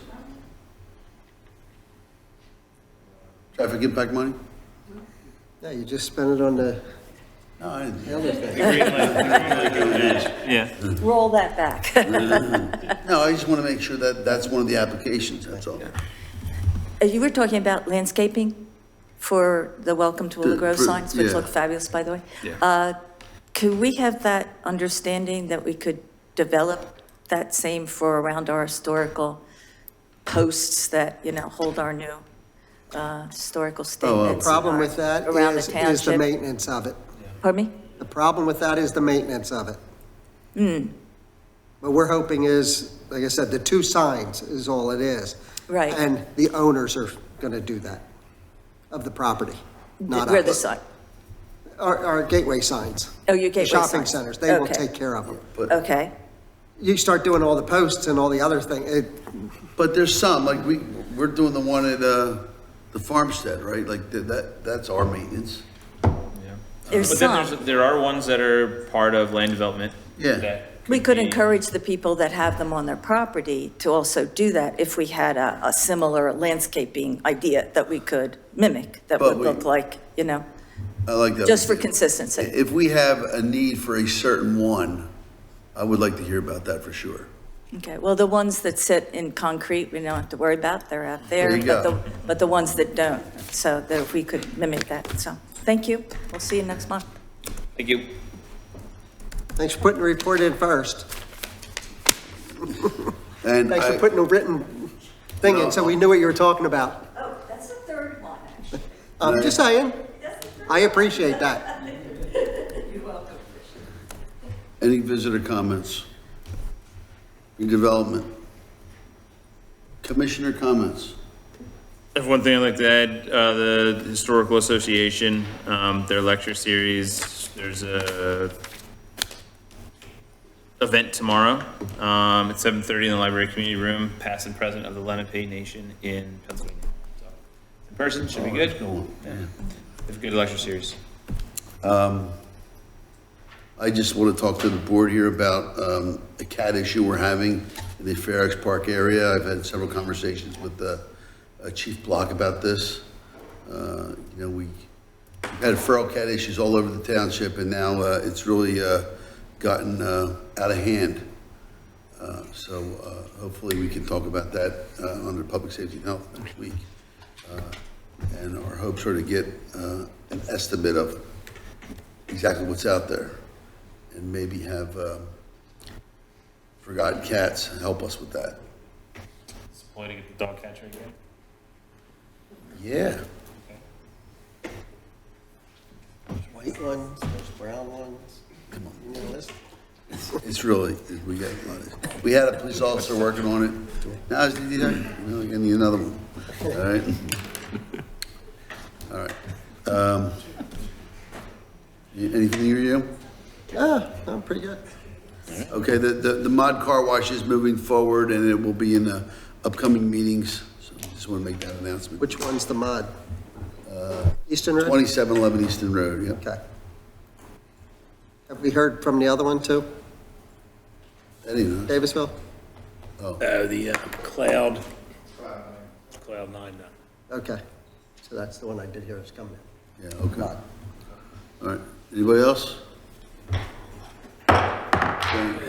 Traffic impact money? Yeah, you just spend it on the No, I didn't. other thing. Yeah. Roll that back. No, I just want to make sure that that's one of the applications, that's all. You were talking about landscaping for the Welcome to Willow Grove For- signs, which yeah. look fabulous, by the way. Yeah. Could we have that understanding that we could develop that same for around our historical posts that, hold our new historical The statements? problem with that around the is the township? maintenance of it. Pardon me? The problem with that is the maintenance of it. What we're hoping is, like I said, the two signs is all it is. Right. And the owners are going to do that, of the property, not Where the us. sign? Our gateway signs. Oh, your gateway The shopping signs. centers, they will Okay. take care of them. Okay. You start doing all the posts and all the other thing, But there's some, like we're doing the one at the farmstead, right? Like that's our maintenance. There's But some. then there are ones that are part of land development. Yeah. that We could be- encourage the people that have them on their property to also do that if we had a similar landscaping idea that we could mimic, that But would look like, I like that. just for consistency. If we have a need for a certain one, I would like to hear about that for sure. Okay, well, the ones that sit in concrete, we don't have to worry about, they're out there. There you but go. But the ones that don't, so that if we could mimic that, so, thank you. We'll see you next month. Thank you. Thanks for putting the report in first. And Thanks for I, putting a written thing in, so we knew what you were talking about. Oh, that's the third one, actually. I'm just saying, I appreciate that. You're welcome. any visitor comments? Redevelopment? Commissioner comments? I have one thing I'd like to add, the Historical Association, their lecture series, there's a event tomorrow, at 7:30 in the library community room, past and present of the Lenape Nation in Pennsylvania. So, in person, should be good. Cool. Yeah. They have a good lecture series. I just want to talk to the board here about a cat issue we're having in the Fair Oaks Park area. I've had several conversations with Chief Block about this. We've had feral cat issues all over the township, and now it's really gotten out of hand. So hopefully we can talk about that under Public Safety and Health next week. And our hopes are to get an estimate of exactly what's out there, and maybe have forgotten cats help us with that. It's a ploy to get the dog catcher again. Yeah. There's white ones, there's brown ones. Come on. You know this? It's really, we had a police officer working on it. Now, I need another one. All right? All right. Anything new, you? Yeah, I'm pretty good. Okay, the mod car wash is moving forward, and it will be in the upcoming meetings. So just want to make that announcement. Which one's the mod? Eastern Road? 2711 Easton Road, yeah. Okay. Have we heard from the other one too? Eddie knows. Davisville? The Cloud 9 now. Okay. So that's the one I did hear is coming. Yeah, okay. Mod. All right. Anybody else? Okay.